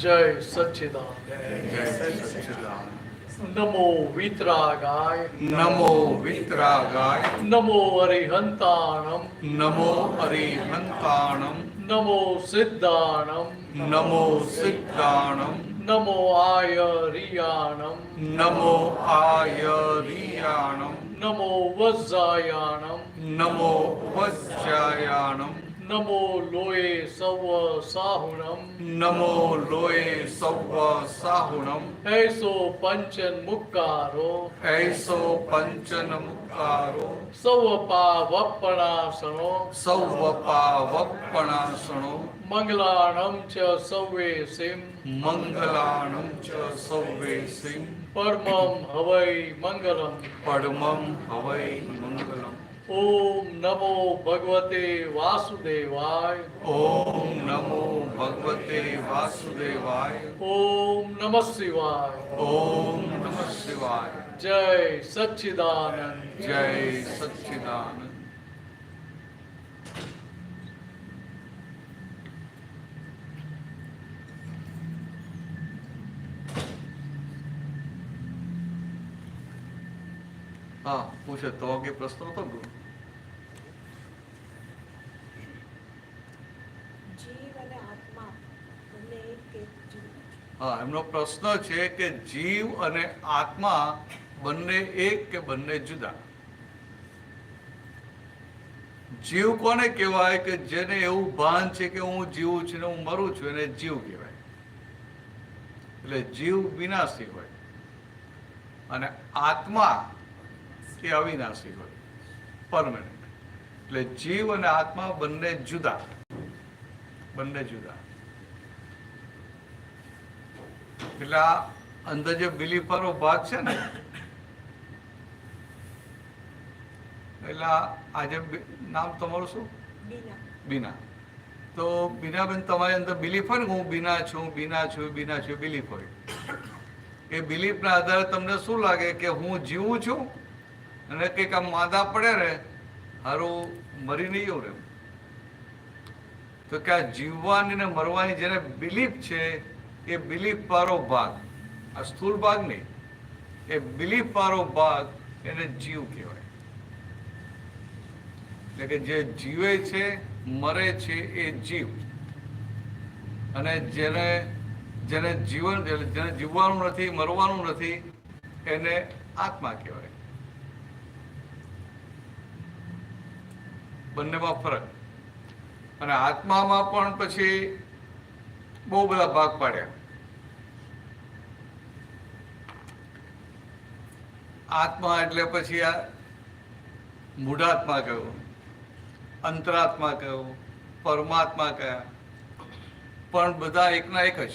જય સચ્ચિદાનંદ. જય સચ્ચિદાનંદ. નમો વિતરાગાય. નમો વિતરાગાય. નમો અરિહંતાણમ. નમો અરિહંતાણમ. નમો સિદ્ધાણમ. નમો સિદ્ધાણમ. નમો આયરિયાણમ. નમો આયરિયાણમ. નમો વજ્જાયાણમ. નમો વજ્જાયાણમ. નમો લોય સવ સાહુણમ. નમો લોય સૌ સાહુણમ. એસો પંચન મુક્કારો. એસો પંચન મુક્કારો. સૌ પાવપણાસણો. સૌ પાવપણાસણો. મંગલાણમ ચ સૌવેસિમ. મંગલાણમ ચ સૌવેસિમ. પરમમ હવૈ મંગલમ. પડમમ હવૈ મંગલમ. ઓમ નમો ભગવતે વાસુદેવાય. ઓમ નમો ભગવતે વાસુદેવાય. ઓમ નમઃ શિવાય. ઓમ નમઃ શિવાય. જય સચ્ચિદાનંદ. જય સચ્ચિદાનંદ. હા પૂછે તો કે પ્રશ્ન હતો ને? હા, એમનો પ્રશ્ન છે કે જીવ અને આત્મા બંને એક કે બંને જુદા? જીવ કોને કહેવાય? કે જેને એવું ભાન છે કે હું જીવું છું ને હું મરું છું, એને જીવ કહેવાય. એટલે જીવ વિનાશી હોય અને આત્મા એ અવિનાશી હોય, પરમેનન્ટ. એટલે જીવ અને આત્મા બંને જુદા, બંને જુદા. એટલે આ અંદર જે બિલીફરનો ભાગ છે ને, એટલે આજે નામ તમારું શું? બીના. તો બીનાબેન, તમારી અંદર બિલીફ હોય ને, હું બીના છું, બીના છું, બીના છું, બિલીફ હોય. એ બિલીફના આધારે તમને શું લાગે કે હું જીવું છું અને કંઈક આમ માંદા પડે ને, હારું મરી નહીં જવું ને. તો કે આ જીવવાની ને મરવાની જેને બિલીફ છે, એ બિલીફ વાળો ભાગ, આ સ્થૂળ ભાગ નહીં, એ બિલીફ વાળો ભાગ એને જીવ કહેવાય. એટલે કે જે જીવે છે, મરે છે, એ જીવ. અને જેને જેને જીવન, જેને જીવવાનું નથી, મરવાનું નથી, એને આત્મા કહેવાય. બંનેમાં ફરક. અને આત્મામાં પણ પછી બહુ બધા ભાગ પાડ્યા. આત્મા એટલે પછી આ મૂઢાત્મા કહ્યું, અંતરાત્મા કહ્યું, પરમાત્મા કહ્યા. પણ બધા એકના એક જ,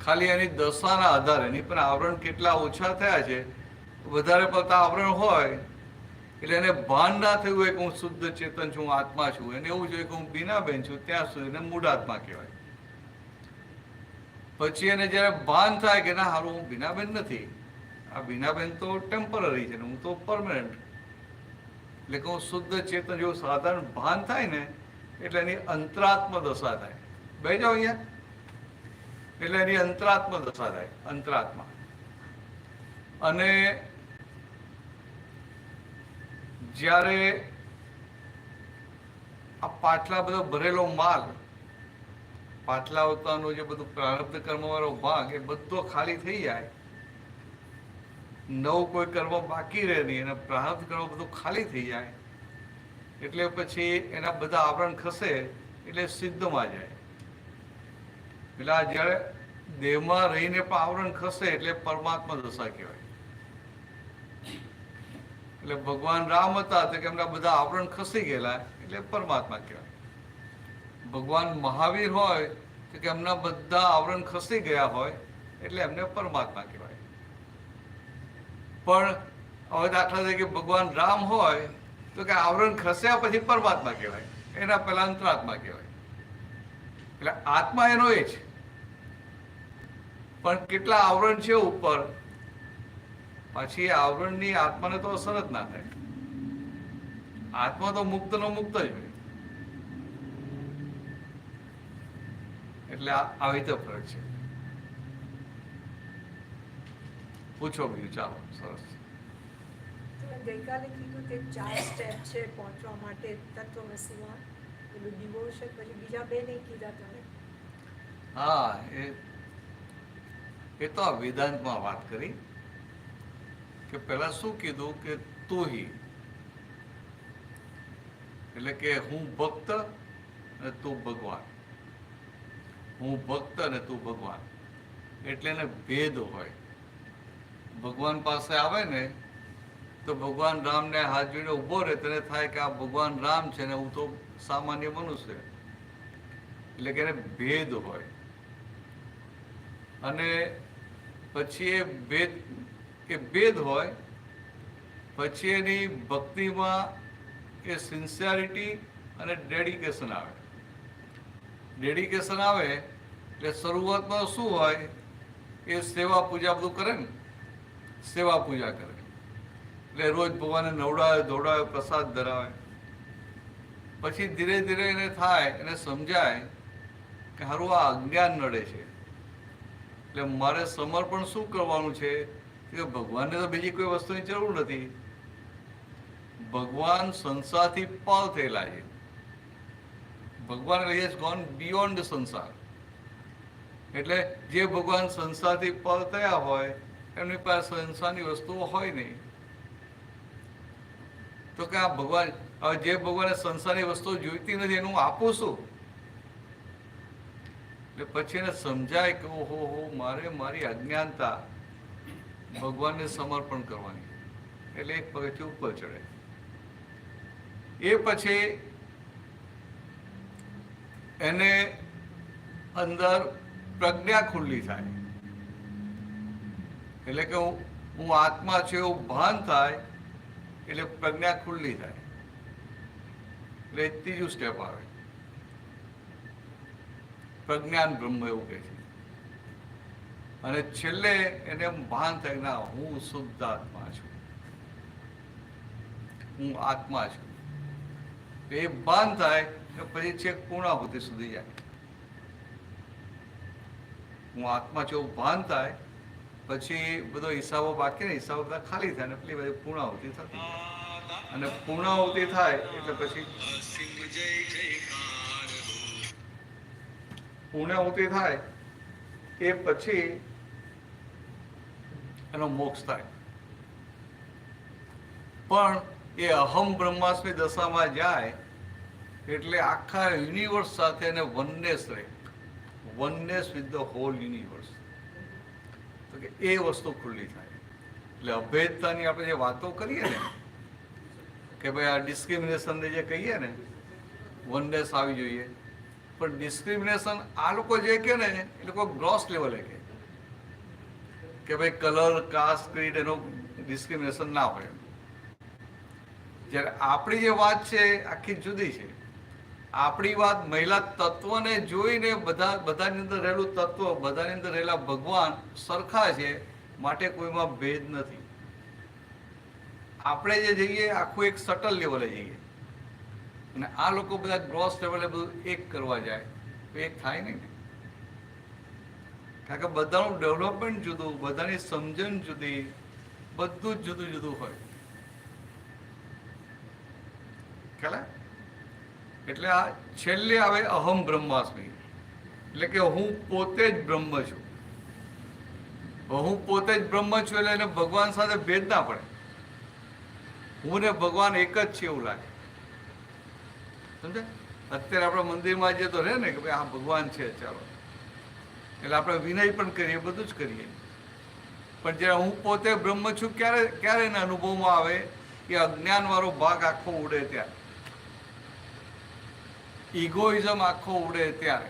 ખાલી એની દશાના આધારે. એની પણ આવરણ કેટલા ઓછા થયા છે. વધારે પડતા આવરણ હોય એટલે એને ભાન ના થયું હોય કે હું શુદ્ધ ચેતન છું, હું આત્મા છું. એને એવું જોઈએ કે હું બીનાબેન છું, ત્યાં સુધી એને મૂઢાત્મા કહેવાય. પછી એને જયારે ભાન થાય કે ના, હારું હું બીનાબેન નથી, આ બીનાબેન તો ટેમ્પરરી છે ને હું તો પરમાનન્ટ, એટલે કે હું શુદ્ધ ચેતન જેવું સાધારણ ભાન થાય ને, એટલે એની અંતરાત્મ દશા થાય. બે જાઓ અહીંયા, એટલે એની અંતરાત્મ દશા થાય, અંતરાત્મા. અને જ્યારે આ પાટલા બધો ભરેલો માલ, પાટલા અવતારનો જે બધું પ્રારબ્ધ કર્મ વાળો ભાગ, એ બધો ખાલી થઈ જાય, નવું કોઈ કર્મ બાકી રહે નહીં, અને પ્રારબ્ધ કર્મ બધું ખાલી થઈ જાય, એટલે પછી એના બધા આવરણ ખસે, એટલે સિદ્ધમાં જાય. એટલે આ જયારે દેહમાં રહીને પણ આવરણ ખસે એટલે પરમાત્મા દશા કહેવાય. એટલે ભગવાન રામ હતા તો કે એમના બધા આવરણ ખસી ગયેલા, એટલે પરમાત્મા કહેવાય. ભગવાન મહાવીર હોય તો કે એમના બધા આવરણ ખસી ગયા હોય, એટલે એમને પરમાત્મા કહેવાય. પણ હવે દાખલા તરીકે ભગવાન રામ હોય તો કે આવરણ ખસ્યા પછી પરમાત્મા કહેવાય, એના પહેલા અંતરાત્મા કહેવાય. એટલે આત્મા એનો એ છે, પણ કેટલા આવરણ છે ઉપર, પછી આવરણની આત્માને તો અસર જ ના થાય. આત્મા તો મુક્ત નો મુક્ત જ હોય. એટલે આવી રીતે ફરક છે. પૂછો બીજું, ચાલો. સરસ. તમે ગઈકાલે કીધું કે 4 સ્ટેપ છે પહોંચવા માટે તત્વમસીમાં, પેલું ડિવોશન, પછી બીજા 2 નહીં કીધા તમે? હા, એ તો આ વેદાંતમાં વાત કરી કે પહેલા શું કીધું કે તુહી, એટલે કે હું ભક્ત અને તું ભગવાન. હું ભક્ત અને તું ભગવાન, એટલે એને ભેદ હોય. ભગવાન પાસે આવે ને તો ભગવાન રામને હાથ જોઈને ઊભો રહે, તેને થાય કે આ ભગવાન રામ છે ને હું તો સામાન્ય મનુષ્ય, એટલે કે એને ભેદ હોય. અને પછી એ ભેદ હોય, પછી એની ભક્તિમાં એ સિન્સિયરિટી અને ડેડિકેશન આવે. ડેડિકેશન આવે એટલે શરૂઆતમાં શું હોય, એ સેવા પૂજા બધું કરે ને, સેવા પૂજા કરે એટલે રોજ ભગવાનને નવડાવે ધોવડાવે, પ્રસાદ ધરાવે. પછી ધીરે ધીરે એને થાય, એને સમજાય કે હારું આ અજ્ઞાન નડે છે, એટલે મારે સમર્પણ શું કરવાનું છે કે ભગવાનને તો બીજી કોઈ વસ્તુની જરૂર નથી. ભગવાન સંસારથી પાર થયેલા છે. ભગવાન ઇઝ ગોન બિયોન્ડ સંસાર. એટલે જે ભગવાન સંસારથી પાર થયા હોય એમની પાસે સંસારની વસ્તુઓ હોય નહીં. તો કે આ ભગવાન, હવે જે ભગવાને સંસારની વસ્તુઓ જોઈતી નથી એનું આપું શું? એટલે પછી એને સમજાય કે ઓહો મારે મારી અજ્ઞાનતા ભગવાનને સમર્પણ કરવાની, એટલે એક પગથિયું ઉપર ચડે. એ પછી એને અંદર પ્રજ્ઞા ખુલ્લી થાય, એટલે કે હું આત્મા છું એવું ભાન થાય, એટલે પ્રજ્ઞા ખુલ્લી થાય. એટલે ત્રીજું સ્ટેપ આવે, પ્રજ્ઞાન બ્રહ્મ એવું કહે છે. અને છેલ્લે એને ભાન થાય ના હું શુદ્ધ આત્મા છું, હું આત્મા છું. એ ભાન થાય પછી છેક પૂર્ણાહુતિ સુધી જાય. હું આત્મા છું એવું ભાન થાય પછી બધો હિસાબો બાકી ને હિસાબો બધા ખાલી થાય ને પેલી બધી પૂર્ણાહુતિ થતી. અને પૂર્ણાહુતિ થાય એટલે પછી પૂર્ણાહુતિ થાય એ પછી એનો મોક્ષ થાય. પણ એ અહમ બ્રહ્માસ્મિ દશામાં જાય એટલે આખા યુનિવર્સ સાથે એને વનનેસ રહે, oneness with the whole universe. તો કે એ વસ્તુ ખુલ્લી થાય. એટલે અભેદતાની આપણે જે વાતો કરીએ ને કે ભાઈ આ ડિસ્ક્રિમિનેશનને જે કહીએ ને વનનેસ આવી જોઈએ, પણ ડિસ્ક્રિમિનેશન આ લોકો જે કહે ને એ લોકો ગ્રોસ લેવલે કહે કે ભાઈ કલર, કાસ્ટ, ક્રીડ એનું ડિસ્ક્રિમિનેશન ના હોય. જ્યારે આપણી જે વાત છે આખી જુદી છે. આપણી વાત મહિલા તત્વને જોઈને બધાની અંદર રહેલું તત્વ, બધાની અંદર રહેલા ભગવાન સરખા છે, માટે કોઈમાં ભેદ નથી. આપણે જે જઈએ આખું એક સટલ લેવલે જઈએ, અને આ લોકો બધા ગ્રોસ લેવલે બધું એક કરવા જાય તો એક થાય નહીં. કારણ કે બધાનું ડેવલપમેન્ટ જુદું, બધાની સમજણ જુદી, બધું જ જુદું જુદું હોય. ખ્યાલ? એટલે આ છેલ્લે આવે અહમ બ્રહ્માસ્મિ, એટલે કે હું પોતે જ બ્રહ્મ છું. હું પોતે જ બ્રહ્મ છું એટલે એને ભગવાન સાથે ભેદ ના પડે. હું ને ભગવાન એક જ છે એવું લાગે. સમજે? અત્યારે આપણે મંદિરમાં જઈએ તો રહે ને કે ભાઈ આ ભગવાન છે, ચાલો એટલે આપણે વિનય પણ કરીએ, બધું જ કરીએ. પણ જ્યારે હું પોતે બ્રહ્મ છું ક્યારે એના અનુભવમાં આવે કે અજ્ઞાન વાળો ભાગ આખો ઉડે ત્યારે, ઇગોઇઝમ આખો ઉડે ત્યારે,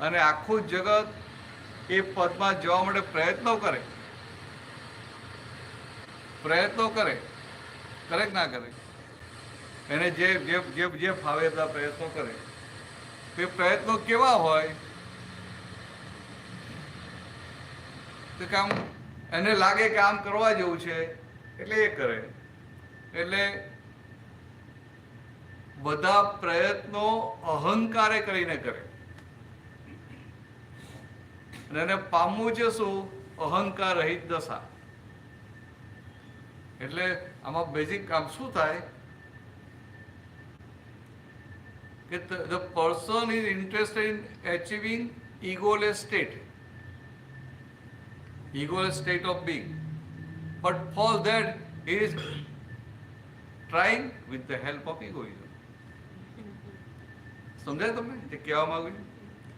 અને આખું જગત એ પદમાં જવા માટે પ્રયત્નો કરે કે ના કરે, એને જે ફાવે એટલા પ્રયત્નો કરે. એ પ્રયત્નો કેવા હોય તો કે આમ એને લાગે કે આમ કરવા જેવું છે એટલે એ કરે. એટલે બધા પ્રયત્નો અહંકારે કરીને કરે. અને એને પામવું છે શું? અહંકાર રહિત દશા. એટલે આમાં બેઝિક કામ શું થાય કે the person is interested in achieving egoless state of being, but for that he is trying with the help of egoism. સમજાય તમને જે કહેવા માંગુ છું?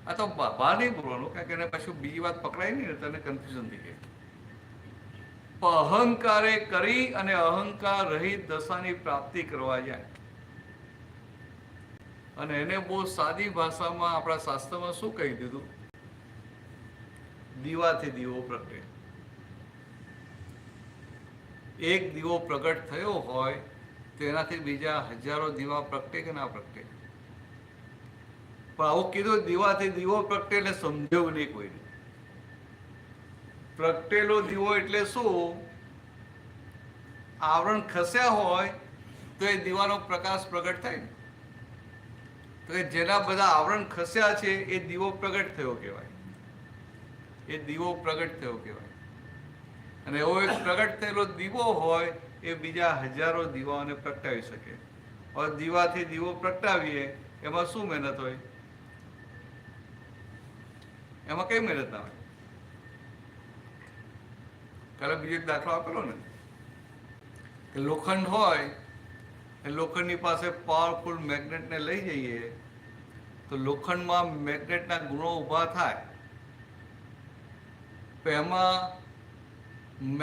આ તો બહાર નહીં બોલવાનું, કારણ કે એને પાછું બીજી વાત પકડાય નહીં ને તને કન્ફ્યુઝન થઈ જાય. પણ અહંકારે કરી અને અહંકાર રહિત દશાની પ્રાપ્તિ કરવા જાય, અને એને બહુ સાદી ભાષામાં આપણા શાસ્ત્રમાં શું કહી દીધું? દીવાથી દીવો પ્રગટે. એક દીવો પ્રગટ થયો હોય તેનાથી બીજા હજારો દીવા પ્રગટે કે ના પ્રગટે? પણ આવું કીધું દીવાથી દીવો પ્રગટે એટલે સમજાવું નહીં કોઈને. પ્રગટેલો દીવો એટલે શું? આવરણ ખસ્યા હોય તો એ દીવાનો પ્રકાશ પ્રગટ થાય ને. તો જેના બધા આવરણ ખસ્યા છે એ દીવો પ્રગટ થયો કહેવાય. એ દીવો પ્રગટ થયો કહેવાય. અને એવો એક પ્રગટ થયેલો દીવો હોય એ બીજા હજારો દીવાઓને પ્રગટાવી શકે. હવે દીવાથી દીવો પ્રગટાવીએ એમાં શું મહેનત હોય? એમાં કઈ મહેનત ના હોય? કાલે બીજો એક દાખલો આપેલો ને કે લોખંડ હોય, એ લોખંડની પાસે પાવરફુલ મેગ્નેટને લઈ જઈએ તો લોખંડમાં મેગ્નેટના ગુણો ઊભા થાય. તો એમાં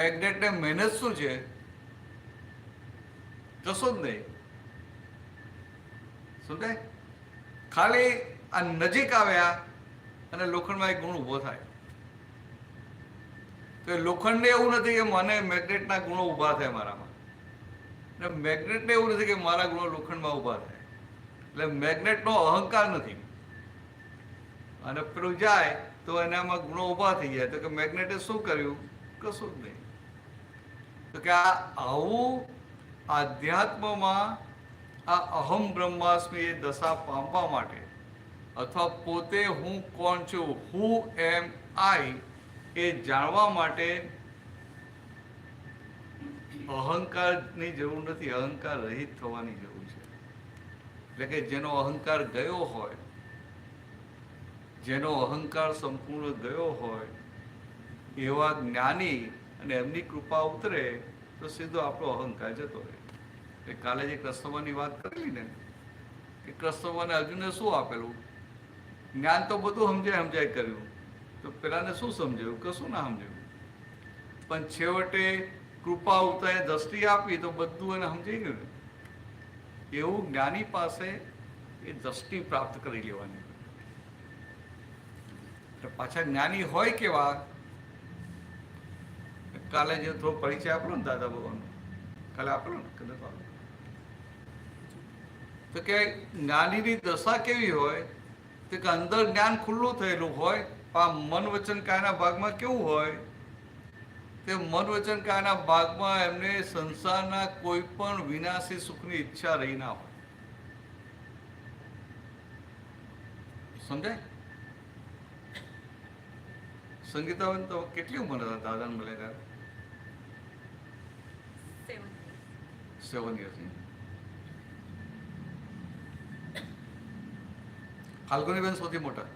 મેગ્નેટને મહેનત શું છે? કશું જ નહીં. સમજાય? ખાલી આ નજીક આવ્યા અને લોખંડમાં એક ગુણ ઊભો થાય. તો લોખંડને એવું નથી કે મને મેગ્નેટના ગુણો ઊભા થાય મારામાં, ને મેગ્નેટને એવું નથી કે મારા ગુણો લોખંડમાં ઊભા થાય. એટલે મેગ્નેટનો અહંકાર નથી. અને પેલું જાય તો એનામાં ગુણો ઊભા થઈ જાય. તો કે મેગ્નેટે શું કર્યું? કશું જ નહીં. તો કે આવું આધ્યાત્મમાં આ અહમ બ્રહ્માસ્મિ એ દશા પામવા માટે, અથવા પોતે હું કોણ છું, હુ એમ આઈ, એ જાણવા માટે અહંકારની જરૂર નથી, અહંકાર રહિત થવાની જરૂર છે. એટલે કે જેનો અહંકાર ગયો હોય, જેનો અહંકાર સંપૂર્ણ ગયો હોય એવા જ્ઞાની અને એમની કૃપા ઉતરે તો સીધો આપણો અહંકાર જતો રહે. કાલે જે કૃષ્ણની વાત કરેલી ને કે કૃષ્ણને અર્જુનને શું આપેલું? જ્ઞાન તો બધું સમજાય કર્યું, તો પેલાને શું સમજાયું? કશું ના સમજાયું. પણ છેવટે કૃપા ઉતારે દ્રષ્ટિ આપી તો બધું એને સમજાઈ ગયું. એવું જ્ઞાની પાસે એ દ્રષ્ટિ પ્રાપ્ત કરી લેવાની. પાછા જ્ઞાની હોય કેવા? કાલે જે થોડો પરિચય આપેલો ને દાદા ભગવાનનો, કાલે આપેલો ને કદાચ આપેલો, તો કે જ્ઞાનીની દશા કેવી હોય? તો કે અંદર જ્ઞાન ખુલ્લું થયેલું હોય, પણ મન વચન કાયના ભાગમાં કેવું હોય? તે મન વચન કાયના ભાગમાં એમને સંસારના કોઈ પણ વિનાશી સુખની ઈચ્છા રહી ના હોય. સમજાય? સંગીતાબેન તો કેટલી ઉંમર હતા દાદાને મળે ત્યારે? 7 years. ફાલ્ગુનીબેન સૌથી મોટા?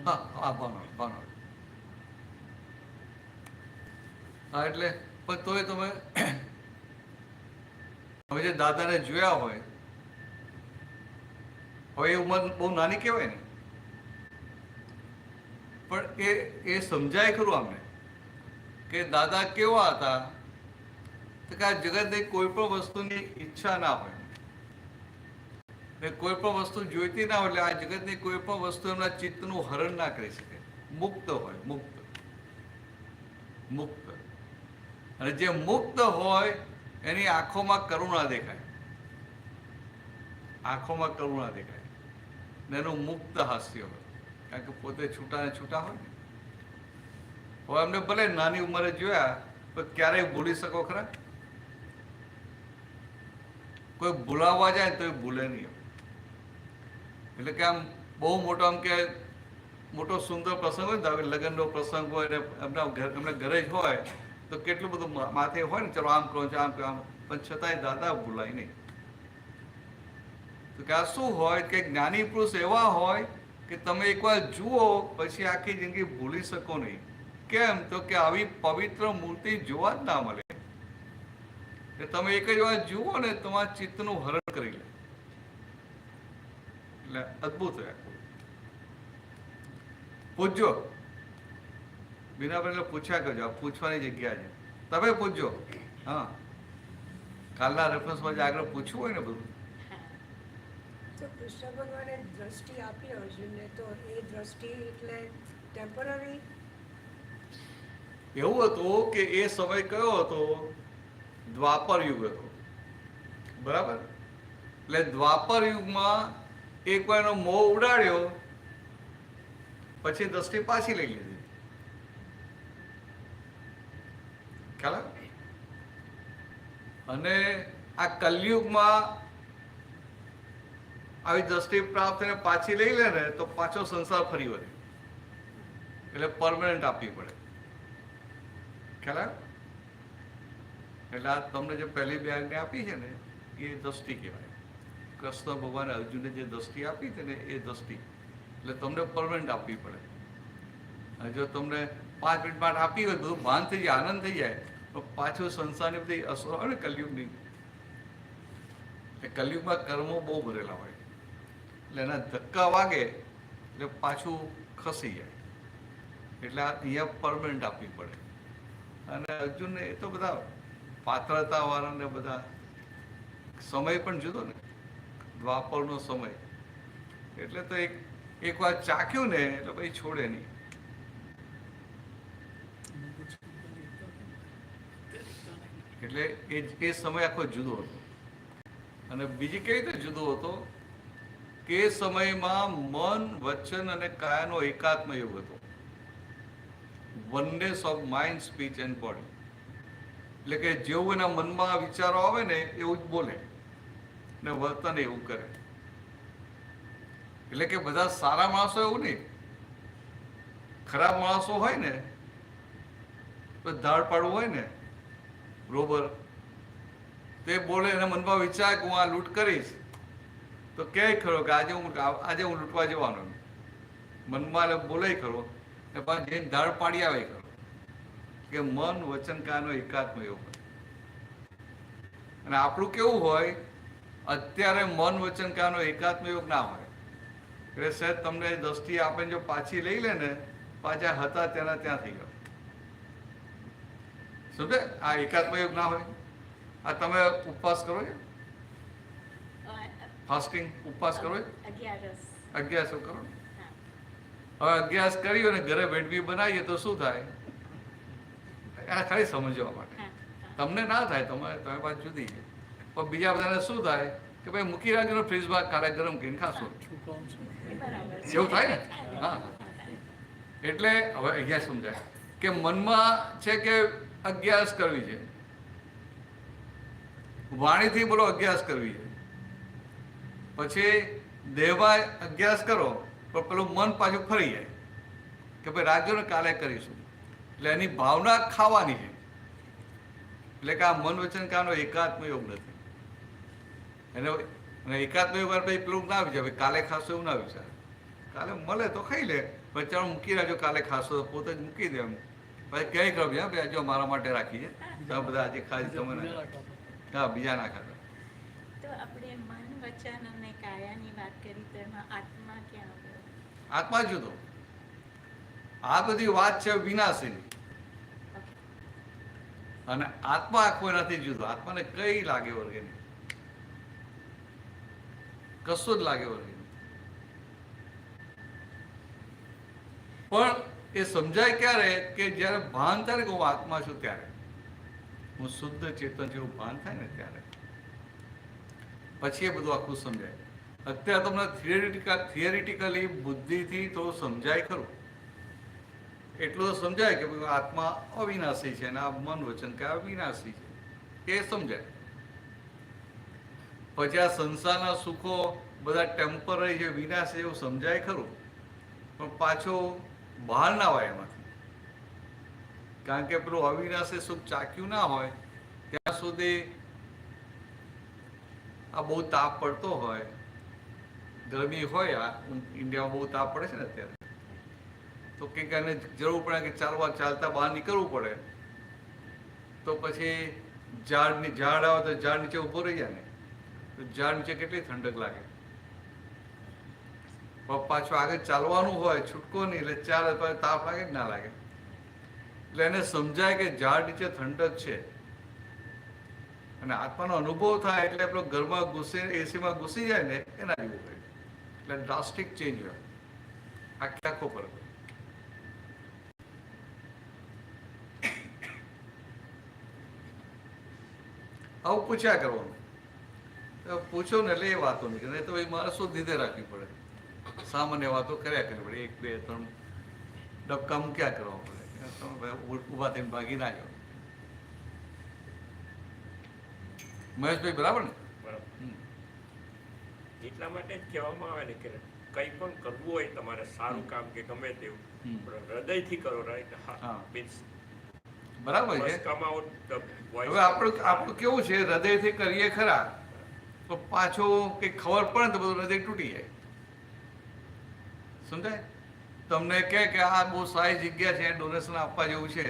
હા, ભાવનગર. હા, એટલે પણ તોય તમે હવે જે દાદાને જોયા હોય, હવે એ ઉંમર બહુ નાની કહેવાય ને, પણ એ સમજાય ખરું અમને કે દાદા કેવા હતા? તો કે આ જગતની કોઈ પણ વસ્તુની ઈચ્છા ના હોય, કોઈ પણ વસ્તુ જોઈતી ના હોય, એટલે આ જગતની કોઈ પણ વસ્તુ એમના ચિત્તનું હરણ ના કરી શકે. મુક્ત હોય, મુક્ત. અને જે મુક્ત હોય એની આંખોમાં કરુણા દેખાય, ને એનું મુક્ત હાસ્ય હોય, કારણ કે પોતે છૂટા ને છૂટા હોય ને. હવે એમને ભલે નાની ઉંમરે જોયા, પણ ક્યારેય ભૂલી શકો ખરા? કોઈ ભૂલાવવા જાય તો એ ભૂલે નહીં. એટલે કે આમ બહુ મોટો આમ કે મોટો સુંદર પ્રસંગ હોય ને, લગ્નનો પ્રસંગ હોય ને એમના ઘરે જ હોય તો કેટલું બધું માથે હોય ને, ચલો આમ કરો આમ કરો આમ, પણ છતાંય દાદા ભૂલાય નહીં. તો કે આ શું હોય કે જ્ઞાની પુરુષ એવા હોય કે તમે એકવાર જુઓ પછી આખી જિંદગી ભૂલી શકો નહીં. કેમ? તો કે આવી પવિત્ર મૂર્તિ જોવા જ ના મળે. તમે એક જ વાર જુઓ ને તમારા ચિત્તનું હરણ કરી લે, એટલે અદભુત રહે. પૂછજો બીનાબેન, એટલે પૂછ્યા કરજો, પૂછવાની જગ્યા છે, તમે પૂછજો. હા, કાલના રેફરન્સમાં જે આગળ પૂછવું હોય ને બધું. તો કૃષ્ણ ભગવાને દ્રષ્ટિ આપી અર્જુનને, તો એ દ્રષ્ટિ એટલે ટેમ્પરરી. એવું હતું કે એ સમય કયો હતો? દ્વાપર યુગ હતો, બરાબર? એટલે દ્વાપર યુગમાં એકવાર એનો મોહ ઉડાડ્યો, પછી દ્રષ્ટિ પાછી લઈ લીધી. ખ્યાલ આવે? અને આ કલયુગમાં આવી દ્રષ્ટિ પ્રાપ્ત થઈને પાછી લઈ લે ને તો પાછો સંસાર ફરી વળે, એટલે પરમાનન્ટ આપવી પડે. ખ્યાલ આવે? એટલે આ તમને જે પહેલી બે આજ્ઞા આપી છે ને એ દ્રષ્ટિ કહેવાય. કૃષ્ણ ભગવાને અર્જુનને જે દ્રષ્ટિ આપી હતી ને એ દ્રષ્ટિ, એટલે તમને પરમાનન્ટ આપવી પડે. અને જો તમને 5 મિનિટ માટે આપી હોય બધું ભાન થઈ જાય, આનંદ થઈ જાય, તો પાછું સંસારની બધી અસરો હોય ને કલયુગની, એ કલયુગમાં કર્મો બહુ ભરેલા હોય, એટલે એના ધક્કા વાગે એટલે પાછું ખસી જાય. એટલે આ અહીંયા પરમાનન્ટ આપવી પડે. અને અર્જુનને એ તો બધા પાત્રતા વાળાને બધા સમય પણ જુદો ને, દ્વાપરનો સમય, એટલે તો એક વાર ચાખ્યું ને એટલે પછી છોડે નહીં. એટલે એ સમય આખો જુદો હતો. અને બીજી કેવી રીતે જુદો હતો કે એ સમયમાં મન, વચન અને કાયાનો એકાત્મ યોગ હતો. વનનેસ of mind, speech and body. એટલે કે જેવું એના મનમાં વિચારો આવે ને એવું જ બોલે ને વર્તન એવું કરે. એટલે કે બધા સારા માણસો એવું નહીં, ખરાબ માણસો હોય ને તો ધાડ પાડવું હોય ને બરોબર, તે બોલે એના મનમાં વિચાર કે હું આ લૂંટ કરીશ, તો કહે ખરો કે આજે હું લૂંટવા જવાનો, મનમાં બોલે ખરો ને પાછું જઈને ધાડ પાડી આવે ખરો. કે મન, વચન, કાયાનો એકાત્મ યોગ. અને આપણું કેવું હોય, અત્યારે મન, વચન, કાયાનો એકાત્મ યોગ ના હોય, એટલે સાહેબ તમને દ્રષ્ટિ આપે જો પાછી લઈ લે ને પાછા હતા ત્યાં ત્યાં થઈ ગયો. સમજે? આ એકાત્મ યોગ ના હોય. આ તમે ઉપવાસ કરો છો, ફાસ્ટિંગ ઉપવાસ કરો છો, અગિયારસ કરો. હવે અગિયારસ કર્યો ને ઘરે વેડવી બનાવીએ તો શું થાય? એને ખાલી સમજવા માટે. તમને ના થાય, તમે વાત જુદી છે, પણ બીજા બધાને શું થાય કે ભાઈ મૂકી રાખજો ફ્રીજમાં, કાલે ગરમ કરીને ખાશો, એવું થાય ને? હા, એટલે હવે અહીંયા સમજાય કે મનમાં છે કે અગિયારસ કરવી છે, વાણીથી બોલો અગિયારસ કરવી છે, પછી દેહમાં અગિયારસ કરો પણ પેલું મન પાછું ફરી જાય કે ભાઈ રાખજો ને કાલે કરીશું. એટલે એની ભાવના ખાવાની છે. એટલે કે આ મન, વચન, કાયાનો એકાત્મ યોગ નથી. એને એકાત્મ યોગ પછી પેલું ના વિચાર કાલે ખાશો એવું ના વિચાર. કાલે મળે તો ખાઈ લે, પછી ચાલો મૂકી રાખજો, કાલે ખાશો પોતે જ મૂકી દે. એમ પછી ક્યાંય કરો ભાઈ જો મારા માટે રાખી છે, તમે બધા આજે ખાઈ તમે હા બીજા ના ખાતા. તો આપણે મન, વચન અને કાયાની વાત કરી તો એમાં આત્મા ક્યાં આવ્યો? આત્મા જુદો. આ બધી વાત છે વિનાશીની, અને આત્મા આખો એનાથી જુદો. આત્માને કઈ લાગે વર્ગે નહીં, કશું જ લાગે વર્ગે નહીં. પણ એ સમજાય ક્યારે કે જયારે ભાન થાય ને કે હું આત્મા છું, ત્યારે હું શુદ્ધ ચેતન જેવું ભાન થાય ને ત્યારે પછી એ બધું આખું સમજાય. અત્યારે તમને થિયરિટિકલી બુદ્ધિથી તો સમજાય ખરું, એટલું તો સમજાય કે આત્મા અવિનાશી છે અને આ મન, વચન કે અવિનાશી છે, એ સમજાય. પછી આ સંસારના સુખો બધા ટેમ્પરરી છે, વિનાશી, એવું સમજાય ખરું. પણ પાછો બહાર ના આવે એમાંથી, કારણ કે પેલું અવિનાશી સુખ ચાખ્યું ના હોય ત્યાં સુધી આ બહુ તાપ પડતો હોય, ગરમી હોય, આ ઇન્ડિયામાં બહુ તાપ પડે છે ને અત્યારે, તો કંઈક એને જરૂર પડે કે ચાલતા બહાર નીકળવું પડે, તો પછી ઝાડ આવે તો ઝાડ નીચે ઊભો રહી જાય ને, તો ઝાડ નીચે કેટલી ઠંડક લાગે. પાછું આગળ ચાલવાનું હોય, છૂટકો નહીં, એટલે ચાલે તો તાપ લાગે કે ના લાગે. એટલે એને સમજાય કે ઝાડ નીચે ઠંડક છે, અને આત્માનો અનુભવ થાય એટલે આપણો ઘરમાં એસીમાં ઘૂસી જાય ને એના જેવું હોય. એટલે ડ્રાસ્ટિક ચેન્જ હોય આખો ફરક. આવું પૂછ્યા કરવાનું, પૂછો ને એટલે એ વાતો નહીં, નહીં તો મારે શું દીધે રાખવી પડે, સામાન્ય વાતો કર્યા કરવી પડે, 1 2 3 ડબકા મૂક્યા કરવા પડે, તમે ઊભા થઈને ભાગી ના જાઓ. મહેશભાઈ બરાબર ને? એટલા માટે જ કહેવામાં આવે ને કે કંઈ પણ કરવું હોય તમારે સારું કામ કે ગમે તેવું હૃદયથી કરો, રાઈટ? હા, મીન્સ બરાબર છે. કમાવો. હવે આપણું કેવું છે, હૃદયથી કરીએ ખરા, તો પાછું કંઈક ખબર પડે તો બધું હૃદય તૂટી જાય. સમજાય? તમને કે આ બહુ સારી જગ્યા છે, ડોનેશન આપવા જેવું છે,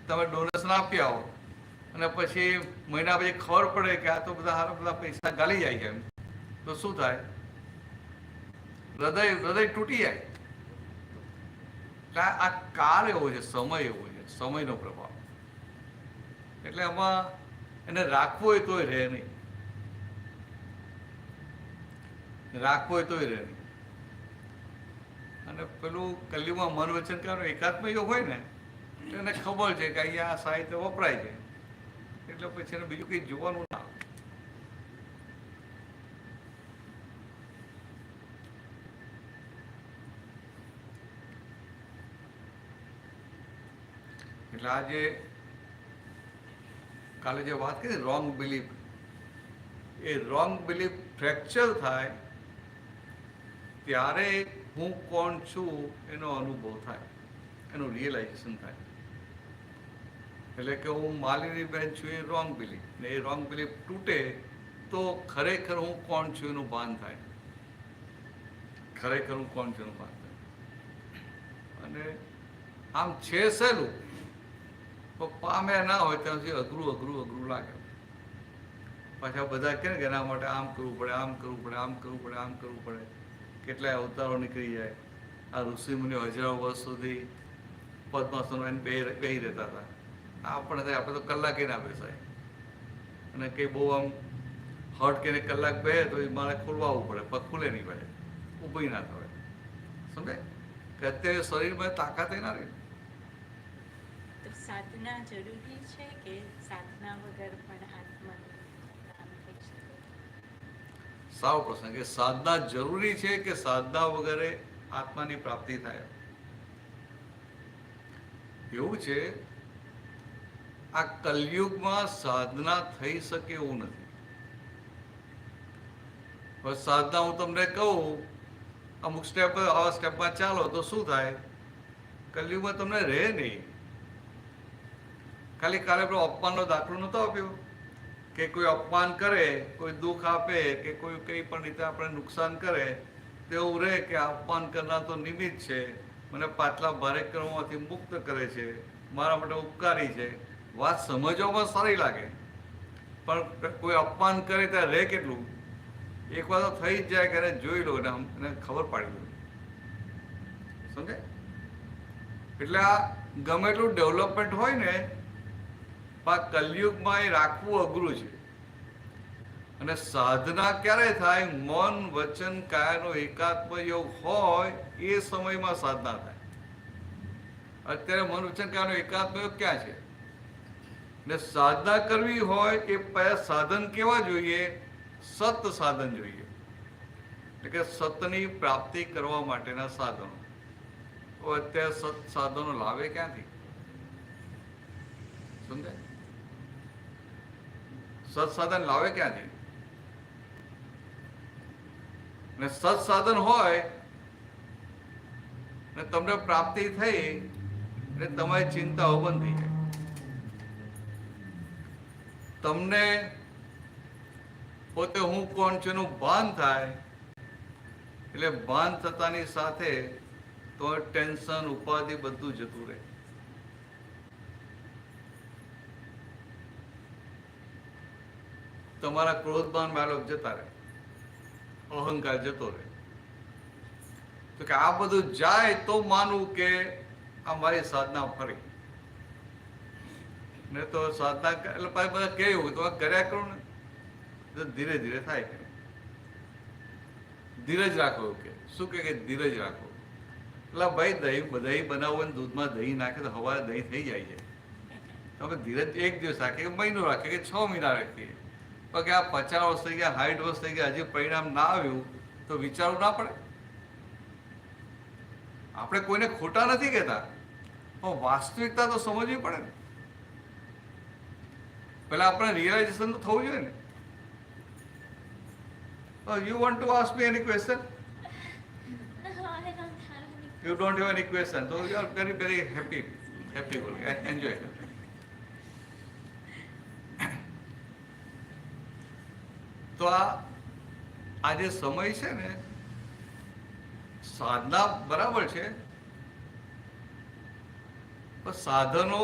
તમે ડોનેશન આપી આવો, અને પછી મહિના પછી ખબર પડે કે આ તો બધા પૈસા ગાલી જાય છે, તો શું થાય? હૃદય તૂટી જાય. આ કાળ એવો છે, સમય એવો છે, સમયનો પ્રભાવ. એટલે આમાં એને રાખવો હોય તોય રહે નહીં, રાખવો હોય તોય રહે નહીં. અને પેલું કલ્યુમાં મન વચન કારનો એકાત્મ યોગ હોય ને, એને ખબર છે કે અહીંયા આ સાહિત્ય વપરાય છે, એટલે પછી એને બીજું કંઈ જોવાનું ના આવે. એટલે આજે કાલે જે વાત કરી રોંગ બિલીફ, એ રોંગ બિલીફ ફ્રેક્ચર થાય ત્યારે હું કોણ છું એનો અનુભવ થાય, એનું રિયલાઇઝેશન થાય. એટલે કે હું માલિનીબેન છું એ રોંગ બિલીફ, ને એ રોંગ બિલીફ તૂટે તો ખરેખર હું કોણ છું એનું ભાન થાય, ખરેખર હું કોણ છું એનું ભાન થાય. અને આમ છે સહેલું, પણ પામ્યા ના હોય ત્યાં સુધી અઘરું લાગે. પાછા બધા કહે કે એના માટે આમ કરવું પડે, આમ કરવું પડે, આમ કરવું પડે, આમ કરવું પડે. કેટલાય અવતારો નીકળી જાય. આ ઋષિમુનિઓ હજારો વર્ષ સુધી પદ્માસનો એને બેહી રહેતા હતા. આપણે થાય આપણે તો કલાકે ના બેસાય, અને કંઈ બહુ આમ હટ કે કલાક બે તો એ મારે ખોલવાવું પડે, પગ ખુલે નહીં પડે, ઊભી ના થવાય. સમજાય કે અત્યારે શરીરમાં તાકાત ના રહે. તો સાધના જરૂરી છે કે સાધના વગર પણ આત્માનું કામ થઈ શકે? સારો પ્રશ્ન કે સાધના જરૂરી છે કે સાધના વગરે આત્માની પ્રાપ્તિ થાય. એવું છે, આ કલયુગમાં સાધના થઈ શકે એવું નથી. હવે સાધના હું તમને કહું, અમુક સ્ટેપ આવા સ્ટેપમાં ચાલો તો શું થાય? કલયુગમાં તમને રહે નહીં. ખાલી કાલે પેલો અપમાનનો દાખલો નહોતો આપ્યો કે કોઈ અપમાન કરે, કોઈ દુઃખ આપે, કે કોઈ કઈ પણ રીતે આપણે નુકસાન કરે, તો એવું રહે કે અપમાન કરનાર તો નિમિત્ત છે, મને પાછલા ભારે કર્મોમાંથી મુક્ત કરે છે, મારા માટે ઉપકારી છે. વાત સમજવામાં સારી લાગે, પણ કોઈ અપમાન કરે ત્યારે રહે કેટલું? એક વાર તો થઈ જ જાય કે એને જોઈ લો ને એને ખબર પાડી દો. સમજાય? એટલે આ ગમે એટલું ડેવલપમેન્ટ હોય ને, પણ કલયુગમાં એ રાખવું અઘરું છે. અને સાધના ક્યારે થાય? મન વચન કાયાનો એકાત્મ યોગ હોય એ સમયમાં સાધના થાય. અત્યારે મન વચન કાયાનો એકાત્મ યોગ ક્યાં છે? ને સાધના કરવી હોય એ સાધન કેવા જોઈએ? સત સાધન જોઈએ, એટલે કે સતની પ્રાપ્તિ કરવા માટેના સાધનો. તો અત્યારે સત સાધનો લાવે ક્યાંથી? સમજાય? સત સાધન લાવે ક્યાંથી? ને સત સાધન હોય ને તમને પ્રાપ્તિ થઈ એટલે તમારી ચિંતાઓ બંધ થઈ જાય. તમને પોતે હું કોણ છું એનું ભાન થાય એટલે ભાન થતાની સાથે તો ટેન્શન ઉપાધિ બધું જતું રહે. તમારા ક્રોધમાન બાળક જતા રહે, અહંકાર જતો રહે. તો કે આ બધું જાય તો માનવું કે આ મારી સાધના ફરી. ને તો સાધના એટલે પાછું બધા કેવું તમે કર્યા કરો ને તો ધીરે ધીરે થાય. ધીરજ રાખો કે શું કે ધીરજ રાખો. એટલે ભાઈ દહીં બનાવો ને દૂધમાં દહીં નાખે તો હવારે દહીં થઈ જાય છે. તમે ધીરજ એક દિવસ રાખે કે મહિનો રાખે કે 6 મહિના રાખીએ પણ કે આ 50 વર્ષ થઈ ગયા 60 વર્ષ થઈ ગયા હજી પરિણામ ના આવ્યું તો વિચારવું ના પડે. આપણે કોઈને ખોટા નથી કહેતા પણ વાસ્તવિકતા તો સમજવી પડે ને. પેલા આપણે રિયલાઇઝેશન તો થવું જોઈએ ને. You want to ask me any question? No, I don't have any. You don't have any question. So you are very, very happy. Enjoy. તો આ જે સમય છે ને સાધના બરાબર છે પણ સાધનો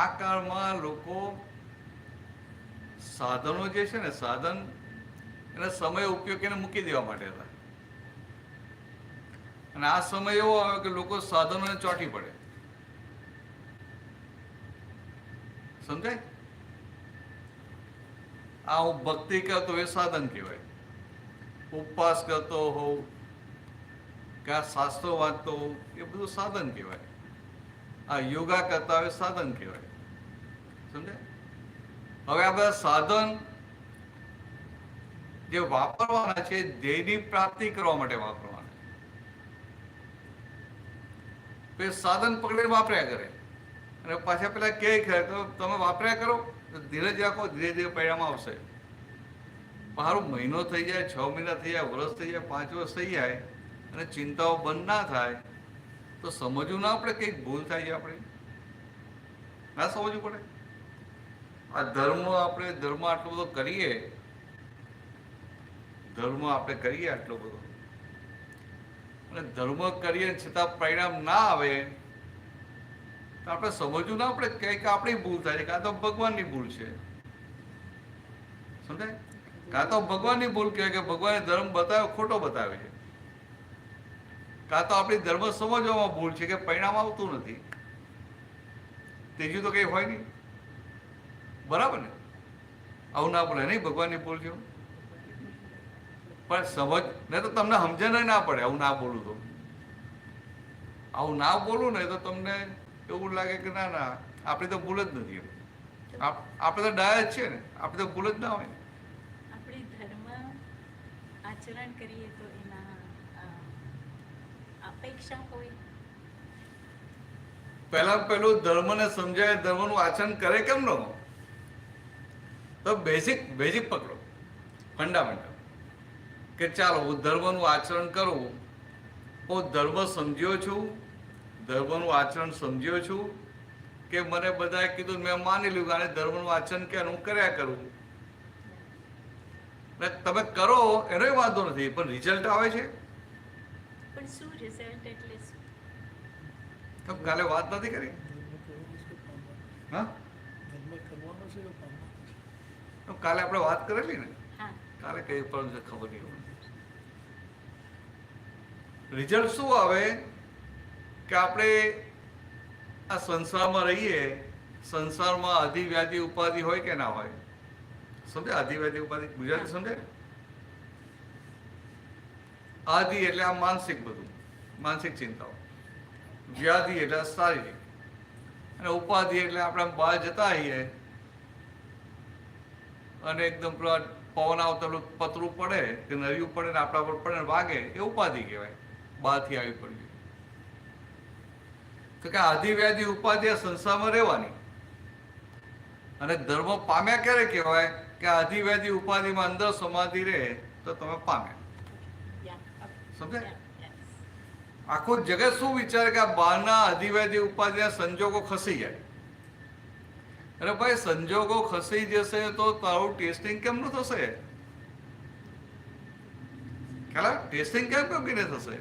આ કાળમાં લોકો સાધનો જે છે ને સાધન એના સમય ઉપયોગ એને મૂકી દેવા માટે હતા. અને આ સમય એવો આવ્યો કે લોકો સાધનોને ચોંટી પડે. સમજાય? આ હું ભક્તિ કરતો એ સાધન કહેવાય, ઉપવાસ કરતો હોઉં કે આ શાસ્ત્રો વાંચતો હોઉં એ બધું સાધન કહેવાય. આ યોગા કરતા હોય સાધન કહેવાય. સમજાય? હવે આ બધા સાધન જે વાપરવાના છે ધ્યેયની પ્રાપ્તિ કરવા માટે વાપરવાના. તો એ સાધન પકડીને વાપર્યા કરે અને પાછા પેલા કે તો તમે વાપર્યા કરો તો ધીરજ રાખો, ધીરે ધીરે પરિણામ આવશે. મારું મહિનો થઈ જાય, 6 મહિના થઈ જાય, વર્ષ થઈ જાય, 5 વર્ષ થઈ જાય અને ચિંતાઓ બંધ ના થાય તો સમજવું ના આપણે કંઈક ભૂલ થાય છે. આપણે ના સમજવું પડે. આ ધર્મ આપણે ધર્મ આટલો બધો કરીએ, ધર્મ આપણે કરીએ આટલો બધો અને ધર્મ કરીએ છતાં પરિણામ ના આવે તો આપણે સમજવું ના આપણે કંઈક આપણી ભૂલ થાય છે. કાં તો ભગવાનની ભૂલ છે. સમજાય? કાં તો ભગવાનની ભૂલ કહેવાય કે ભગવાને ધર્મ બતાવ્યો ખોટો બતાવે છે. કાં તો આપણી ધર્મ સમજવામાં ભૂલ છે કે પરિણામ આવતું નથી. ત્રીજું તો કંઈ હોય નહીં. બરાબર ને? આવું ના બોલે નહીં, ભગવાનની ભૂલ છે પણ સમજ ને તો તમને સમજણ ના પડે. આવું ના બોલું તો આવું ના બોલું ને તો તમને એવું લાગે કે ના ના આપણી તો ભૂલ જ નથી. આપણે તો ડાયા જ છે ને, આપણે તો ભૂલ જ ના હોય. આપણે ધર્મ આચરણ કરીએ તો એના અપેક્ષા હોય. પહેલું ધર્મને સમજાય, ધર્મનું આચરણ કરે કેમ ન? તો બેઝિક પકડો, ફંડામેન્ટલ કે ચાલો હું ધર્મનું આચરણ કરું. હું ધર્મ સમજ્યો છું, ધર્મનું આચરણ સમજ્યો છું કે મને બધાએ કીધું મેં માની લીધું આને ધર્મનું આચરણ કે હું કર્યા કરું. તમે કરો એનો વાંધો નથી પણ રિઝલ્ટ આવે છે. પણ શું રિઝલ્ટ એટલે શું? તો કાલે વાત નથી કરી? હા, તો કાલે આપણે વાત કરેલી ને. હા, કાલે કઈ પણ ખબર નહીં હોય. રિઝલ્ટ શું આવે કે આપણે આ સંસારમાં રહીએ, સંસારમાં અધિવ્યાધિ ઉપાધિ હોય કે ના હોય? સમજે? અધિવ્યાધિ ઉપાધિ ગુજરાતી સમજે? આદિ એટલે આ માનસિક, બધું માનસિક ચિંતાઓ. વ્યાધિ એટલે શારીરિક અને ઉપાધિ એટલે આપણે બહાર જતા આવીએ અને એકદમ પવન આવતો પતરું પડે કે નરિયું પડે ને આપણા પર પડે વાગે એ ઉપાધિ કહેવાય. બહારથી આવી પડી તો કે આધિવ્યાધિ ઉપાધિ આ સંસારમાં રહેવાની. અને ધર્મ પામ્યા ક્યારે કહેવાય કે આધિવ્યાધિ ઉપાધિમાં અંદર સમાધિ રહે તો તમે પામ્યા. સમજાય? Yes. આખું જગત શું વિચારે કે આ બહારના અધિવૈધિક ઉપાધિના સંજોગો ખસી જાય. અરે ભાઈ, સંજોગો ખસી જશે તો તારું ટેસ્ટિંગ કેમનું થશે? ખ્યાલ? ટેસ્ટિંગ કેમ કે થશે?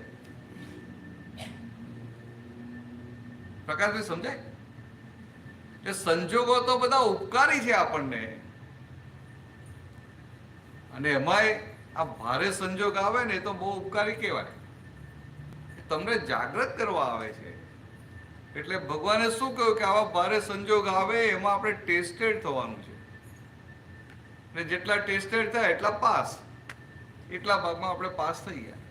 પ્રકાશભાઈ સમજાય? એ સંજોગો તો બધા ઉપકારી છે આપણને, અને એમાંય આ ભારે સંજોગ આવે ને તો બહુ ઉપકારી કહેવાય. તમને જાગૃત કરવા આવે છે. એટલે ભગવાને શું કહ્યું કે આવા ભારે સંજોગ આવે એમાં આપણે ટેસ્ટેડ થવાનું છે, અને જેટલા ટેસ્ટેડ થાય એટલા પાસ. એટલા ભાગમાં આપણે પાસ થઈ ગયા.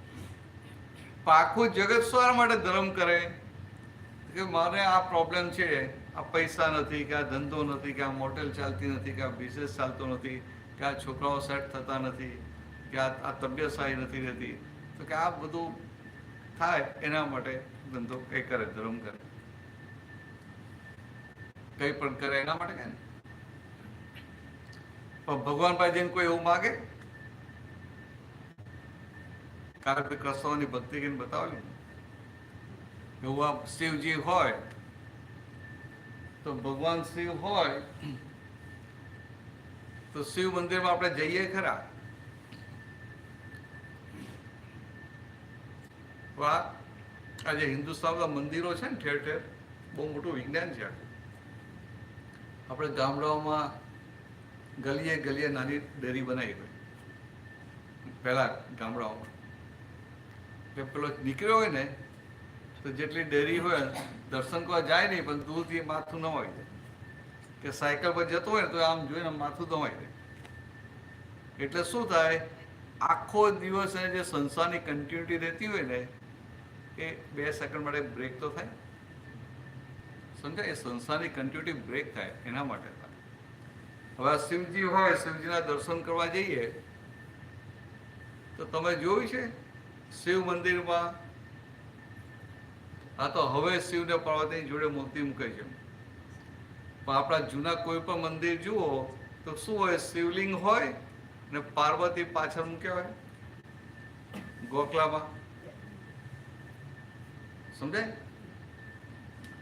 પણ આખું જગત શા માટે ધર્મ કરે કે મારે આ પ્રોબ્લેમ છે, આ પૈસા નથી, કે આ ધંધો નથી, કે આ મોટેલ ચાલતી નથી, કે આ બિઝનેસ ચાલતો નથી, કે આ છોકરાઓ સેટ થતા નથી, કે આ તબિયત સારી નથી રહેતી, તો કે આ બધું થાય એના માટે ધંધો એ કરે, ધર્મ કરે, કઈ પણ કરે એના માટે કે. પણ ભગવાન પાસે જઈને કોઈ એવું માગે? કારણ કે કૃષ્ણની ભક્તિ કરીને બતાવેલી. એવું આ શિવજી હોય તો ભગવાન શિવ હોય તો શિવ મંદિરમાં આપણે જઈએ ખરા? આજે હિન્દુસ્તાનમાં મંદિરો છે ને ઠેર ઠેર, બહુ મોટું વિજ્ઞાન છે. આપણે ગામડાઓમાં ગલીએ ગલીએ નાની ડેરી બનાવી હોય પહેલા ગામડાઓમાં. પેલો નીકળ્યો હોય ને તો જેટલી ડેરી હોય દર્શન કરવા જાય નહીં, પણ દૂરથી માથું નવાઈ જાય, કે સાયકલ પર જતો હોય ને તો આમ જોઈને માથું નવાઈ જાય. એટલે શું થાય, આખો દિવસ જે સંસારની કન્ટિન્યુટી રહેતી હોય ને એ 2 સેકન્ડ માટે બ્રેક તો થાય. સમજાય? એ સંસારની કન્ટિન્યુટી બ્રેક થાય એના માટે થાય. હવે શિવજી હોય, શિવજીના દર્શન કરવા જઈએ તો તમે જોયું છે શિવ મંદિરમાં, આ તો હવે શિવને પાર્વતીની જોડે મૂર્તિ મૂકે છે, પણ આપણા જૂના કોઈ પણ મંદિર જુઓ તો શું હોય, શિવલિંગ હોય ને પાર્વતી પાછળ મૂક્યા હોય ગોખલામાં. સમજાય?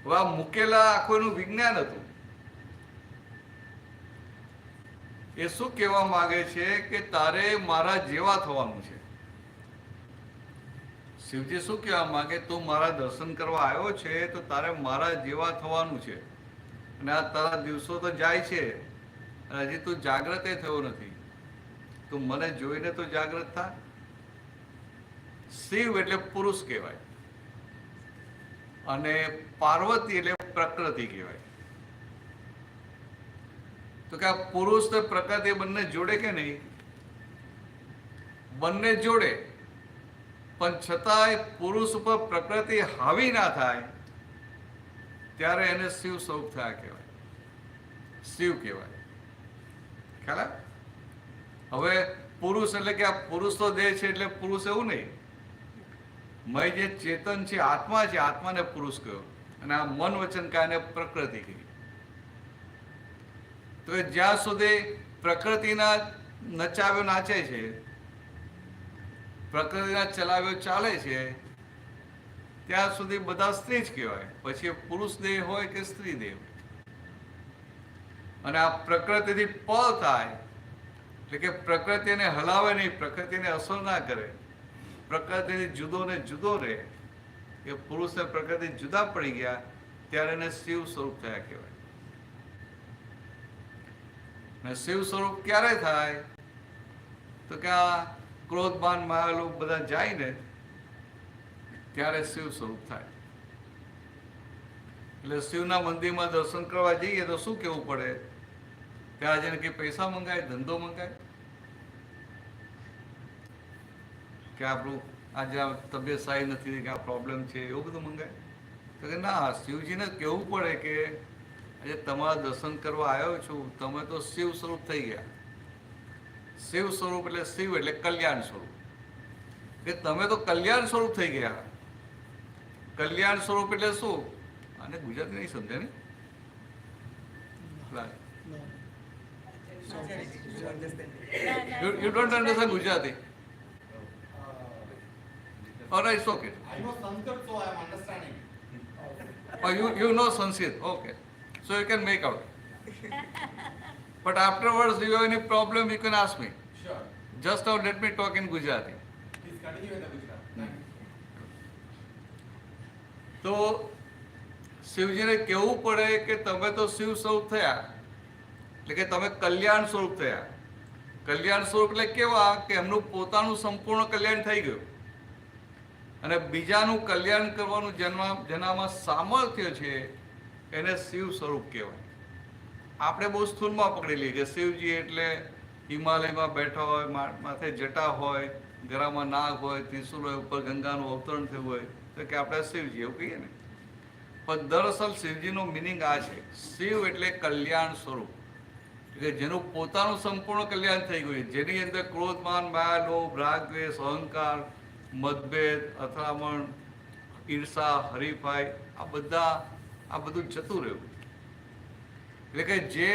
હવે આ મૂકેલા આખું એનું વિજ્ઞાન હતું. એ શું કહેવા માંગે છે કે તારે મારા જેવા થવાનું છે. શિવજી શું કહેવા માંગે, તું મારા દર્શન કરવા આવ્યો છે તો તારે મારા જેવા થવાનું છે. અને આ તારા દિવસો તો જાય છે અને હજી તું જાગ્રત થયો નથી. તું મને જોઈને તો જાગ્રત થા. શિવ એટલે પુરુષ કહેવાય અને પાર્વતી એટલે પ્રકૃતિ કહેવાય. તો કે આ પુરુષ ને પ્રકૃતિ બંને જોડે કે નહીં? બંને જોડે, પણ છતાંય પુરુષ ઉપર પ્રકૃતિ હાવી ના થાય ત્યારે એને શિવ સ્વરૂપ થયા કહેવાય, શિવ કહેવાય. ખ્યાલ? હવે પુરુષ એટલે કે આ પુરુષ તો દેહ છે એટલે પુરુષ એવું નહીં. મય જે ચેતન છે, આત્મા છે, આત્માને પુરુષ કહ્યો, અને આ મન વચન કાયને પ્રકૃતિ કહી. તો જ્યાં સુધી પ્રકૃતિના નચાવ્યો નાચે છે, પ્રકૃતિના ચલાવ્યો ચાલે છે, ત્યાં સુધી બધા સ્ત્રી જ કહેવાય. પછી પુરુષ દેહ હોય કે સ્ત્રી દેહ હોય. અને આ પ્રકૃતિથી પળ થાય એટલે કે પ્રકૃતિને હલાવે નહીં, પ્રકૃતિને અસર ના કરે, પ્રકૃતિથી જુદો ને જુદો રહે, કે પુરુષ ને પ્રકૃતિ જુદા પડી ગયા, ત્યારે એને શિવ સ્વરૂપ થયા કહેવાય. અને શિવ સ્વરૂપ ક્યારે થાય તો કે આ ક્રોધમાનમાં આવેલું બધા જાય ને ત્યારે શિવ સ્વરૂપ થાય. એટલે શિવના મંદિરમાં દર્શન કરવા જઈએ તો શું કેવું પડે? ત્યાં જઈને કે પૈસા મંગાય, ધંધો મંગાય, કે આપણું આજે આ તબિયત સારી નથી, કે આ પ્રોબ્લેમ છે, એવું બધું મંગાય? તો કે ના, શિવજીને કહેવું પડે કે આજે તમારા દર્શન કરવા આવ્યો છું, તમે તો શિવ સ્વરૂપ થઈ ગયા. શિવ સ્વરૂપ એટલે શિવ એટલે કલ્યાણ સ્વરૂપ, કે તમે તો કલ્યાણ સ્વરૂપ થઈ ગયા. કલ્યાણ સ્વરૂપ એટલે શું? આને ગુજરાતી નહીં સમજે ને? You don't understand Gujarati? Or it's okay. I know Sanskrit, so I am understanding. Or you know Sanskrit, okay. So you can make out. But afterwards, if you have any problem, you can ask me. Sure. Just now, let me talk in Gujarati. Please continue with the Gujarat. Thank you. તો શિવજીને કહેવું પડે કે તમે તો શિવ સ્વરૂપ થયા, એટલે કે તમે કલ્યાણ સ્વરૂપ થયા. કલ્યાણ સ્વરૂપ એટલે કેવા કે એમનું પોતાનું સંપૂર્ણ કલ્યાણ થઈ ગયું અને બીજાનું કલ્યાણ કરવાનું જેનામાં સામર્થ્ય છે એને શિવ સ્વરૂપ કહેવાય. આપણે બહુ સ્થૂળમાં પકડી લઈએ કે શિવજી એટલે હિમાલયમાં બેઠા હોય, માથે જટા હોય, ગળામાં નાગ હોય, ત્રિશુલ હોય, ઉપર ગંગાનું અવતરણ થયું હોય તો કે આપણે શિવજી એવું કહીએ ને. પણ દરઅસલ શિવજીનો મિનિંગ આ છે, શિવ એટલે કલ્યાણ સ્વરૂપ, કે જેનું પોતાનું સંપૂર્ણ કલ્યાણ થઈ ગયું, જેની અંદર ક્રોધ, માન, માયા, લોભ, રાગ, દ્વેષ, અહંકાર, મતભેદ, અથડામણ, ઈર્ષા, હરીફાઈ, આ બધું જતું રહ્યું. એટલે કે જે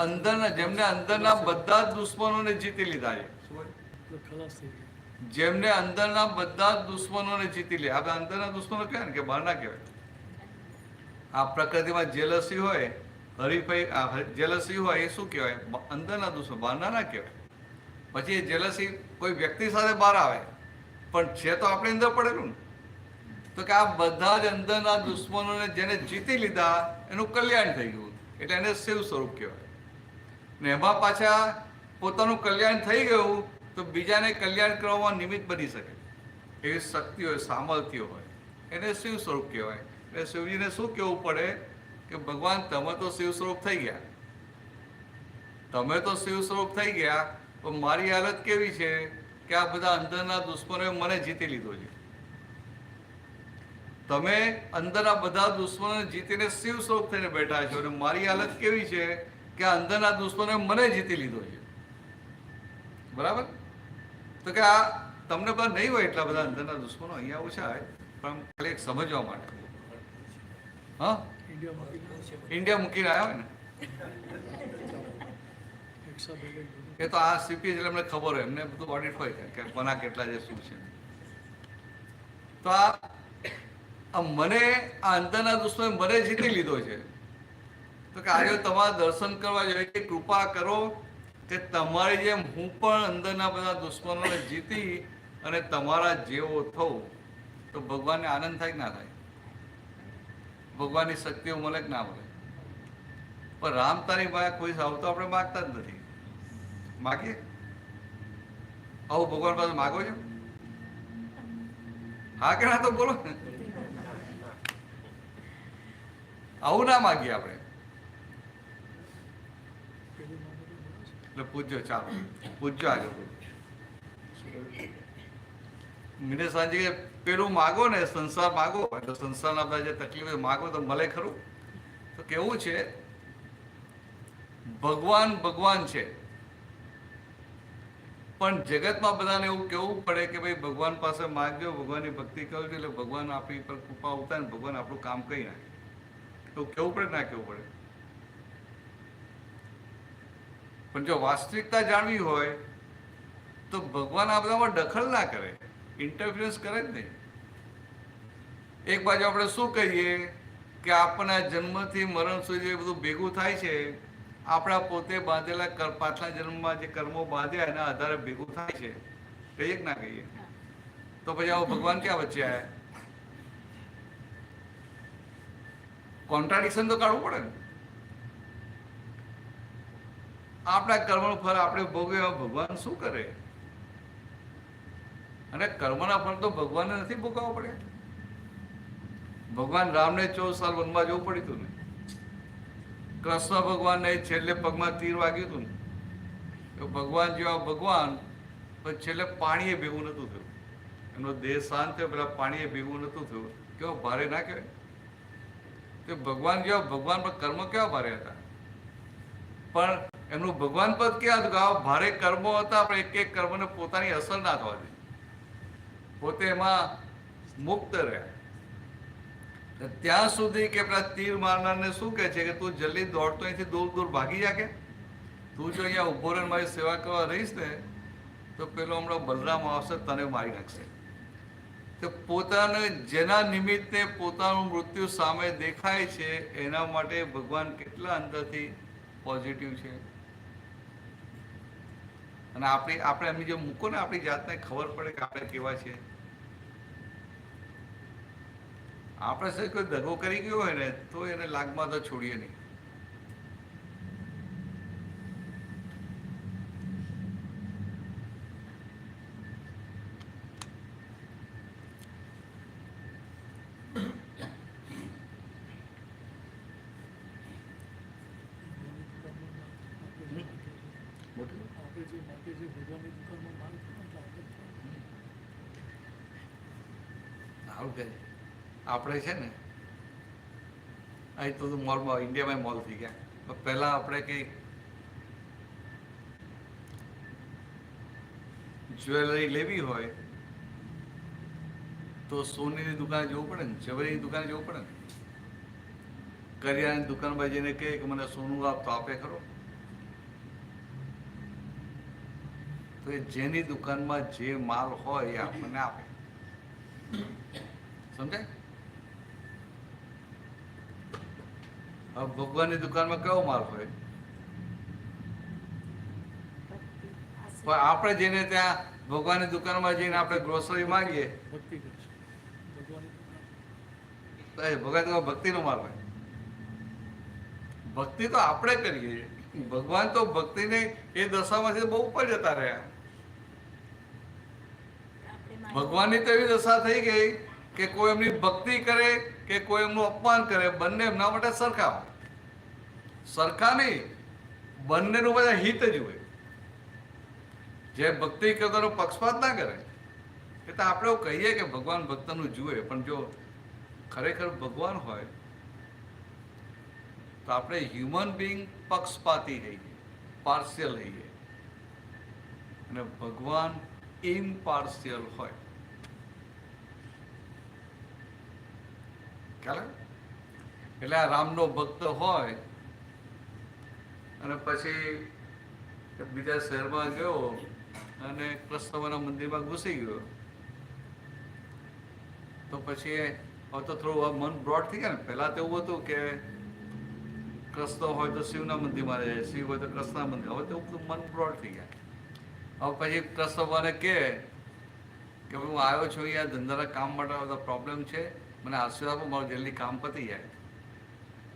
અંદરના, જેમને અંદરના બધા જ દુશ્મનોને જીતી લીધા છે, જેમને અંદરના બધા જ દુશ્મનોને જીતી લે. આપણે અંદરના દુશ્મનો કહેવાય ને, કે બહારના કહેવાય. આ પ્રકૃતિમાં જેલસી હોય, હરીફાઈ, જેલસી હોય, એ શું કહેવાય? અંદરના દુશ્મન, બહારના ના કહેવાય. પછી એ જેલસી કોઈ વ્યક્તિ સાથે બહાર આવે, પણ છે તો આપણે અંદર પડેલું ને. તો કે આ બધા જ અંદરના દુશ્મનોને જેને જીતી લીધા એનું કલ્યાણ થઈ ગયું, એટલે એને શિવ સ્વરૂપ કહેવાય. ને એમાં પાછા પોતાનું કલ્યાણ થઈ ગયું તો બીજાને કલ્યાણ કરવામાં નિમિત્ત બની શકે એવી શક્તિ હોય, સામર્થ્ય હોય, એને શિવ સ્વરૂપ કહેવાય. એટલે શિવજીને શું કહેવું પડે કે ભગવાન તમે તો શિવ સ્વરૂપ થઈ ગયા, તમે તો શિવ સ્વરૂપ થઈ ગયા, તો મારી હાલત કેવી છે કે આ બધા અંદરના દુશ્મનોએ મને જીતી લીધો છે. તમે અંદરના બધા દુશ્મનોને જીતીને શિવ સ્વરૂપ થઈને બેઠા છો, અને મારી હાલત કેવી છે કે અંદરના દુશ્મનોએ મને જીતી લીધો છે. બરાબર? તો કે આ તમને બધા નહીં હોય એટલા બધા અંદરના દુશ્મનો, અહીંયા ઓછા હોય, પણ ખાલી એક સમજવા માટે. હા, ઇન્ડિયા મૂકીને આવ્યા હોય ને, એ તો આ સીપી એટલે એમને ખબર હોય, એમને બધું ઓડિટ હોય કે કોના કેટલા છે, શું છે. તો આ મને આ અંદરના દુશ્મને મને જીતી લીધો છે. તો કે આજે તમારા દર્શન કરવા જોઈએ કે કૃપા કરો કે તમારી જેમ હું પણ અંદરના બધા દુશ્મનોને જીતી અને તમારા જેવો થવું. તો ભગવાનને આનંદ થાય કે ના થાય? ભગવાનની શક્તિઓ મળે કે ના મળે? પણ રામ તારી માયા કોઈ સાવ તો આપણે માગતા જ નથી. માગીએ આવું ભગવાન પાસે માગો છો? હા કે ના તો બોલો. આવું ના માગીએ આપણે. એટલે પૂજ્યો, ચાલો પૂજ્યો આગળ. મને સાંજે પેલું માગો ને, સંસાર માગો, તો સંસારના બધા જે તકલીફ માગો તો મળે ખરું. તો કેવું છે, ભગવાન ભગવાન છે, પણ જગતમાં બધાને એવું કહેવું પડે કે ભાઈ ભગવાન પાસે માગજો, ભગવાનની ભક્તિ કરજો, એટલે ભગવાન આપણી પર કૃપા ઉતારે ને ભગવાન આપણું કામ કરી નાખે. તો કેવું પડે ના કેવું પડે? પણ જો વાસ્તવિકતા જાણવી હોય તો ભગવાન આ બધામાં દખલ ના કરે, ઇન્ટરફિયરન્સ કરે જ નહીં. એક બાજુ આપણે શું કહીએ કે આપણા જન્મથી મરણ સુધી બધું ભેગું થાય છે, આપણા પોતે બાંધેલા પાછલા જન્મમાં જે કર્મો બાંધ્યા એના આધારે ભેગું થાય છે, કહીએ કે ના કહીએ? તો પછી આવો ભગવાન ક્યાં વચ્ચે આવ્યા? કોન્ટ્રાડિક્શન તો કાઢવું પડે ને. આપણા કર્મનું ફળ આપણે ભોગવ્યા, ભગવાન શું કરે? અને કર્મના ફળ તો ભગવાનને નથી ભોગવવા પડે. ભગવાન રામને 14 સાલ વનમાં જવું પડ્યું હતું ને. કૃષ્ણ ભગવાનને છેલ્લે પગમાં તીર વાગ્યું હતું ને, તો ભગવાન જેવા ભગવાન પણ છેલ્લે પાણીએ ભેગું નતું થયું. એમનો દેહ શાંત થયો, પેલા પાણીએ ભેગું નતું થયું. કેવો ભારે ના કહેવાય? તો ભગવાન જેવા ભગવાન પર કર્મ કેવા ભારે હતા, પણ એમનું ભગવાન પદ કેવા હતું કે આવા ભારે કર્મો હતા, પણ એક એક કર્મને પોતાની અસર ના થવા દે, પોતે એમાં મુક્ત રહ્યા. ત્યાં સુધી કે પેલા તીર મારનારને શું કહે છે કે તું જલ્દી દોડતો અહીંથી દૂર દૂર ભાગી જા, કે તું જો અહીંયા ઉભો રહીને મારી સેવા કરવા રહીશ ને તો પેલો હમણાં બલરામ આવશે તને મારી નાખશે. તો પોતાને જેના નિમિત્તે પોતાનું મૃત્યુ સામે દેખાય છે એના માટે ભગવાન કેટલા અંદરથી પોઝિટિવ છે. અને આપણે એમની જે મૂકો ને આપણી જાતને ખબર પડે કે આપણે કેવા છે. આપણે સર કોઈ દગો કરી ગયો હોય ને તો એને લાગમાં તો છોડીએ નહીં. આપણે છે ને અહીં તો મોલમાં ઇન્ડિયામાં મોલ થઈ ગયા. પહેલા આપણે કઈ જ્વેલરી લેવી હોય તો સોનીની દુકાને જવું પડે ને, ઝવેરીની દુકાને જવું પડે ને. કરિયાણાની દુકાનમાં જઈને કહે કે મને સોનું આપ તો આપે ખરો. તો એ જેની દુકાનમાં જે માલ હોય એ આપણને આપે. સમજાય? હવે ભગવાનની દુકાનમાં કેવો માલ હોય? પણ આપણે જઈને ત્યાં ભગવાનની દુકાનમાં જઈને આપણે ગ્રોસરી માંગીએ ભગવાન ભક્તિનો માલ હોય. ભક્તિ તો આપણે કરીએ, ભગવાન તો ભક્તિને એ દશામાંથી બહુ ઉપર જતા રહ્યા. ભગવાનની તો એવી દશા થઈ ગઈ કે કોઈ એમની ભક્તિ કરે કે કોઈ એમનું અપમાન કરે, બંને એમના માટે સરખા હોય. સરખા નહીં, બંનેનું બધા હિત જ હોય. જે ભક્તિ કરતો એનો પક્ષપાત ના કરે. એટલે આપણે એવું કહીએ કે ભગવાન ભક્તનું જુએ, પણ જો ખરેખર ભગવાન હોય તો આપણે હ્યુમન બિંગ પક્ષપાતી રહીએ, પાર્શિયલ રહીએ, અને ભગવાન ઇમ્પાર્શિયલ હોય. ખ્યાલ? એટલે આ રામનો ભક્ત હોય અને પછી બીજા શહેરમાં ગયો અને કૃષ્ણના મંદિરમાં ઘૂસી ગયો તો પછી હવે તો થોડું મન બ્રોડ થઈ ગયા ને. પહેલા તો એવું હતું કે કૃષ્ણ હોય તો શિવના મંદિરમાં જાય, શિવ હોય તો કૃષ્ણના મંદિર. હવે તો મન બ્રોડ થઈ ગયા. હવે પછી કૃષ્ણ ભગવાને કહે કે હું આવ્યો છું અહીંયા ધંધાના કામ માટે, બધા પ્રોબ્લેમ છે, મને આશીર્વાદ આપો, મારું જલ્દી કામ પતી જાય.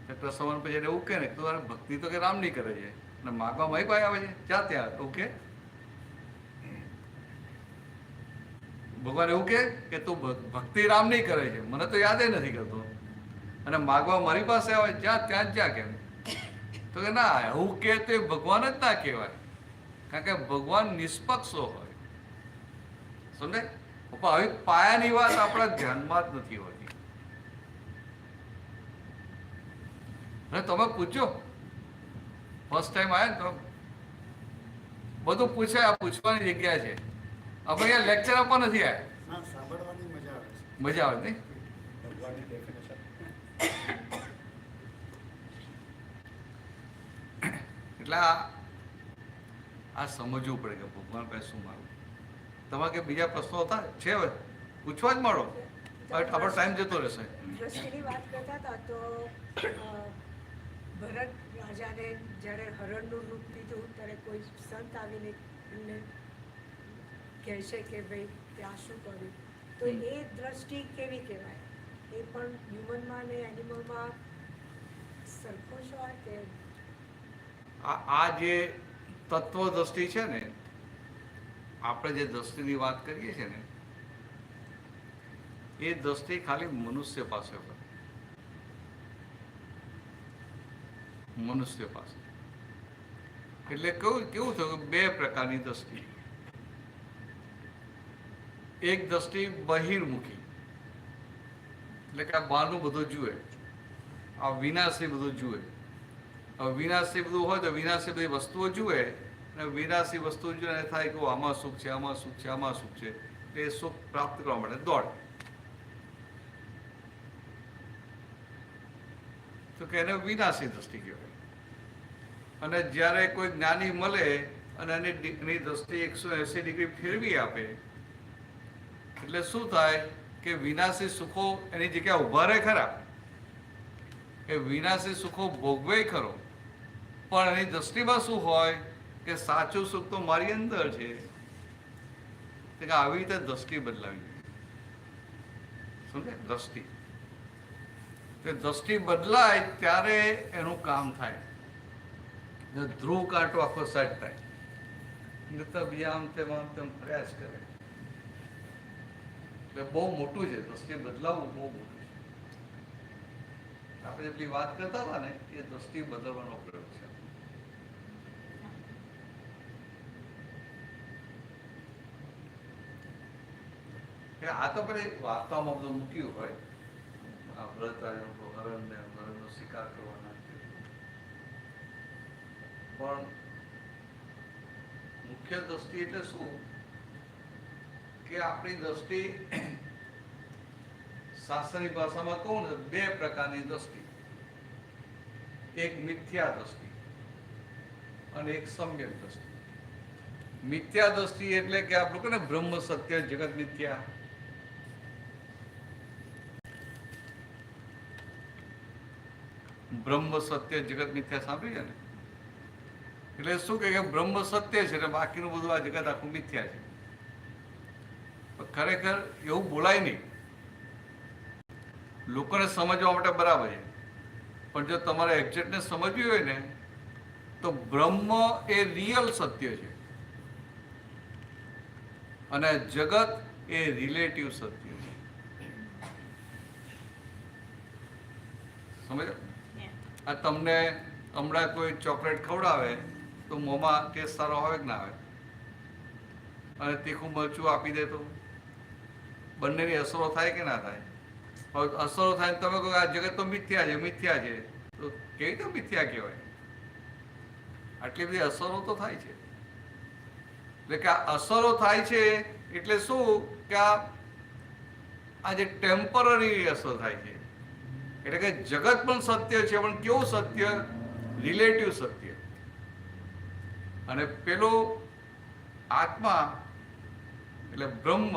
તો કૃષ્ણ ભગવાન પછી એવું કહે ને તું ભક્તિ તો કે રામની કરે છે અને માગવા મારી પાસે આવે છે ક્યાં ત્યાં ઓકે. ભગવાન એવું કે તું ભક્તિ રામની કરે છે, મને તો યાદ નથી કરતો, અને માગવા મારી પાસે આવે જ્યાં ત્યાં જ જ્યાં. કેમ? તો કે ના, એવું કે તો ભગવાન જ ના કહેવાય, કારણ કે ભગવાન નિષ્પક્ષો હોય. સમજાય? પણ આવી પાયાની વાત આપણા ધ્યાનમાં જ નથી હોતી. અને તમે પૂછો, ફર્સ્ટ ટાઈમ આવ્યા ને તો બધું પૂછે, આ પૂછવાની જગ્યા છે. હવે અહીંયા લેક્ચર આપવા નથી આવ્યા. સાંભળવાની મજા આવે છે. મજા આવે નહીં? ભગવાનની ડેફિનેશન. એટલે આ સમજવું પડે કે ભગવાન પાસે શું માગવું. તમારે કે બીજા પ્રશ્નો હતા છે? હવે પૂછવા જ માંડો, આપણો ટાઈમ જતો રહેશે. દ્રષ્ટિની વાત કરતા હતા તો ભરત રાજાને જ્યારે હરણનું રૂપ લીધું ત્યારે કોઈ સંત આવીને એમને કહે છે કે ભાઈ ત્યાં શું કર્યું, તો એ દ્રષ્ટિ કેવી કહેવાય? એ પણ હ્યુમનમાં ને એનિમલમાં સરખો જ હોય કે? આ જે તત્વ દ્રષ્ટિ છે ને, આપણે જે દ્રષ્ટિની વાત કરીએ છીએ ને, એ દ્રષ્ટિ ખાલી મનુષ્ય પાસે હોય. મનુષ્ય પાસે એટલે કેવું થયું? બે પ્રકારની દ્રષ્ટિ. એક દ્રષ્ટિ બહિર્મુખી, એટલે કે આ બહારનું બધું જુએ, આ વિનાશી બધું જુએ. હવે વિનાશી બધું હોય તો વિનાશી બધી વસ્તુઓ જુએ, અને વિનાશી વસ્તુઓ જુએ થાય કે આમાં સુખ છે, આમાં સુખ છે, આમાં સુખ છે, એ સુખ પ્રાપ્ત કરવા માટે દોડે. તો કે એને વિનાશી દ્રષ્ટિ કહેવાય. અને જ્યારે કોઈ જ્ઞાની મળે અને એની દ્રષ્ટિ 180 ડિગ્રી ફેરવી આપે એટલે શું થાય કે વિનાશી સુખો એની જગ્યાએ ઊભા રહે ખરા, એ વિનાશી સુખો ભોગવે ખરો, પણ એની દ્રષ્ટિમાં શું હોય કે સાચું સુખ તો મારી અંદર છે. કે આવી રીતે દ્રષ્ટિ બદલાવી, સમજે? દ્રષ્ટિ, તે દ્રષ્ટિ બદલાય ત્યારે એનું કામ થાય. ધ્રુવ કાંટો આખો સેટ થાય, નહીં બીજા આમ તેમ પ્રયાસ કરે. એટલે બહુ મોટું છે, દ્રષ્ટિ બદલાવવું બહુ મોટું છે. આપણે જેટલી વાત કરતા હતા ને એ દ્રષ્ટિ બદલવાનો પ્રયોગ છે. આ તો પછી વાર્તામાં બધું મૂક્યું હોય, આ વ્રત હરણનો શિકાર કરવાના, પણ મુખ્ય દ્રષ્ટિ એટલે શું કે આપણી દ્રષ્ટિ, શાસ્ત્રની ભાષામાં કહું ને, બે પ્રકારની દ્રષ્ટિ, એક મિથ્યા દ્રષ્ટિ અને એક સમ્યક દ્રષ્ટિ. મિથ્યા દ્રષ્ટિ એટલે કે આપણું કે ને બ્રહ્મ સત્ય જગત મિથ્યા, બ્રહ્મ સત્ય જગત મિથ્યા સાંભળી છે ને? એટલે શું કે બ્રહ્મ સત્ય છે એટલે બાકીનું બધું આ જગત આખું મિથ્યા છે. પણ ખરેખર એવું બોલાય નહીં, લોકોને સમજવા માટે બરાબર છે, પણ જો તમારે એક્ઝેક્ટને સમજવી હોય ને તો બ્રહ્મ એ રિયલ સત્ય છે અને જગત એ રિલેટિવ સત્ય છે. સમજ? આ તમને હમણાં કોઈ ચોકલેટ ખવડાવે તો મોંમાં ટેસ્ટ સારો આવે કે ના આવે, અને તીખું મરચું આપી દે તો બંનેની અસરો થાય કે ના થાય? હવે અસરો થાય તમે કહો આ જગત તો મિથ્યા છે, મિથ્યા છે, તો કેવી રીતે મિથ્યા કહેવાય? આટલી બધી અસરો તો થાય છે. એટલે કે આ અસરો થાય છે એટલે શું કે આ જે ટેમ્પરરી અસર થાય છે. એટલે કે જગત પણ સત્ય છે, પણ કેવું સત્ય? રિલેટિવ સત્ય. અને પેલો આત્મા એટલે બ્રહ્મ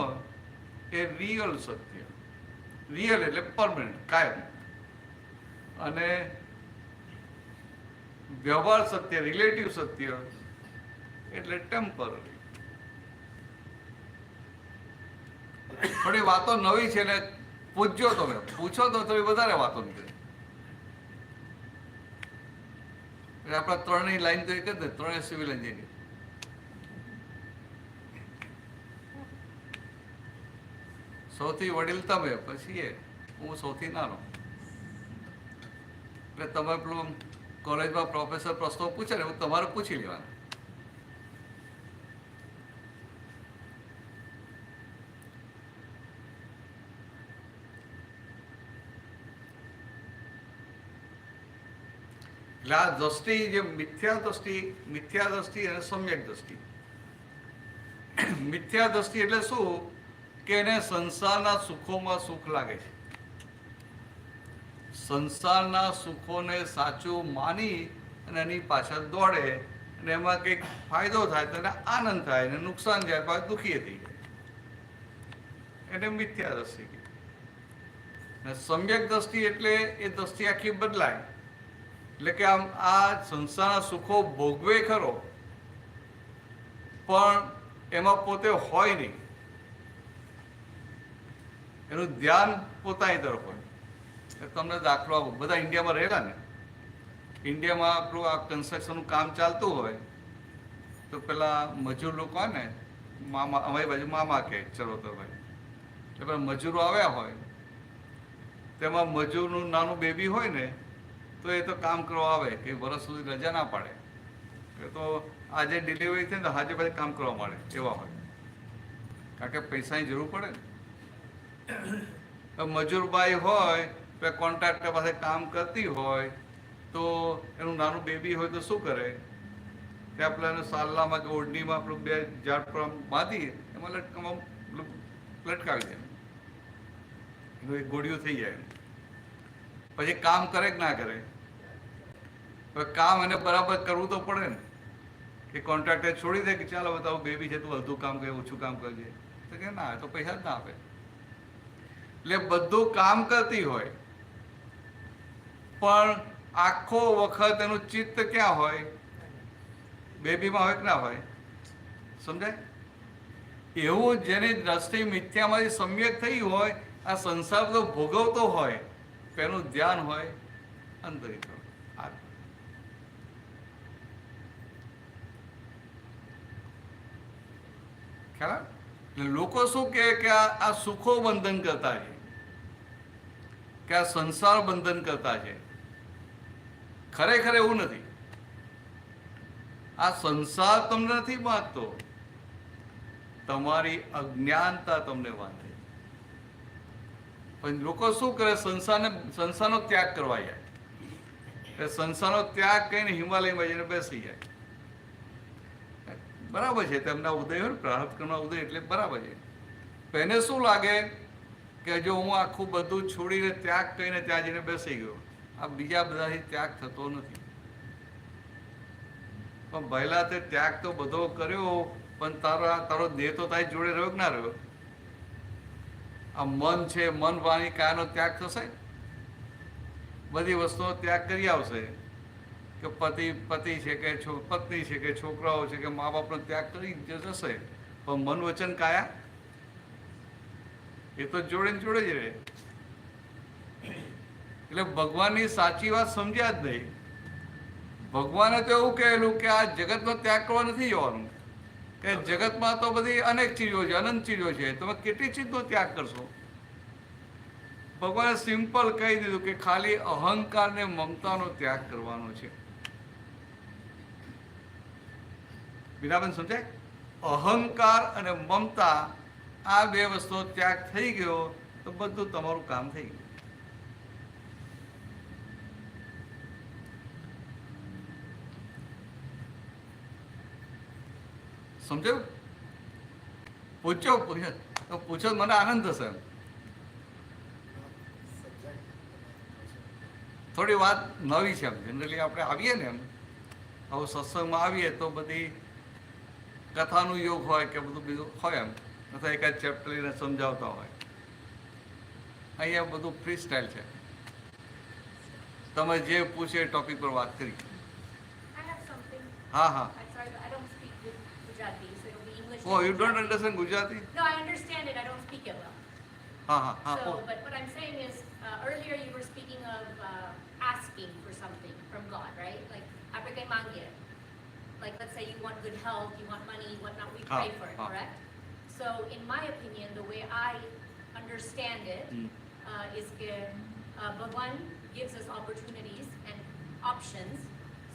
એ રિયલ સત્ય. રિયલ એટલે પરમનન્ટ, કાયમ. અને વ્યવહાર સત્ય, રિલેટિવ સત્ય એટલે ટેમ્પરરી. થોડી વાતો નવી છે ને પૂછજો, તમે પૂછો તો થોડી વધારે વાતો નીકળે. એટલે આપણા ત્રણની લાઈન તો એક જ ને, ત્રણે સિવિલ એન્જિનિયર. સૌથી વડીલ તમે, પછી એ હું સૌથી નાનો. એટલે તમે પેલું કોલેજમાં પ્રોફેસર પ્રશ્નો પૂછે ને, હું તમારે પૂછી લેવાના. એટલે આ દ્રષ્ટિ જે મિથ્યા દ્રષ્ટિ અને સમ્યક દ્રષ્ટિ. મિથ્યા દ્રષ્ટિ એટલે શું કે એને સંસારના સુખોમાં સુખ લાગે છે, સંસારના સુખોને સાચું માની અને એની પાછળ દોડે, અને એમાં કંઈક ફાયદો થાય તો એને આનંદ થાય, અને નુકસાન જાય તો દુઃખી થઈ જાય. એને મિથ્યા દ્રષ્ટિ કહે. અને સમ્યક દ્રષ્ટિ એટલે એ દ્રષ્ટિ આખી બદલાય. એટલે કે આમ આ સંસારના સુખો ભોગવે ખરો, પણ એમાં પોતે હોય નહીં, એનું ધ્યાન પોતાની તરફ હોય. તમને દાખલો આપો, બધા ઇન્ડિયામાં રહેલા ને, ઇન્ડિયામાં આપણું આ કન્સ્ટ્રક્શનનું કામ ચાલતું હોય તો પેલા મજૂર લોકો હોય ને, મામા, અમારી બાજુ મામા કે ચરોતરભાઈ, એટલે પેલા મજૂરો આવ્યા હોય, તેમાં મજૂરનું નાનું બેબી હોય ને તો એ તો કામ કરવા આવે, કે વર્ષ સુધી રજા ના પાડે, એ તો આજે ડિલિવરી થઈ ને આજે પછી કામ કરવા મળે એવા હોય, કારણ કે પૈસાની જરૂર પડે ને. મજૂરબાઈ હોય તો કોન્ટ્રાક્ટર પાસે કામ કરતી હોય તો એનું નાનું બેબી હોય તો શું કરે? ત્યાં પેલા સાલ્લામાં કે ઓઢણીમાં પેલું બે ઝાડ પર બાંધી એમાં લટકાવી દે, એનું એક ગોળિયું થઈ જાય. પછી કામ કરે કે ના કરે? કામ એને બરાબર કરવું તો પડે ને, કે કોન્ટ્રાક્ટર છોડી દે કે ચાલો બતાવો બેબી છે તું અડધું કામ કરે, ઓછું કામ કરજે, તો કે ના, તો પૈસા જ ના આપે. એટલે બધું કામ કરતી હોય પણ આખો વખત એનું ચિત્ત ક્યાં હોય? બેબીમાં હોય કે ના હોય? સમજાય? એવું જેની દ્રષ્ટિ મિથ્યામાંથી સમ્યક થઈ હોય, આ સંસાર બધો ભોગવતો હોય, એનું ધ્યાન હોય અંતરિક્ષ. ખ્યાલ? એટલે લોકો શું કહે કે આ સુખો બંધન કરતા છે, કે આ સંસાર બંધન કરતા છે. ખરેખર એવું નથી. આ સંસાર તમને નથી બાંધતો, તમારી અજ્ઞાનતા તમને બાંધે. પણ લોકો શું કરે? સંસારનો ત્યાગ કરવા જાય. એટલે સંસારનો ત્યાગ કરીને હિમાલયમાં જઈને બેસી જાય. બરાબર છે, તેમના ઉદય હોય ને, પ્રારબ્ધ કર્મના ઉદય એટલે બરાબર છે. પણ એને શું લાગે કે જો હું આખું બધું છોડીને ત્યાગ કરીને ત્યાં જઈને બેસી ગયો, આ બીજા બધાથી ત્યાગ થતો નથી. પણ પહેલા તે ત્યાગ તો બધો કર્યો, પણ તારો દેહ તો તારી જોડે રહ્યો કે ના રહ્યો? આ મન છે, મન વાણી કાયાનો ત્યાગ થશે. બધી વસ્તુનો ત્યાગ કરી આવશે, કે પતિ છે કે પત્ની છે કે છોકરાઓ છે કે મા બાપનો ત્યાગ કરી જશે. પણ મન વચન કાયા એ તો જોડે ને જોડે જ રહે. એટલે ભગવાનની સાચી વાત સમજ્યા જ નહીં. ભગવાને તો એવું કહેલું કે આ જગતનો ત્યાગ કરવા નથી જવાનું, કે જગતમાં તો બધી અનેક ચીજો છે, અનંત ચીજો છે, તમે કેટલી ચીજનો ત્યાગ કરશો? ભગવાને સિમ્પલ કહી દીધું કે ખાલી અહંકાર ને મમતાનો ત્યાગ કરવાનો છે. બિરાબન સમજાય? અહંકાર અને મમતા આ બે વસ્તુનો ત્યાગ થઈ ગયો તો બધું તમારું કામ થઈ ગયું. સમજાયું? પૂછો મને આનંદ થશે. થોડી વાત નવી છે. એમ જનરલી આપણે આવીએ ને, એમ હવે સત્સંગમાં આવીએ તો બધી કથાનું યોગ હોય કે બધું બીજું હોય, એમ અથવા એકાદ ચેપ્ટર લઈને સમજાવતા હોય. અહીંયા બધું ફ્રી સ્ટાઇલ છે. તમે જે પૂછે એ ટોપિક પર વાત કરી. હા. Oh, you don't understand Gujarati? No, I understand it. I don't speak it well. Ha. So, but what I'm saying is, earlier you were speaking of asking for something from God, right? Like, aapne kai mangye. Like, let's say you want good health, you want money, whatnot, we pray for it, correct? So, in my opinion, the way I understand it is that Bhagwan gives us opportunities and options.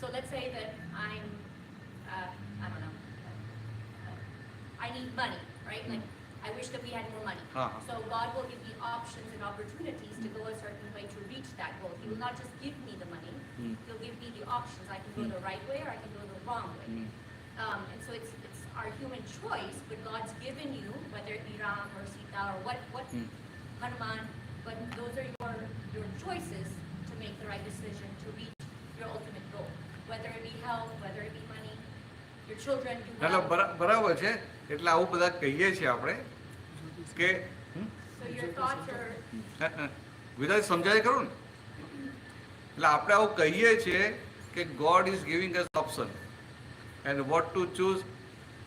So, let's say that I'm, I don't know, I need money, right? Like, I wish that we had more money. So God will give me options and opportunities to go a certain way to reach that goal. He will not just give me the money. He'll give me the options. I can go the right way or I can go the wrong way. And so it's our human choice, but God's given you, whether it be Ram or Sita or what Hanuman, but those are your choices to make the right decision to reach your ultimate goal. Whether it be health, whether it be money, your children do well. બરાબર છે. એટલે આવું બધા કહીએ છીએ આપણે કે ગુજરાતી સમજાય ખરું ને? એટલે આપણે આવું કહીએ છીએ કે God is giving us option and what to choose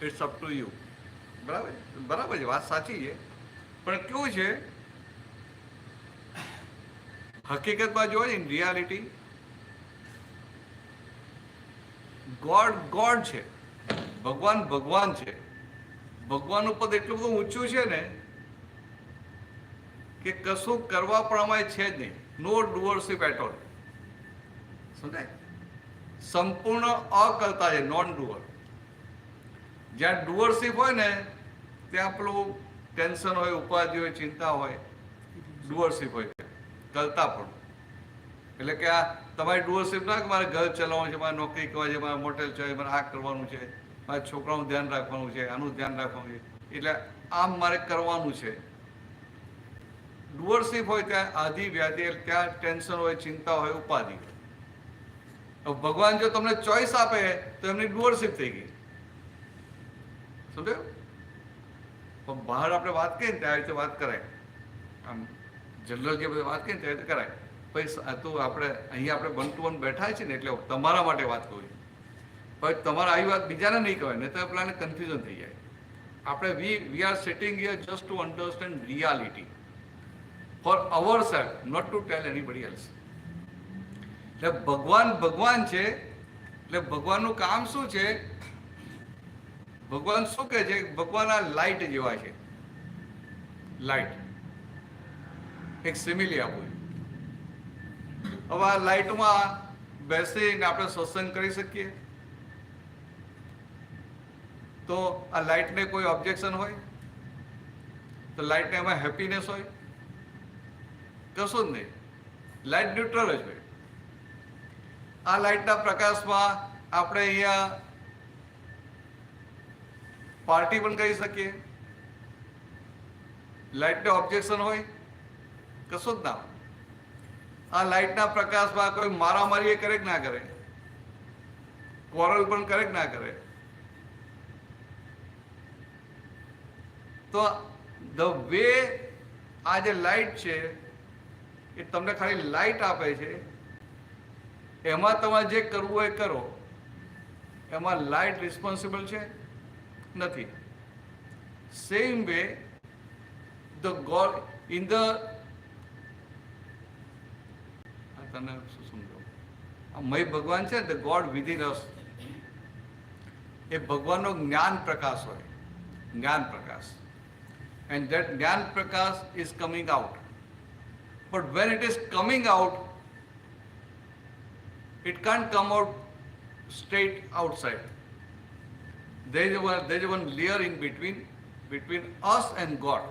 it's up to you. બરાબર છે, વાત સાચી છે. પણ કેવું છે હકીકતમાં જોઈએ ઇન રિયાલિટી ગોડ છે, ભગવાન છે. ભગવાનનું પદ એટલું બધું ઊંચું છે ને કે કશું કરવા પ્રમાણે છે જ નહીં. નો ડુઅરશિપ એટ ઓલ. સમજાય? સંપૂર્ણ અકર્તા છે, નોન ડુઅર. જ્યાં ડુઅરશિપ હોય ને ત્યાં પેલું ટેન્શન હોય, ઉપાધિ હોય, ચિંતા હોય. ડુઅરશિપ હોય કરતા પણ. એટલે કે આ તમારી ડુઅરશિપ ના કે મારે ઘર ચલાવવાનું છે, મારે નોકરી કરવાની છે, મારે મોટેલ છે, મારે આ કરવાનું છે, મારે છોકરાનું ધ્યાન રાખવાનું છે, આનું ધ્યાન રાખવાનું છે, એટલે આમ મારે કરવાનું છે. ડુઅરશિપ હોય ત્યાં આધિ વ્યાધિ, ત્યાં ટેન્શન હોય, ચિંતા હોય, ઉપાધિ. ભગવાન જો તમને ચોઈસ આપે તો એમની ડુઅરશિપ થઈ ગઈ. સમજાયું? પણ બહાર આપણે વાત કરીએ ને ત્યાં રીતે વાત કરાય. આમ જનરલ જે બધી વાત કરી ત્યારે કરાય. પછી તો આપણે અહીંયા આપણે 1 to 1 બેઠા છે ને એટલે તમારા માટે વાત કરું છું. પછી તમારે આવી વાત બીજાને નહીં કહેવાય, નહીં તો પેલાને કન્ફ્યુઝન થઈ જાય. આપણે we are sitting here just to understand reality for our self, not to tell anybody else. એટલે ભગવાન છે. એટલે ભગવાનનું કામ શું છે? ભગવાન શું કહે છે? ભગવાન આ લાઇટ જેવા છે. લાઇટ એક સિમિલી આપું. હવે આ લાઇટમાં બેસીને આપણે સત્સંગ કરી શકીએ તો આ લાઇટને કોઈ ઓબ્જેક્શન હોય તો લાઇટને એમાં હેપીનેસ હોય? કશું જ નહીં. લાઇટ ન્યુટ્રલ જ હોય. આ લાઇટના પ્રકાશમાં આપણે અહીંયા પાર્ટી પણ કરી શકીએ. લાઇટને ઓબ્જેક્શન હોય? કશું જ ના. આ લાઇટના પ્રકાશમાં કોઈ મારામારી કરે કે ના કરે? ક્વોરલ પણ કરે કે ના કરે? તો ધ વે આ જે લાઇટ છે એ તમને ખાલી લાઇટ આપે છે, એમાં તમારે જે કરવું હોય કરો. એમાં લાઇટ રિસ્પોન્સિબલ છે? નથી. Same way the God in the તને શું સમજો આ મય ભગવાન છે ધ ગોડ વિધિન અસ, એ ભગવાનનો જ્ઞાન પ્રકાશ હોય. જ્ઞાન પ્રકાશ. And that Gyan Prakash is coming out. But when it is coming out, it can't come out straight outside. There is one layer in between us and God.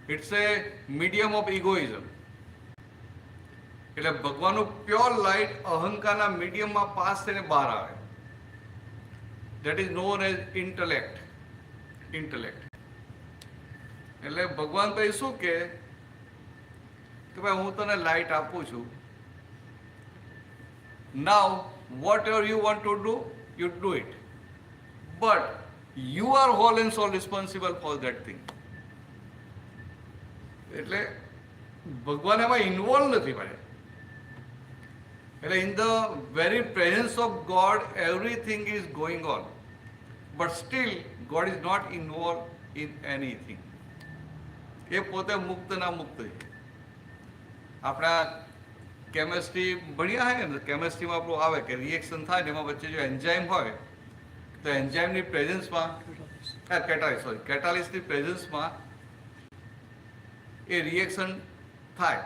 It's a medium of egoism. એટલે ભગવાનનું pure light અહંકારના મીડિયમમાં pass થઈને બહાર આવે. That is known as intellect. એટલે ભગવાન પછી શું કે ભાઈ હું તને લાઇટ આપું છું. નાઉ vote ever you want to do you do it, but you are whole and sole responsible for that thing. એટલે ભગવાન એમાં ઇન્વોલ્વ નથી પડે. એટલે in the very presence of God everything is going on, but still God is not involved in anything. એ પોતે મુક્ત ના મુક્ત છે. આપણા કેમેસ્ટ્રી ભણ્યા હોય ને, કેમેસ્ટ્રીમાં આપણું આવે કે રિએક્શન થાય ને એમાં વચ્ચે જો એન્ઝાઇમ હોય તો એન્ઝાઇમની પ્રેઝન્સમાં કેટાલિસ્ટની પ્રેઝન્સમાં એ રિએક્શન થાય.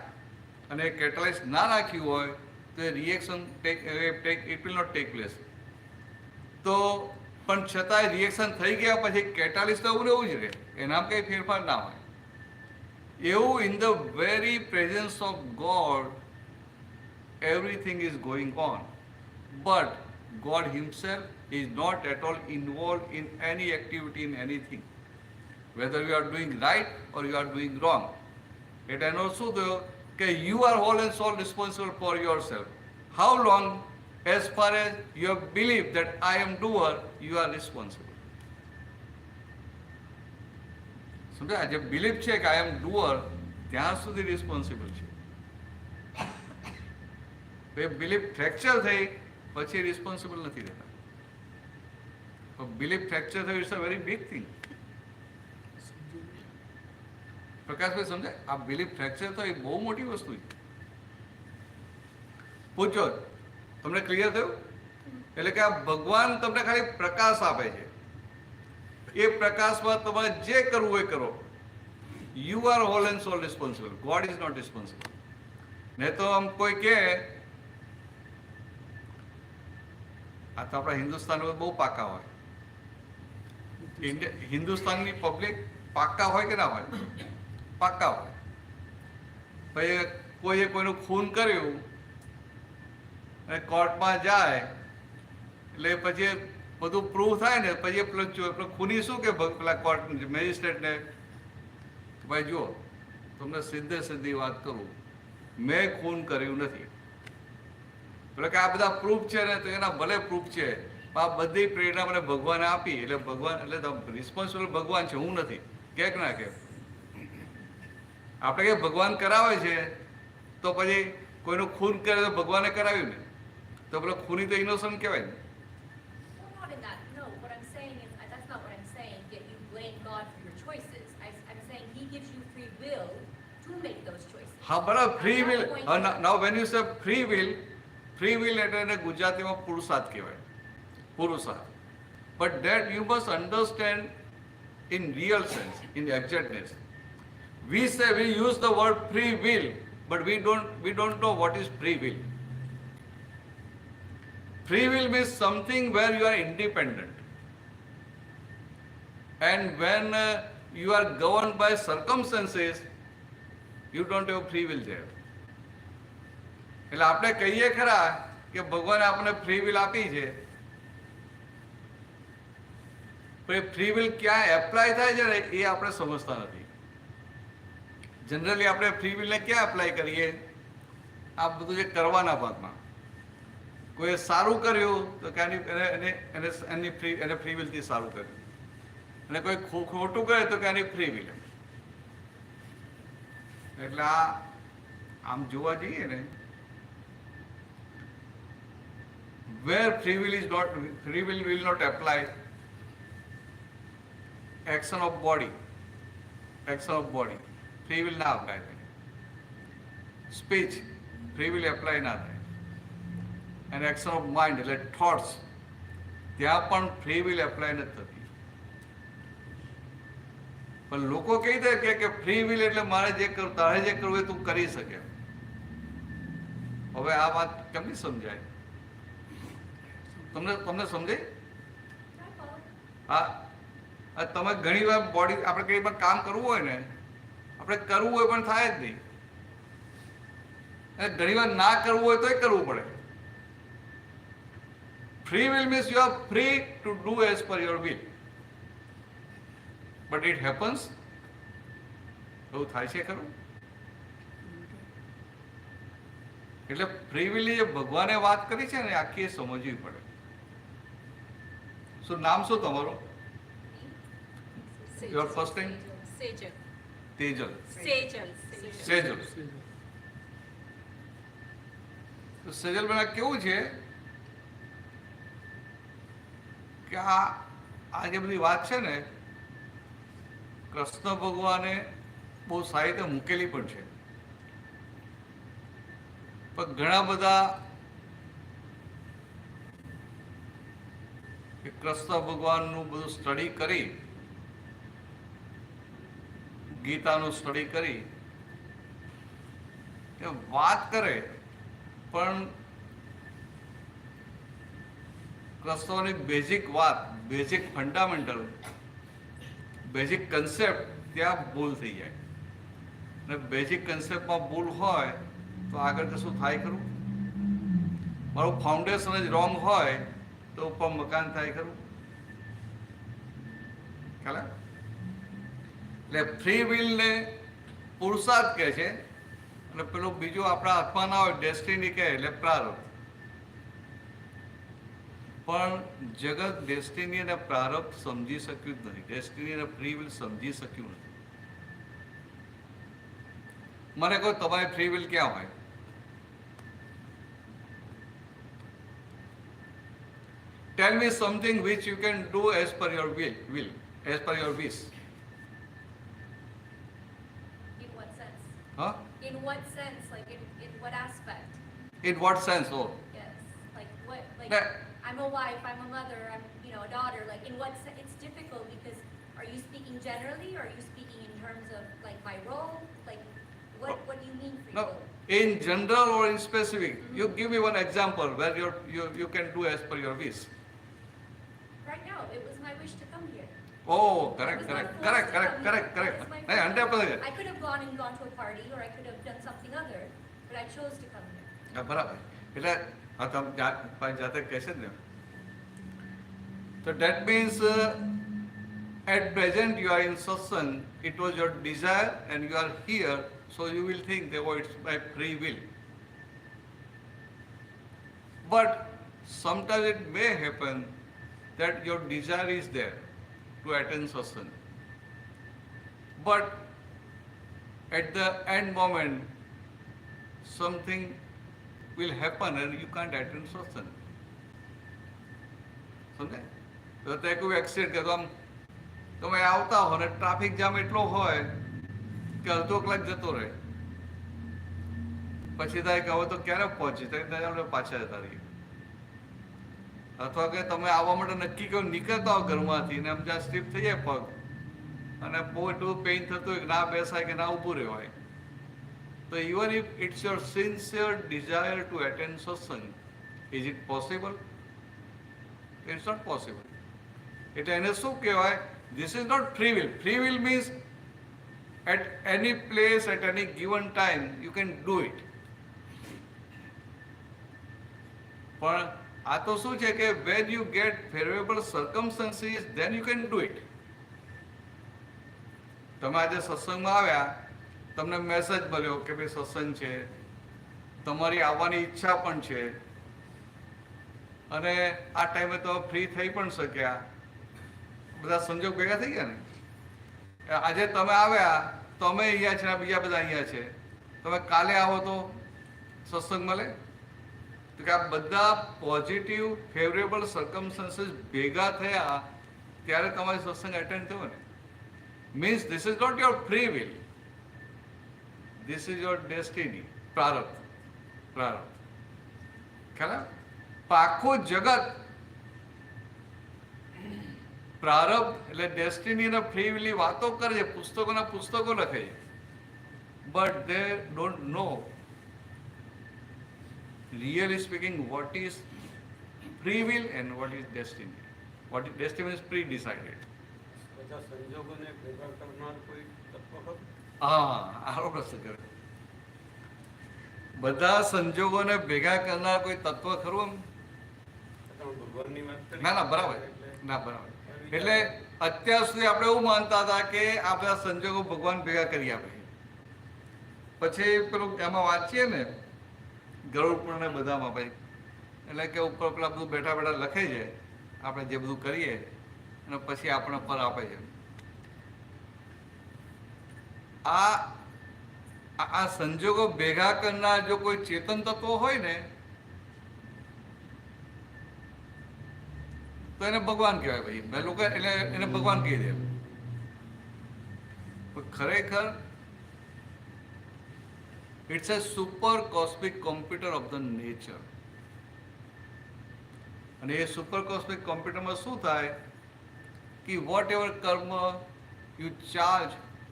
અને કેટાલિસ્ટ ના નાખ્યું હોય તો એ reaction it will not take place. તો પણ છતાંય રિએક્શન થઈ ગયા પછી કેટાલિસ્ટ તો એવું જ રહે, એનામાં કંઈ ફેરફાર ના હોય. એવું in the very presence of God everything is going on, but God himself is not at all involve in any activity, in anything, whether you are doing right or you are doing wrong. એટલે એનો શું થયો કે you are whole and sole responsible for your self. How long? As far as you have believed that I am doer, you are responsible. સમજ્યા? જે belief છે કે I am doer, ત્યાં સુધી રિસ્પોન્સિબલ છે. એ બિલીફ ફ્રેક્ચર થઈ પછી responsible નથી રહેતા. બિલીફ ફ્રેક્ચર થયું it's a very big thing. પ્રકાશભાઈ સમજાય? આ બિલીફ ફ્રેક્ચર તો એ બહુ મોટી વસ્તુ છે. પૂછો તમને ક્લિયર થયું? એટલે કે આ ભગવાન તમને ખાલી પ્રકાશ આપે છે. એ પ્રકાશમાં તમારે જે કરવું હોય કરો. You are whole and sole responsible. God is not responsible. નહીં તો આમ કોઈ કહે આ તો આપણા હિન્દુસ્તાનમાં બહુ પાકા હોય. હિન્દુસ્તાનની પબ્લિક પાકા હોય કે ના હોય? પાકા હોય. પછી કોઈએ કોઈનું ખૂન કર્યું અને કોર્ટમાં જાય એટલે પછી બધું પ્રૂવ થાય ને પછી ખૂની શું કે પેલા કોર્ટ મેજિસ્ટ્રેટને, ભાઈ જુઓ તમને સીધી વાત કરું, મેં ખૂન કર્યું નથી. એટલે કે આ બધા પ્રૂફ છે ને તો એના ભલે પ્રૂફ છે, આ બધી પ્રેરણા મને ભગવાને આપી. એટલે ભગવાન એટલે રિસ્પોન્સિબલ ભગવાન છે, હું નથી. કે ના કે આપણે કે ભગવાન કરાવે છે તો પછી કોઈનું ખૂન કરે તો ભગવાને કરાવ્યું ને, તો પેલો ખૂની તો ઇનોસન્ટ કહેવાય ને. Well, not in that, no, what I'm saying is, that's not what I'm saying, that you blame God for your choices. I'm saying He gives you free will to make those choices. હા બરાબર, free I'm will. not going to- now when you say free will એટલે એને ગુજરાતીમાં પુરુષાર્થ કહેવાય, પુરુષાર્થ. But that you must understand in real sense, in exactness. We say, we use the word free will, but we don't know what is free will. Free will means something where you are independent. And when you are governed by circumstances, you don't have free will there. એટલે આપણે કહીએ ખરા કે ભગવાને આપણને free will આપી છે, પણ એ ફ્રી વિલ ક્યાં એપ્લાય થાય છે ને એ આપણે સમજતા નથી. જનરલી આપણે ફ્રી વિલને ક્યાં એપ્લાય કરીએ? આ બધું જે કરવાના ભાગમાં. કોઈએ સારું કર્યું તો કે એને ફ્રી વિલથી સારું કર્યું, અને કોઈ ખોટું કરે તો કે એની ફ્રી વિલ. એટલે આ આમ જોવા જઈએ ને, where free will will not apply, action of body, free will ના apply થાય. Speech, free will apply ના થાય. And action of mind એટલે thoughts, ત્યાં પણ free will apply નથી થતી. પણ લોકો કહી દે કે ફ્રી વિલ એટલે મારે જે કરવું, તારે જે કરવું એ તું કરી શકે. હવે આ વાત કેમની સમજાય? તમને સમજાય? હા, તમે ઘણી વાર બોડી આપણે કંઈ પણ કામ કરવું હોય ને, આપણે કરવું હોય પણ થાય જ નહીં. અને ઘણી વાર ના કરવું હોય તોય કરવું પડે. Free will means you are free to do as per your will, but it happens. એવું થાય છે ખરું? એટલે ફ્રી વિલની જે ભગવાને વાત કરી છે ને આખી એ સમજવી પડે. શું નામ શું તમારું? Your first name? Sejal. Tejal. Sejal. Sejal. તો સેજલ બેન કેવું છે કે આ જે બધી વાત છે ને, કૃષ્ણ ભગવાને બહુ સારી રીતે મૂકેલી પણ છે. પણ ઘણા બધા કૃષ્ણ ભગવાનનું બધું સ્ટડી કરી, ગીતાનું સ્ટડી કરી એ વાત કરે, પણ કૃષ્ણની બેઝિક વાત, બેઝિક ફંડામેન્ટલ, બેઝિક કન્સેપ્ટ ત્યાં ભૂલ થઈ જાય. અને બેઝિક કન્સેપ્ટમાં ભૂલ હોય તો આગળ કશું થાય ખરું? મારું ફાઉન્ડેશન જ રોંગ હોય તો ઉપર મકાન થાય ખરું? ખ્યાલ આવે? એટલે ફ્રી વિલને પુરુષાર્થ કહે છે, અને પેલું બીજું આપણા હાથમાં ના હોય ડેસ્ટિની કહે એટલે પ્રારબ્ધ. પણ જગત ડેસ્ટિની અને પ્રારબ્ધ સમજી શક્યું જ નથી. ડેસ્ટિની અને ફ્રી વિલ સમજી શક્યું નથી. મને કહો તમારી ફ્રી વિલ ક્યાં હોય? Tell me something which you can do as per your will, as per your wish. In what sense? Huh? In what sense? Like in what aspect? In what sense? Oh, Yes. Like what? Like That- I'm a wife. I'm a mother. I'm a daughter. Like in what? It's difficult because are you speaking generally or are you speaking in terms of like my role? Like what do you mean free no. will? In general or in specific, you give me one example where you can do as per your wish. Right now, it was my wish to come here. Oh, I correct. was not forced to come here. It was my Hey, free will. 100%. I could have gone to a party or I could have done something other, but I chose to come here. હા, બરાબર. એટલે હા તમે જાતે કહેશે ને. So that means at present you are in satsang, it was your desire and you are here, so you will think that oh, it's my free will. But sometimes it may happen that your desire is there to attend satsang. But at the end moment something will happen and you can't attend satsang. સમજે? તો તે કોઈ accident કે તો આમ તમે આવતા હો ને ટ્રાફિક જામ એટલો હોય કે અડધો કલાક જતો રહે, પછી થાય કે હવે તો ક્યારે પહોંચી ત્યારે આપણે પાછા જતા રહીએ. અથવા કે તમે આવવા માટે નક્કી કર્યું, નીકળતા હો ઘરમાંથી ને આમ જ્યાં સ્લીપ થઈ જાય પગ અને બહુ એટલું પેઇન થતું હોય કે ના બેસાય કે ના ઊભું રહેવાય, તો even if it's your sincere desire to attend satsang, is it possible? It's not possible. એટલે એને શું કહેવાય? This is not free will. Free will means at any place at any given time you can do it. પણ આ તો શું છે કે when you get favorable circumstances then you can do it. તમે આજે સત્સંગમાં આવ્યા, તમને મેસેજ મળ્યો કે ભાઈ સત્સંગ છે, તમારી આવવાની ઈચ્છા પણ છે અને આ ટાઈમે તો ફ્રી થઈ પણ શક્યા, બધા સંજોગ ભેગા થઈ ગયા ને. આજે તમે આવ્યા, તમે અહીંયા છે, બીજા બધા અહીંયા છે, તમે કાલે આવો તો સત્સંગ મળે? તો કે આ બધા પોઝિટિવ ફેવરેબલ સર્કમસ્ટન્સીસ ભેગા થયા ત્યારે તમારે સત્સંગ એટેન્ડ થયો ને. Means this is not your free will, this is your destiny, પ્રારબ્ધ. પ્રારબ્ધ ખ્યાલ? આખું જગત પ્રારબ્ધ એટલે ડેસ્ટિની અને ફ્રી વિલની વાતો કરે છે, પુસ્તકોના પુસ્તકો લખે છે, but they don't know really speaking what is free will and what is destiny. What is destiny is pre-decided. બધા સંજોગોને ભેગા કરનાર કોઈ તત્વ ખરું? આરો પ્રશ્ન કરે. બધા સંજોગોને ભેગા કરનાર કોઈ તત્વ ખરું? તમે ભગવાનની વાત કરી. ના બરાબર, ના બરાબર. એટલે અત્યાર સુધી આપણે એવું માનતા હતા કે આ બધા સંજોગો ભગવાન ભેગા કરી આપે. પછી પેલું એમાં વાંચીએ ને ગરુડ પુરાણ બધામાં ભાઈ, એટલે કે ઉપર પેલા બધું બેઠા બેઠા લખે છે, આપણે જે બધું કરીએ અને પછી આપણે ફળ આપે છે. આ સંજોગો ભેગા કરનાર જો કોઈ ચેતન તત્વ હોય ને તો એને ભગવાન કહેવાય ભાઈ. મેં લોકો એટલે એને ભગવાન કહી દે. ખરેખર it's a super cosmic computer of the nature. અને એ સુપર કોસ્મિક કોમ્પ્યુટરમાં શું થાય કે whatever karma you charge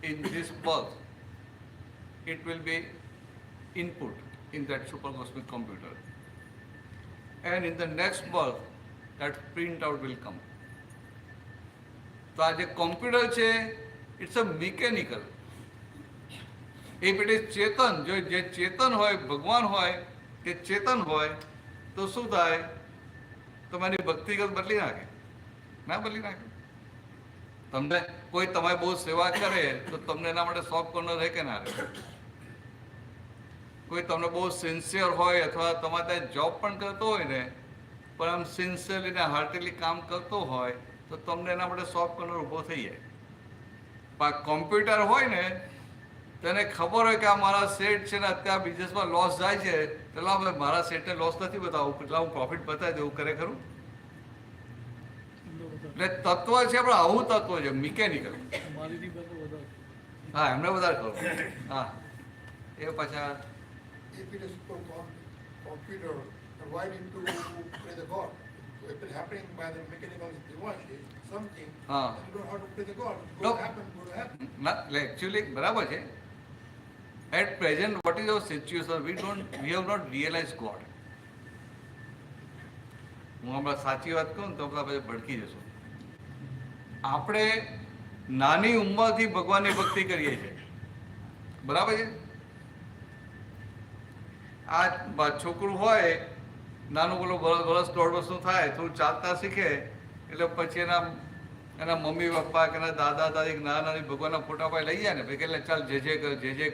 in this birth, it will be input in that super cosmic computer, and in the next birth that printout will come. તો આ જે computer છે it's a mechanical. If it is chetan, જો જે ચેતન હોય, ભગવાન હોય કે ચેતન હોય, તો શું થાય? તમારી ભક્તિગત બદલી નાખે? ના બદલી નાખે. તમને કોઈ તમારી બહુ સેવા કરે તો તમને એના માટે શોખ કોર્નર રહે કે ના રહે? કોઈ તમને બહુ સિન્સિયર હોય અથવા તમારે ત્યાં જોબ પણ કરતો હોય ને, પણ આમ સિન્સિયરલી ને હાર્ટલી કામ કરતો હોય તો તમને એના માટે શોખ કોર્નર ઊભો થઈ જાય. પણ કોમ્પ્યુટર હોય ને તેને ખબર હોય કે આ મારા સેટ છે ને અત્યારે બિઝનેસમાં લોસ જાય છે, પેલા મારા સેટને લોસ નથી બતાવું, એટલા હું પ્રોફિટ બતાવી દઉં, કરે ખરું? એટલે તત્વ છે પણ આવું તત્વ છે મિકેનિકલ. હા, એમને વધારે ખબર. હા, એ પાછા if it is computer, why need to pray the God? So if it's happening by the mechanical device, something, then you don't have to pray the God. It's going to happen, going to happen. ના, actually બરાબર છે. At present, what is our situation? We have not realized God. હું હમણાં સાચી વાત કહું તો બધા પછી ભડકી જશો. આપણે નાની ઉંમરથી ભગવાનની ભક્તિ કરીએ છીએ, બરાબર છે? આ છોકરું હોય નાનું, બોલો વર્ષ દોઢ વર્ષનું થાય, થોડું ચાલતા શીખે એટલે પછી એના મમ્મી પપ્પા કે એના દાદા દાદી નાના નાની ભગવાનના ફોટા પાસે લઈ જાય ને ભાઈ, એટલે ચાલ જે જે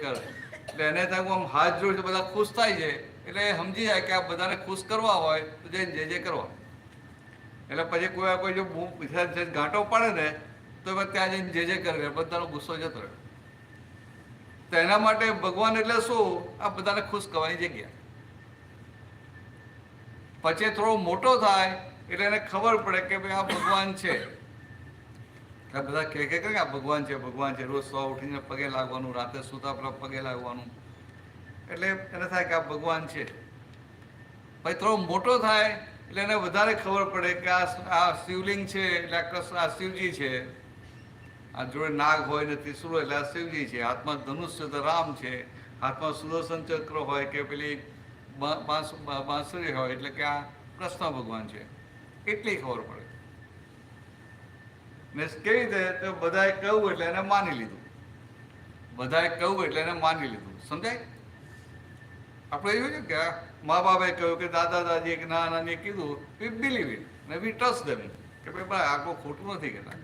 કર, એટલે એને ત્યાં હું આમ હાથ જોડે બધા ખુશ થાય છે. એટલે એ સમજી જાય કે આ બધાને ખુશ કરવા હોય તો જઈને જે કરવા. એટલે પછી કોઈ જો ગાંઠો પાડે ને તો ત્યાં જઈને જે કરે, બધાનો ગુસ્સો જતો રહે. તો એના માટે ભગવાન એટલે શું? આ બધાને ખુશ કરવાની જગ્યા. પછી થોડો મોટો થાય એટલે એને ખબર પડે કે ભાઈ આ ભગવાન છે. આ બધા કે આ ભગવાન છે, ભગવાન છે. રોજ સવાર ઉઠીને પગે લાગવાનું, રાતે સૂતા પેલા પગે લાગવાનું, એટલે એને થાય કે આ ભગવાન છે. પછી થોડો મોટો થાય એટલે એને વધારે ખબર પડે કે આ શિવલિંગ છે એટલે આ શિવજી છે. આ જોડે નાગ હોય ને ત્રિશુળ એટલે આ શિવજી છે. હાથમાં ધનુષ્ય તો રામ છે. હાથમાં સુદર્શન ચક્ર હોય કે પેલી બાંસુરી હોય એટલે કે આ કૃષ્ણ ભગવાન છે. એટલી ખબર પડે. ને કેવી રીતે તો બધાએ કહ્યું એટલે એને માની લીધું. બધાએ કહ્યું એટલે એને માની લીધું. સમજાય? આપણે એવું છે કે મા બાપે કહ્યું કે દાદા દાદીએ કે નાના નાનીએ કીધું, વી બિલીવ ઇટ ને વી ટ્રસ્ટ ધેમ કે ભાઈ આ કોઈ ખોટું નથી કહેતા.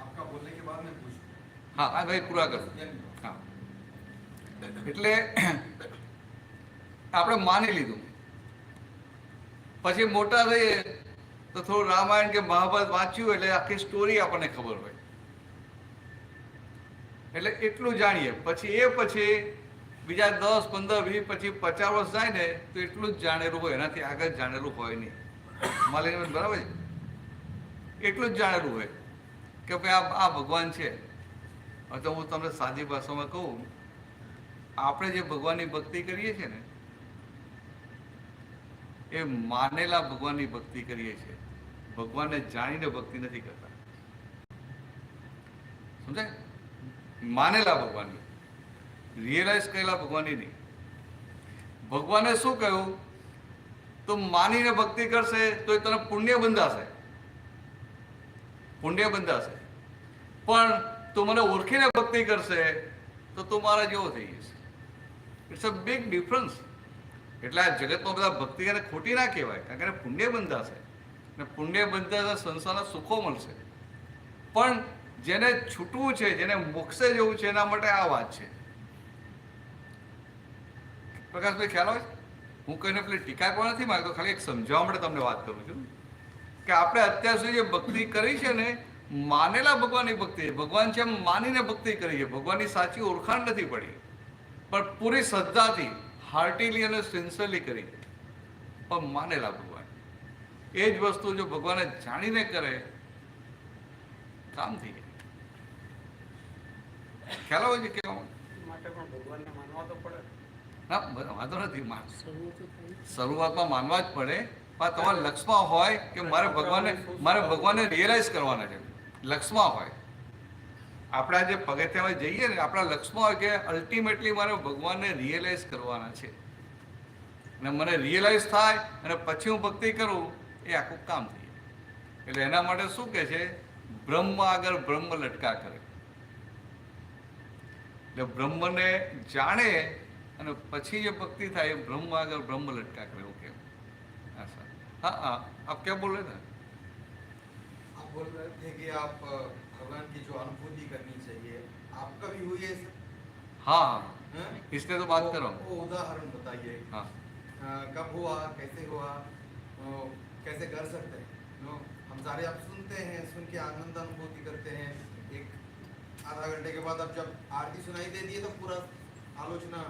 आपका बोलने के बाद मैं पूछूं। હા હા ભાઈ પૂરા કરું. હા એટલે આપણે માની લીધું. પછી મોટા થઈએ તો થોડું રામાયણ કે મહાભારત વાંચ્યું એટલે આખી સ્ટોરી આપણને ખબર હોય એટલે એટલું જાણીએ. પછી બીજા 10, 15, 20, પછી 50 વર્ષ જાય ને તો એટલું જ જાણેલું હોય, એનાથી આગળ જાણેલું હોય નહીં. માલિની બરાબર છે? એટલું જ જાણેલું હોય કે ભાઈ આ ભગવાન છે. તો હું તમને સાદી ભાષામાં કહું, આપણે જે ભગવાનની ભક્તિ કરીએ છીએ ને એ માનેલા ભગવાનની ભક્તિ કરીએ છીએ. ભગવાનને જાણીને ભક્તિ નથી કરતા. સમજાય? માનેલા ભગવાનની, રિયલાઇઝ કરેલા ભગવાનની નહીં. ભગવાને શું કહ્યું? તો માનીને ભક્તિ કરશે તો એ તને પુણ્ય બંધાશે. પુણ્ય બંધાશે. પણ તું મને ઓળખીને ભક્તિ કરશે તો તું મારા જેવો થઈ જશે. It's a big difference. એટલે આ જગતમાં બધા ભક્તિ એને ખોટી ના કહેવાય, કારણ કે એને પુણ્ય બંધાશે ને પુણ્ય બંધાશે સંસારના સુખો મળશે. પણ જેને છૂટવું છે, જેને મોક્ષે જવું છે, એના માટે આ વાત છે. પ્રકાશભાઈ ખ્યાલ આવે? હું કોઈને પેલી ટીકા કરવા નથી માંગતો, ખાલી એક સમજાવવા માટે તમને વાત કરું છું કે આપણે અત્યાર સુધી જે ભક્તિ કરી છે ને, માનેલા ભગવાનની ભક્તિ, ભગવાન છે એમ માનીને ભક્તિ કરી છે. ભગવાનની સાચી ઓળખાણ નથી પડી, પણ પૂરી શ્રદ્ધાથી, હાર્ટીલી અને સિન્સિયરલી કરી, પણ માનેલા ભગવાન. એ જ વસ્તુ જો ભગવાને જાણીને કરે, કામ થઈ જાય. ખ્યાલ આવે છે કેવા માટે પણ ભગવાનને માનવા તો પડે. ના વાંધો નથી. શરૂઆતમાં માનવા જ પડે, પણ તમારા લક્ષમાં હોય કે મારે ભગવાનને રિયલાઇઝ કરવાના છે. લક્ષમાં હોય. આપણા જે પગથિયામાં જઈએ ને, આપણા લક્ષમાં હોય કે અલ્ટિમેટલી મારે ભગવાનને રિયલાઇઝ કરવાના છે. અને મને રિયલાઇઝ થાય અને પછી હું ભક્તિ કરું, એ આખું કામ થઈ જાય. એટલે એના માટે શું કહે છે? બ્રહ્મ આગળ બ્રહ્મ લટકા કરે. એટલે બ્રહ્મને જાણે અને પછી જે ભક્તિ થાય, બ્રહ્મ આગળ બ્રહ્મ લટકા કરે. એવું કેવું? હા સર. हाँ हाँ आप क्या बोल रहे थे? आप बोल रहे थे कि आप भगवान की जो अनुभूति करनी चाहिए, आपका भी हुई है सर? हाँ हाँ, हैं? इसलिए तो बात कर रहा हूँ. वो उदाहरण बताइए. हाँ कब हुआ, कैसे हुआ, कैसे कर सकते हैं? हम सारे आप सुनते हैं, सुन के आनंद अनुभूति करते हैं. एक आधा घंटे के बाद अब जब आरती सुनाई देती है तो पूरा आलोचना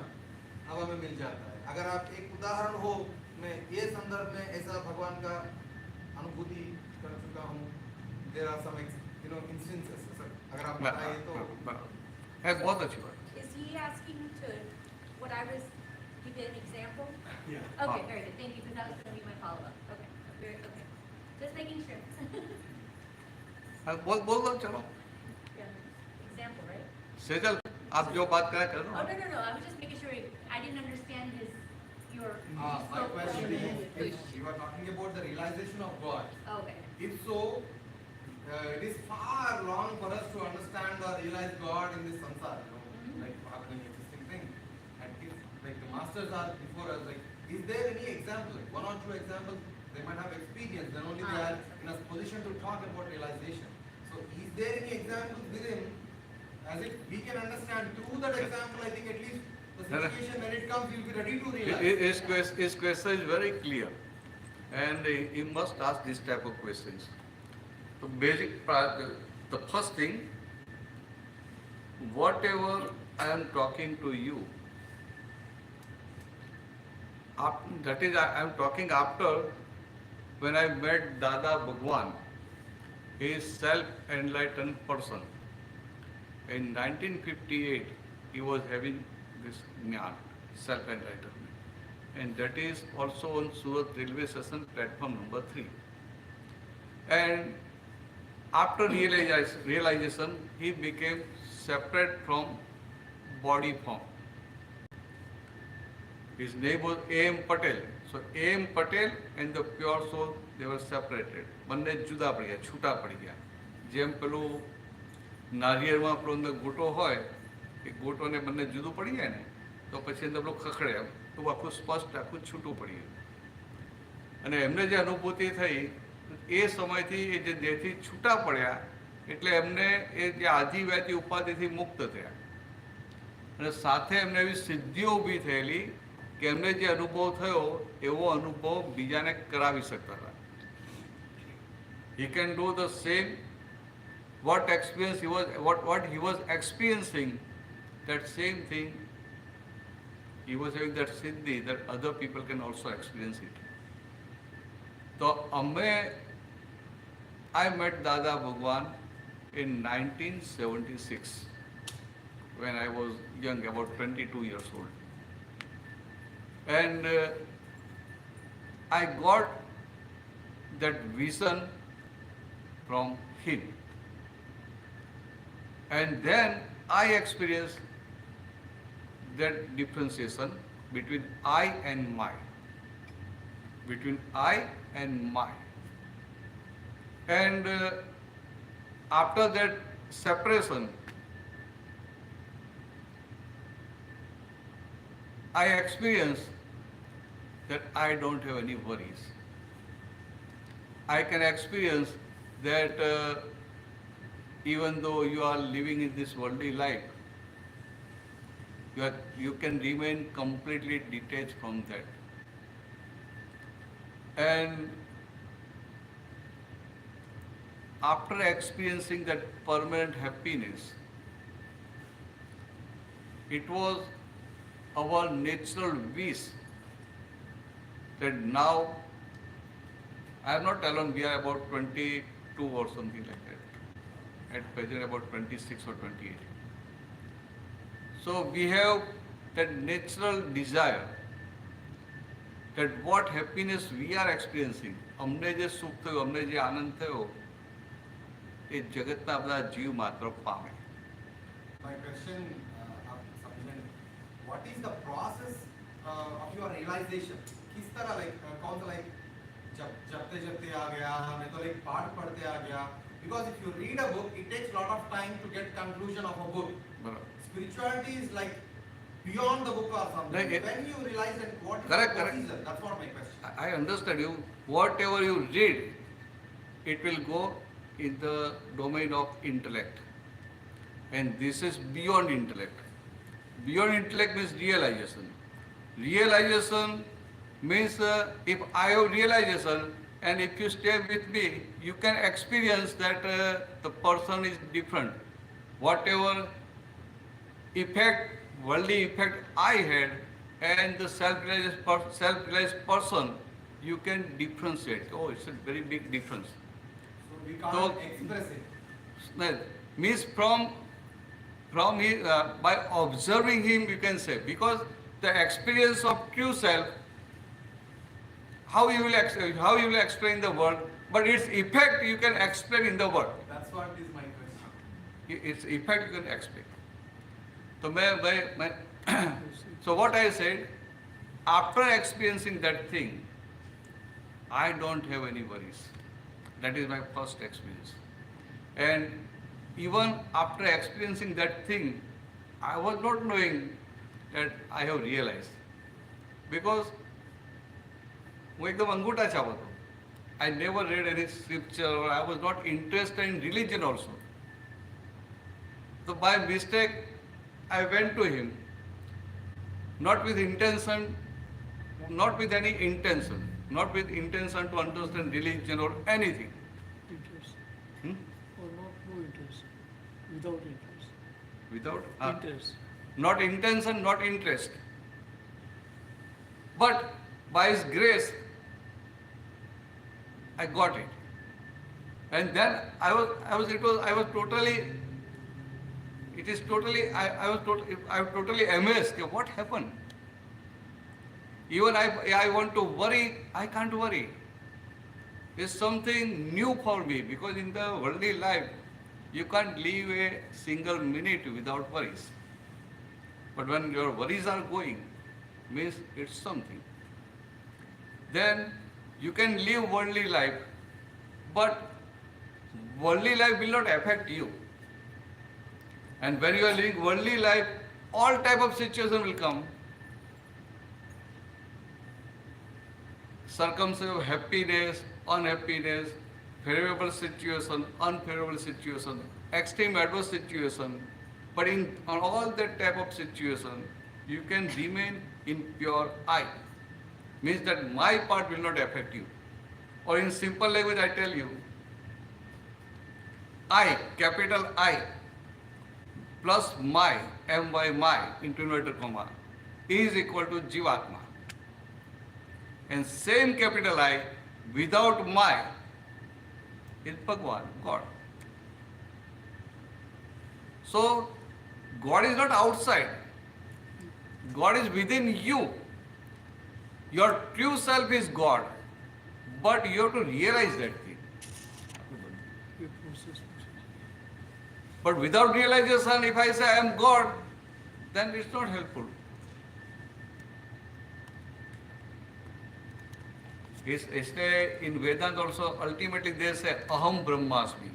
हवा में मिल जाता है. अगर आप एक उदाहरण हो, मैं ये संदर्भ में ऐसा भगवान का अनुभूति कर चुका हूँ, देयर आर सम इंस्टेंसेस, अगर आप बताइए तो. बहुत अच्छी बात. Is he asking to, what I was, give an example? Yeah. Okay, very good, thank you, because that was gonna be my follow-up. Okay, very, okay. Just making sure. बोल बोल दो चलो. Yeah. Example, right? सेजल, आप जो बात करें कर Oh, दो. no, I was just making sure, I didn't understand your. My question is, you are talking about the realization of God. Okay. If so, it is far long for us to understand or realize God in this samsara, like happening existing thing. And if like the masters are before us, like is there any example, like 1 or 2 examples? They might have experience, then only they are in a position to talk about realization. So is there any examples within, as if we can understand through that example? I think at least the situation when it comes, we'll be ready to realize. His question is very clear, and he must ask this type of questions. तो basic The first thing, whatever I am talking to you, that is, I am talking after when I met Dada Bhagwan. He is self-enlightened person. In 1958, he was having this jnana, self-enlightenment. And that is also on Surat railway station, platform number 3. And after realization, he became separate from body form. His name was A.M. Patel. So A.M. Patel and the pure soul, they were separated. બંને જુદા પડી ગયા, છૂટા પડી ગયા. જેમ પેલું નારિયેળમાં આપણો અંદર ગોટો હોય, એ ગોટોને બંને જુદું પડી જાય ને, તો પછી અંદર પેલું ખખડે, તો આખું સ્પષ્ટ આખું છૂટું પડી ગયું. અને એમને જે અનુભૂતિ થઈ, એ સમયથી એ જે દેહથી છૂટા પડ્યા, એટલે એમને એ જે આધિવ્યાધિ ઉપાધિથી મુક્ત થયા. અને સાથે એમને એવી સિદ્ધિઓ ઊભી થયેલી કે એમને જે અનુભવ થયો એવો અનુભવ બીજાને કરાવી શકતા હતા. He can do the same what experience what he was experiencing, that same thing he was having that siddhi that other people can also experience it. So I met Dada Bhagwan in 1976 when I was young, about 22 years old. And I got that vision from him. And then I experienced that differentiation between I and my. Between I and my. And after that separation, I experienced that I don't have any worries. I can experience that even though you are living in this worldly life, you can remain completely detached from that. And after experiencing that permanent happiness, it was our natural wish that now, I am not alone, we are about 22 or something like that. At present about 26 or 28. So we have that natural desire that what happiness we are experiencing, અમને જે સુખ થયું, અમને જે આનંદ થયો, એ જગતના બધા જીવ માત્ર પામે. My question, what is the process of your realization? किस तरह कौन सा जपते जपते आ गया, मैं तो पाठ पढ़ते आ गया. Because if you read a book, it takes a lot of time to get conclusion of a book. Spirituality is beyond the book or something. When you realize that what is the procedure? That's what my question. I understand you. Whatever you read, it will go in the domain of intellect. And this is beyond intellect. Beyond intellect means realization. Realization means if I have realization, and if you stay with me, you can experience that the person is different. Whatever effect, worldly effect I had, and the self-realized person, you can differentiate. Oh, it's a very big difference. So we can't express it. Means from his, by observing him, you can say, because the experience of true self, how you will explain the word, but its effect you can explain in the word. That's what is my question. Its effect you can explain. So, so what I said, after experiencing that thing, I don't have any worries. That is my first experience. And even after experiencing that thing, I was not knowing that I have realized. Because હું એકદમ અંગૂઠા છાપ હતો. I never read any scripture, or I was not interested in religion also. So by mistake, I went to him, not with intention, not with any intention, not with intention to understand religion or anything. Interest. Hmm? Or not no interest. Without interest. Without Interest. not intention, not interest. But by His grace, I got it. And then I was totally amazed. Okay, what happened? Even I want to worry, I can't worry. It's something new for me, because in the worldly life, you can't live a single minute without worries. But when your worries are going, means it's something. Then you can live worldly life, but worldly life will not affect you. And when you are living worldly life, all type of situation will come. Circumstances of happiness, unhappiness, favorable situation, unfavorable situation, extreme adverse situation. But in all that type of situation, you can remain in pure I. Means that my part will not affect you. Or in simple language, I tell you, I, capital I, plus my, my, into inverted comma, is equal to Jivatma. And same capital I, without my, is Bhagwan, God. So, God is not outside. God is within you. Your true self is God. But you have to realize that thing. But without realization, if I say I am God, then it's not helpful. इसलिए in Vedanta also ultimately they say Aham Brahmasmi.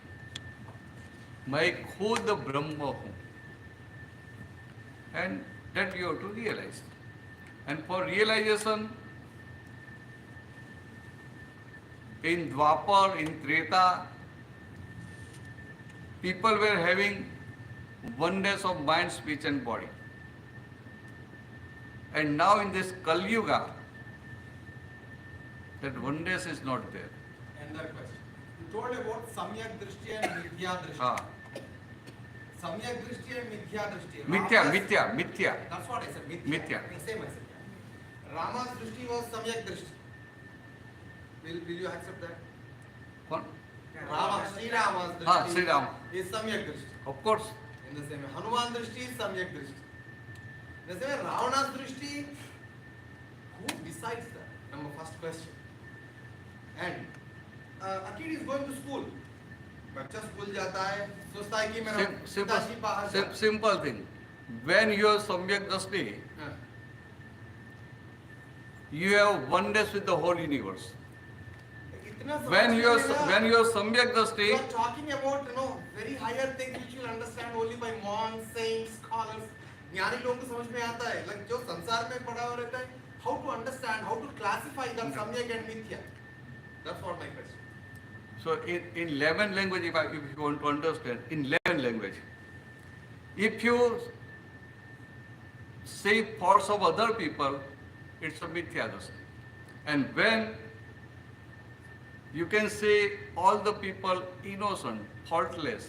मैं खुद ब्रह्म हूँ. And that you have to realize. And for realization, in Dwapar, in Treta, people were having oneness of mind, speech and body. And now in this Kali Yuga, that oneness is not there. Another question. You told about Samyak Drishti and Mithya Drishti. Samyak Drishti and Mithya Drishti. Mithya. That's what I said. Mithya. Same I said. Rama's Drishti was Samyak Drishti. Will you accept that? What? Sri Rama's Drishti Sri Ram. is Samyak Drishti. Of course. In the same way, Hanuman Drishti is Samyak Drishti. In the same way, Ravana's Drishti, who decides that? Number first question. And a kid is going to school. बच्चा school जाता है, सोचता है कि मेरा पिताजी बाहर जाता है. Simple thing. When you have Samyak Drishti, you have oneness with the whole universe. When you have Samyak Drishti, you are talking about very higher things which you will understand only by monks, saints, scholars. ज्ञानी लोगों को समझ में आता है. Like जो संसार में पढ़ा हुआ रहता है, how to understand, how to classify that Samyak and Mithya. That's what my question. so in layman language, if you want to understand, in layman language, if you see faults of other people, it's a Mithya Drishti. And when you can see all the people innocent, faultless,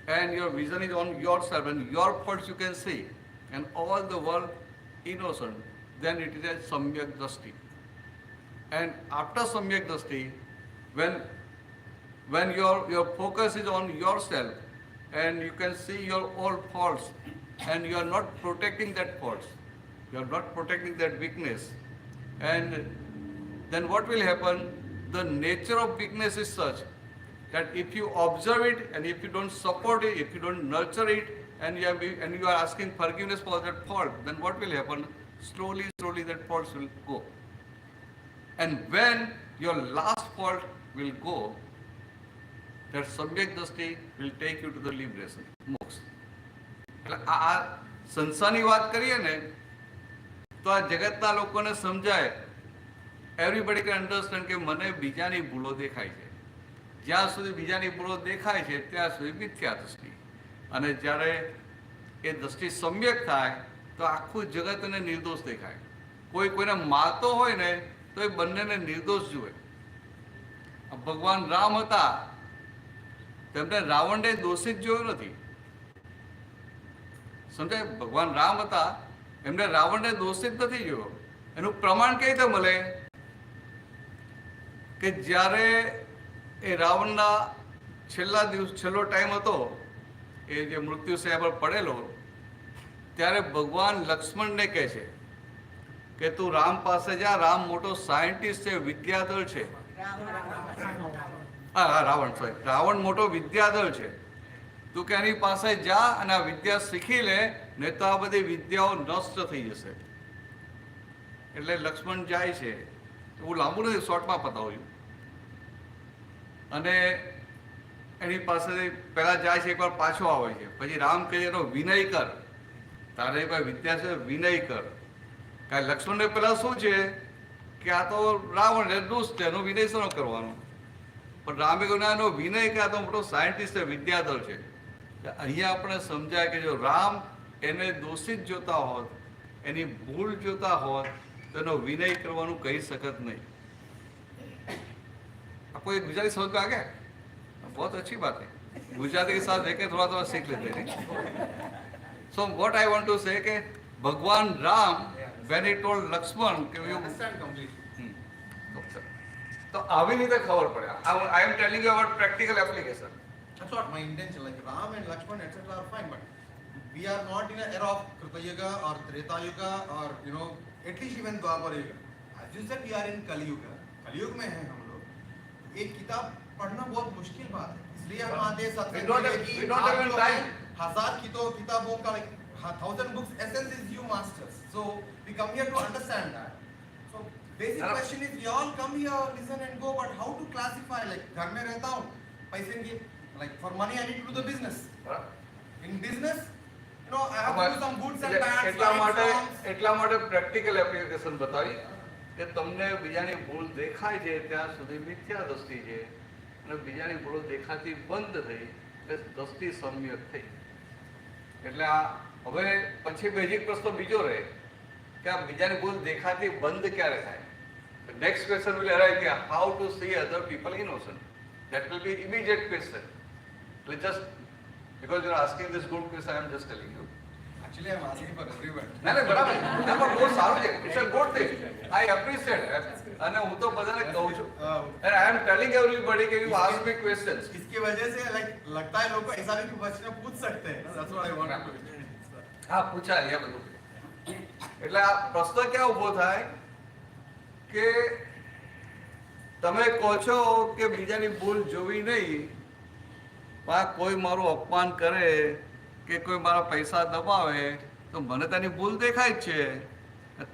and your vision is on yourself and your faults you can see, and all the world innocent, then it is a Samyak Drishti. And after Samyak Drishti, when your focus is on yourself and you can see your all faults and you are not protecting that faults, you are not protecting that weakness, and then what will happen? The nature of weakness is such that if you observe it and if you don't support it, if you don't nurture it, and you are asking forgiveness for that fault, then what will happen? Slowly that faults will go. And when your last fault will go, that Samyak Drishti will take you to the liberation, moksha. એટલે આ સંસારની વાત કરીએ ને તો આ જગતના લોકોને સમજાય, એવરીબડી કેન અન્ડરસ્ટેન્ડ કે મને બીજાની ભૂલો દેખાય છે. જ્યાં સુધી બીજાની ભૂલો દેખાય છે ત્યાં સુધી મિથ્યા દૃષ્ટિ. અને જ્યારે એ દૃષ્ટિ સમ્યક થાય તો આખું જગત એને નિર્દોષ દેખાય. કોઈને મારતો હોય ને તો એ બંનેને નિર્દોષ જુએ. ભગવાન રામ હતા, તેમને રાવણે દોષિત જોયો નથી. સમજાય? ભગવાન રામ હતા, એમને રાવણને દોષિત નથી જોયો. એનું પ્રમાણ કઈ રીતે મળે? કે જ્યારે એ રાવણના છેલ્લો ટાઈમ હતો, એ જે મૃત્યુ શૈયા પર પડેલો, ત્યારે ભગવાન લક્ષ્મણને કહે છે કે તું રામ પાસે જા, રામ મોટો સાયન્ટિસ્ટ છે, વિદ્યાધર છે. રાવણ મોટો વિદ્યાધર છે, તું કે એની પાસે જા અને આ વિદ્યા શીખી લે, નહીં તો આ બધી વિદ્યાઓ નષ્ટ થઈ જશે. એટલે લક્ષ્મણ જાય છે, એવું લાંબુ નથી, શોર્ટમાં પતાવ્યું. અને એની પાસે પહેલા જાય છે, એકવાર પાછો આવે છે. પછી રામ કહે એનો વિનય કર, તારે કોઈ વિદ્યા છે વિનય કર. કારણ લક્ષ્મણને પહેલા શું છે કે આ તો રાવણ એટલે દુષ્ટ છે, એનો વિનય શું કરવાનો? પણ રામે કહ્યું ના, એનો વિનય કે આ તો મોટો સાયન્ટિસ્ટ છે, વિદ્યાધર છે. અહીંયા આપણે સમજાય કે જો રામ એને દોષિત જોતા હોત, એની ભૂલ જોતા હોત, તો એનો વિનય કરવાનું કહી શકત નહીં. आपको ये गुजराती समझ में आ गया? बहुत अच्छी बात है. गुजराती के साथ देखे थोड़ा सीख लेते हैं. So what I want to say कि भगवान Ram when he told Lakshman कि you understand completely. तो આવી રીતે ખબર પડે. I am telling you about practical application. That's what my intention. Like Ram and Lakshman, etc. are fine, but we are not in an era of Krita Yuga or Treta Yuga or at least even Dwapar Yuga. As you said, we are in Kali Yuga. Kali Yuga में हैं हम लोग. एक किताब पढ़ना बहुत मुश्किल बात है. इसलिए हम आते सत्संग में कि आप लोग 1000 किताबों का 1000 books essence is you masters. So we come here to understand that. So basic question is we all come here listen and go, but how to classify? Like घर में रहता हूँ, पैसे की like for money I need to do the business. In business, I have to do some goods and bads. એટલા માટે practical application બતાવી કે તમને બીજાની ભૂલ દેખાય છે ત્યાં સુધી મિથ્યા દ્રષ્ટિ છે, અને બીજાની ભૂલો દેખાતી બંધ થઈ એટલે દ્રષ્ટિ સમ્યક થઈ. એટલે આ હવે પછી બેઝિક પ્રશ્ન બીજો રહે કે આ બીજાની ભૂલ દેખાતી બંધ ક્યારે થાય? નેક્સ્ટ ક્વેશ્ચન વિલ અરાઇવ કે how to C other people innocent. That will be immediate question. Just because you are asking this good question, I am just telling you. Actually, I am asking for everyone. ના બરાબર, ના પણ બહુ સારું છે. It's a good thing. I appreciate. અને હું તો બધાને કહું છું. And I am telling everybody કે you ask me questions. इसकी वजह से like लगता है लोगों को ऐसा भी प्रश्न पूछ सकते हैं. That's what I want to do. હા પૂછાય એ બધું. એટલે આ પ્રશ્ન ક્યાં ઊભો થાય કે તમે કહો છો કે બીજાની ભૂલ જોવી નહીં, પણ કોઈ મારું અપમાન કરે કે કોઈ મારા પૈસા દબાવે તો મને તેની ભૂલ દેખાય જ છે.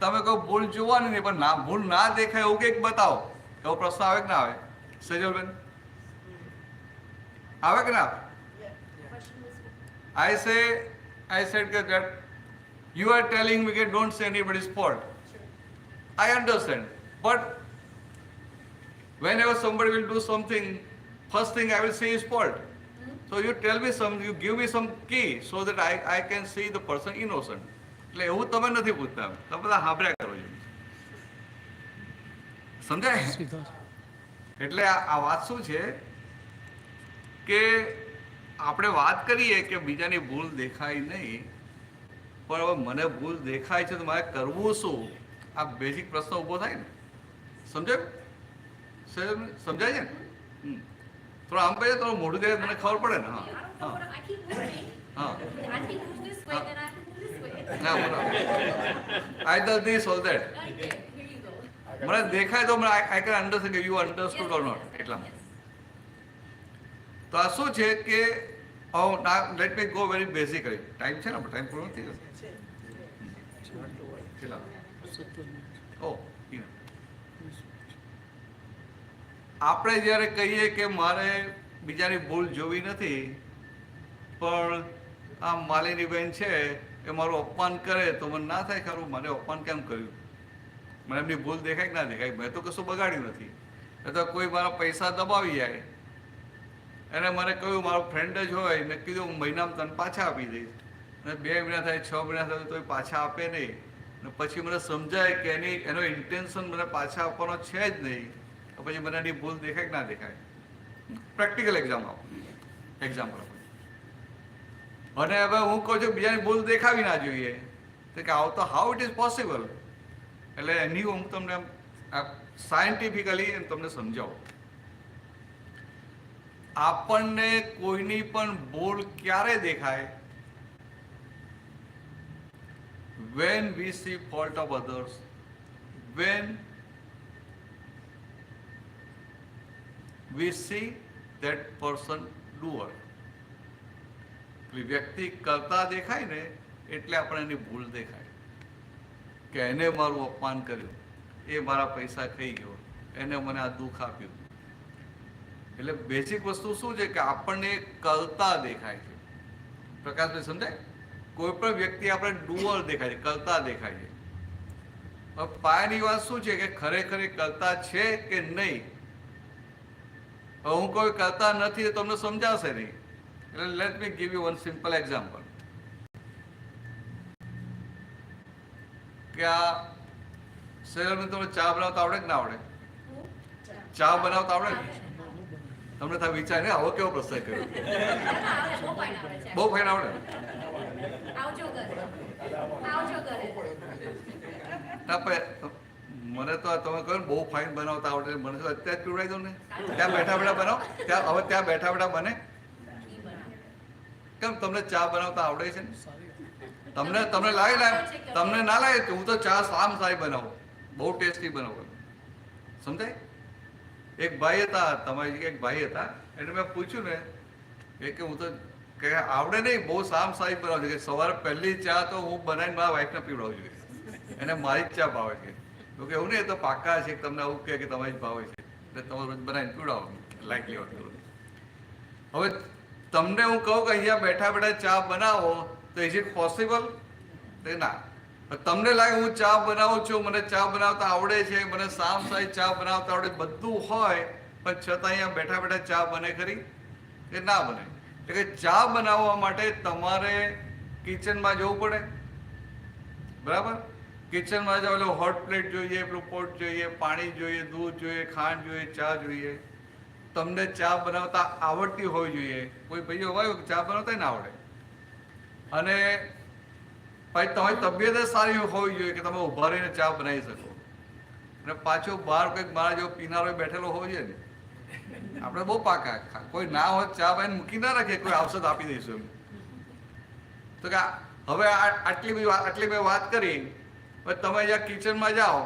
તમે કહો ભૂલ જોવાની નહીં, પણ ભૂલ ના દેખાય એવું કંઈક બતાવો. એવો પ્રશ્ન આવે કે ના આવે? સેજલબેન આવે કે ના આવે? I said that you are telling me that don't say anybody's fault. I understand, but whenever somebody will do something, first thing I will say is fault. So you tell me you give me some key so that I can see the person innocent. એટલે એવું તમે નથી પૂછતા, તમે બધા સાંભળ્યા કરો છો. સમજાય? એટલે આ વાત શું છે કે આપણે વાત કરીએ કે બીજાની ભૂલ દેખાય નહીં, પણ હવે મને ભૂલ દેખાય છે તો મારે કરવું શું? આ બેઝિક પ્રશ્ન ઊભો થાય ને. સમજાય? સમજાય છે ને? થોડું આમ કહીએ તો મોઢું દે મને ખબર પડે ને. હા ના બરાબર. I do this all that. મને દેખાય તો I can understand કે you understood or not. એટલામાં તો આ શું છે કે let me go very basically. Time છે ને? ટાઈમ પૂરો નથી જશે. આપણે જ્યારે કહીએ કે મારે બીજાની ભૂલ જોવી નથી, પણ આ માલિનીબેન છે એ મારું અપમાન કરે તો મને ના થાય ખરું મને અપમાન કેમ કર્યું? મને એમની ભૂલ દેખાય કે ના દેખાય? મેં તો કશું બગાડ્યું નથી. એ તો કોઈ મારા પૈસા દબાવી જાય, એને મને કહ્યું મારો ફ્રેન્ડ જ હોય, મેં કીધું હું મહિનામાં તને પાછા આપી દઈશ, અને 2 મહિના થાય 6 મહિના થાય તો પાછા આપે નહીં, ને પછી મને સમજાય કે એનો ઇન્ટેન્શન મને પાછા આપવાનો છે જ નહીં, તો પછી મને એની ભૂલ દેખાય કે ના દેખાય? પ્રેક્ટિકલ એક્ઝામ્પલ આપો. અને હવે હું કહું છું બીજાની ભૂલ દેખાવી ના જોઈએ, તો કે આવું તો હાઉ ઇટ ઇઝ પોસિબલ. એટલે એની હું તમને સાયન્ટિફિકલી તમને સમજાવું. આપણને કોઈની પણ ભૂલ ક્યારે દેખાય? when we see fault of others, when we see that person doer. વ્યક્તિ કરતા દેખાય ને એટલે આપણે એની ભૂલ દેખાય કે એને મારું અપમાન કર્યું, એ મારા પૈસા ખાઈ ગયો, એને મને આ દુઃખ આપ્યું. એટલે બેઝિક વસ્તુ શું છે કે આપણને કરતા દેખાય છે. પ્રકાશભાઈ સમજાય? કોઈ પણ વ્યક્તિ આપણે ડુઅર દેખાય છે, કરતા દેખાય છે. હવે પાયાની વાત શું છે કે ખરેખર એ કરતા છે કે નહીં? હવે હું કોઈ કરતા નથી તો તમને સમજાશે નહીં. એટલે let me give you one simple example. કે આ શહેરમાં તમને ચા બનાવતા આવડે કે ના આવડે? ચા બનાવતા આવડે ને? તમને થાય વિચાર ને આવો કેવો પ્રશ્ન કર્યો? બહુ ફાઇન આવડે. મને તો તમે કહો બહુ ફાઇન બનાવતા આવડે, મને તો અત્યારે પીવડાવી દો ને. ત્યાં બેઠા બેઠા બનાવો. હવે ત્યાં બેઠા બેઠા બને. કેમ તમને ચા બનાવતા આવડે છે ને? તમને લાગે ને? તમને ના લાગે કે હું તો ચા સામ સારી બનાવું, બહુ ટેસ્ટી બનાવું. સમજાય? એક ભાઈ હતા, તમારી એક ભાઈ હતા, એટલે મેં પૂછ્યું ને કે હું તો કે આવડે નહીં, બહુ સામ સારી બનાવું છે. કે સવારે પહેલી ચા તો હું બનાવીને મારા વાઈફને પીવડાવું જોઈએ, એને મારી જ ચા ભાવે છે. તો કે એવું નહીં, એ તો પાક્કા છે, તમને આવું કહે કે તમારી જ ભાવે છે એટલે તમે રોજ બનાવીને પીવડાવો, લાઈકલી વાત કરો. હવે તમને હું કહું કે અહીંયા બેઠા બેઠા ચા બનાવો તો ઇઝ ઇટ પોસિબલ? ના. તમને લાગે હું ચા બનાવું છું, મને ચા બનાવતા આવડે છે, મને સામ સાઈ ચા બનાવતા આવડે, બધું હોય, પણ છતાં અહીંયા બેઠા બેઠા ચા બને ખરી? કે ના બને. એટલે કે ચા બનાવવા માટે તમારે કિચનમાં જવું પડે, બરાબર? કિચનમાં જાવ એટલે હોટ પ્લેટ જોઈએ, પેલું પોટ જોઈએ, પાણી જોઈએ, દૂધ જોઈએ, ખાંડ જોઈએ, ચા જોઈએ. તમને ચા બનાવતા આવડતી હોવી જોઈએ. કોઈ ભાઈઓ હોય ચા બનાવતા ના આવડે, અને ભાઈ તમારી તબિયત સારી હોવી જોઈએ કે તમે ઉભા રહીને ચા બનાવી શકો. અને પાછો બહાર કંઈક મારા જેવો પીનારો બેઠેલો હોવો જોઈએ ને. આપણે બહુ પાકા, કોઈ ના હોય ચા બનાવીને મૂકી ના રાખીએ, કોઈ ઔષધ આપી દઈશું એમ. તો કે હવે આટલી મેં વાત કરી. હવે તમે જ્યાં કિચનમાં જાઓ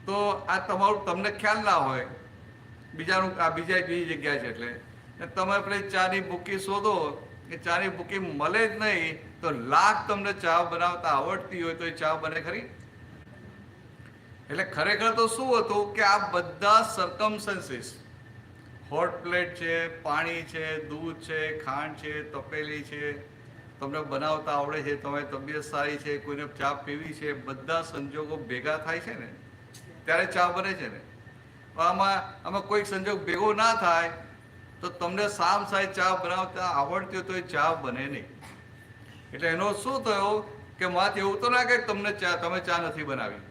તો આ તમારું તમને ખ્યાલ ના હોય, બીજાનું આ બીજી જગ્યા છે એટલે તમે પેલી ચાની ભૂકી શોધો, કે ચાની ભૂકી મળે જ નહીં, તો લાખ તમને ચા બનાવતા આવડતી હોય તો એ ચા બને ખરી? એટલે ખરેખર તો શું હતું કે આ બધા સર્કમસ્ટન્સીસ, હોટ પ્લેટ છે, પાણી છે, દૂધ છે, ખાંડ છે, તપેલી છે, તમને બનાવતા આવડે છે, તમારી તબિયત સારી છે, કોઈને ચા પીવી છે, બધા સંજોગો ભેગા થાય છે ને ત્યારે ચા બને છે ને. આમાં કોઈક સંજોગ ભેગો ના થાય તો તમને સામ સાઈ ચા બનાવતા આવડતી હોય તો એ ચા બને નહીં. એટલે એનો શું થયો કે માથે એવું તો ના કે તમે ચા નથી બનાવી.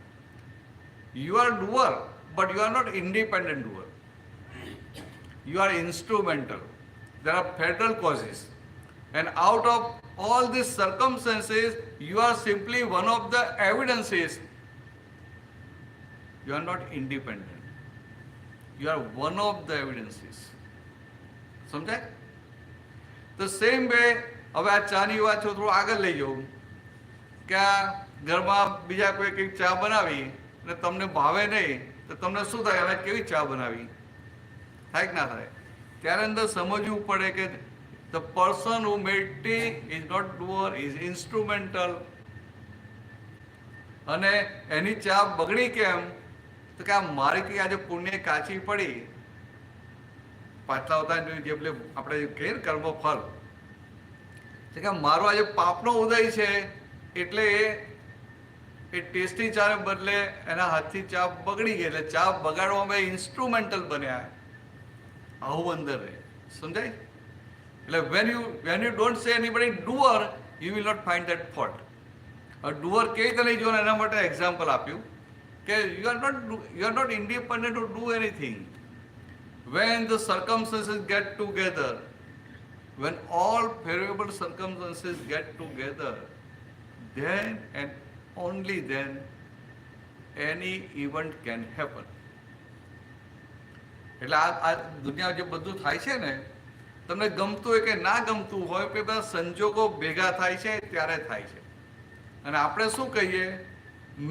You are doer, but you are not independent doer. You are instrumental. There are federal causes, and out of all these circumstances, you are simply one of the evidences. You are not independent. You are one of the evidences. સમજાય? તો same way હવે આ ચાની વાત છો થોડું આગળ લઈ જાઉં કે આ ઘરમાં બીજા કોઈ કંઈક ચા બનાવી અને તમને ભાવે નહીં તો તમને શું થાય? હવે કેવી ચા બનાવી થાય કે ના થાય? ત્યારે અંદર સમજવું પડે કે the person who made tea is not doer, is instrumental. અને એની ચા બગડી કેમ? તો કે આ મારી કઈ આજે પુણ્ય કાચી પડી, પાછલા હોતા જે આપણે કહીએ ને કર્મ ફળ, કે મારો આજે પાપનો ઉદય છે એટલે એ ટેસ્ટી ચાને બદલે એના હાથથી ચા બગડી ગઈ, એટલે ચા બગાડવામાં ઇન્સ્ટ્રુમેન્ટલ બન્યા. આવું અંદર રહે. સમજાય? એટલે when you don't say anybody doer, you will not find that fault. Doer કેવી રીતે નહીં જોવાનું એના માટે એક્ઝામ્પલ આપ્યું કે you are not independent to do anything. When the circumstances get together, when all favorable circumstances get together, then and only then any event can happen. એટલે આ દુનિયા જે બધું થાય છે ને, તમને ગમતું હોય કે ના ગમતું હોય, કે બધા સંજોગો ભેગા થાય છે ત્યારે થાય છે. અને આપણે શું કહીએ?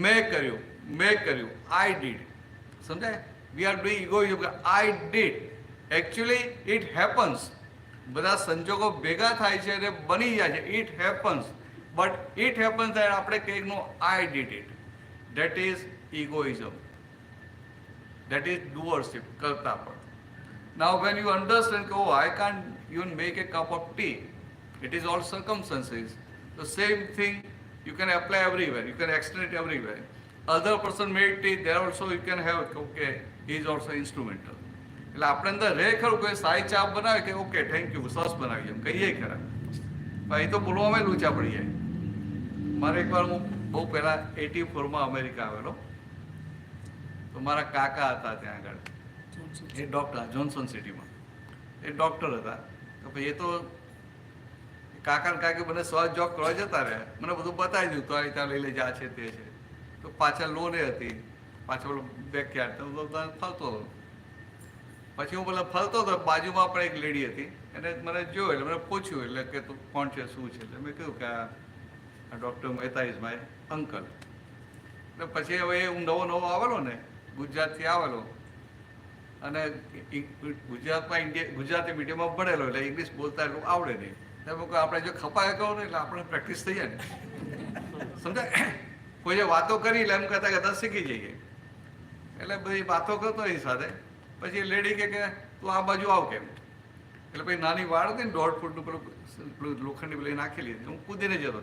મેં કર્યું, આઈ ડીડ. સમજાય? We are doing egoism, I did. Actually it happens. બધા સંજોગો ભેગા થાય છે અને બની જાય છે. It happens. But it happens ત્યારે આપણે કહીએ નો, I did it. That is egoism. That is doership, kartapad. Now when you understand, oh, I can't even make a cup of tea, it is all circumstances. The same thing you can apply everywhere, you can extend it everywhere. Other person made tea, there also you can have, okay, he is also instrumental. એટલે આપણે અંદર રહે ખરું કોઈ સારી ચા બનાવે કે ઓકે થેન્ક યુ સરસ બનાવી એમ કહીએ ખરા, પણ એ તો બોલવામાં લૂચા પડી જાય. મારે એકવાર હું બહુ પહેલાં 84માં અમેરિકા આવેલો, તો મારા કાકા હતા ત્યાં આગળ, એ ડૉક્ટર, જોન્સન સિટીમાં એ ડૉક્ટર હતા. તો પછી એ તો કાકા ને કાકી મને સ્વાદ જોબ કરવા જતા રહ્યા, મને બધું બતાવી દીધું, તો ત્યાં લઈ લેજે, આ છે તે છે. તો પાછળ લોને હતી, પાછળ પેલો બેકયાર્ડ, તો ફરતો હતો. પછી હું પેલા ફરતો હતો, બાજુમાં પણ એક લેડી હતી, એને મને જોયો એટલે મને પૂછ્યું, એટલે કે તું કોણ છે, શું છે? એટલે મેં કહ્યું કે આ doctor Mehta is my uncle. એટલે પછી હવે હું નવો આવેલો ને, ગુજરાતથી આવેલો, અને ગુજરાતમાં ગુજરાતી મીડિયમમાં ભણેલો, એટલે ઇંગ્લિશ બોલતા એટલું આવડે નહીં. એટલે આપણે જો ખપાય કહો ને એટલે આપણે પ્રેક્ટિસ થઈ જાય ને, સમજાય? કોઈ જે વાતો કરી એટલે એમ કહેતા કહેતા શીખી જઈએ. એટલે બધી વાતો કરતો એની સાથે. પછી લેડી કે તું આ બાજુ આવ કેમ? એટલે પછી નાની વાળ હતી ને 1.5 ફૂટનું પેલું લોખંડની પેલી નાખેલી હતી, હું કૂદીને જતો,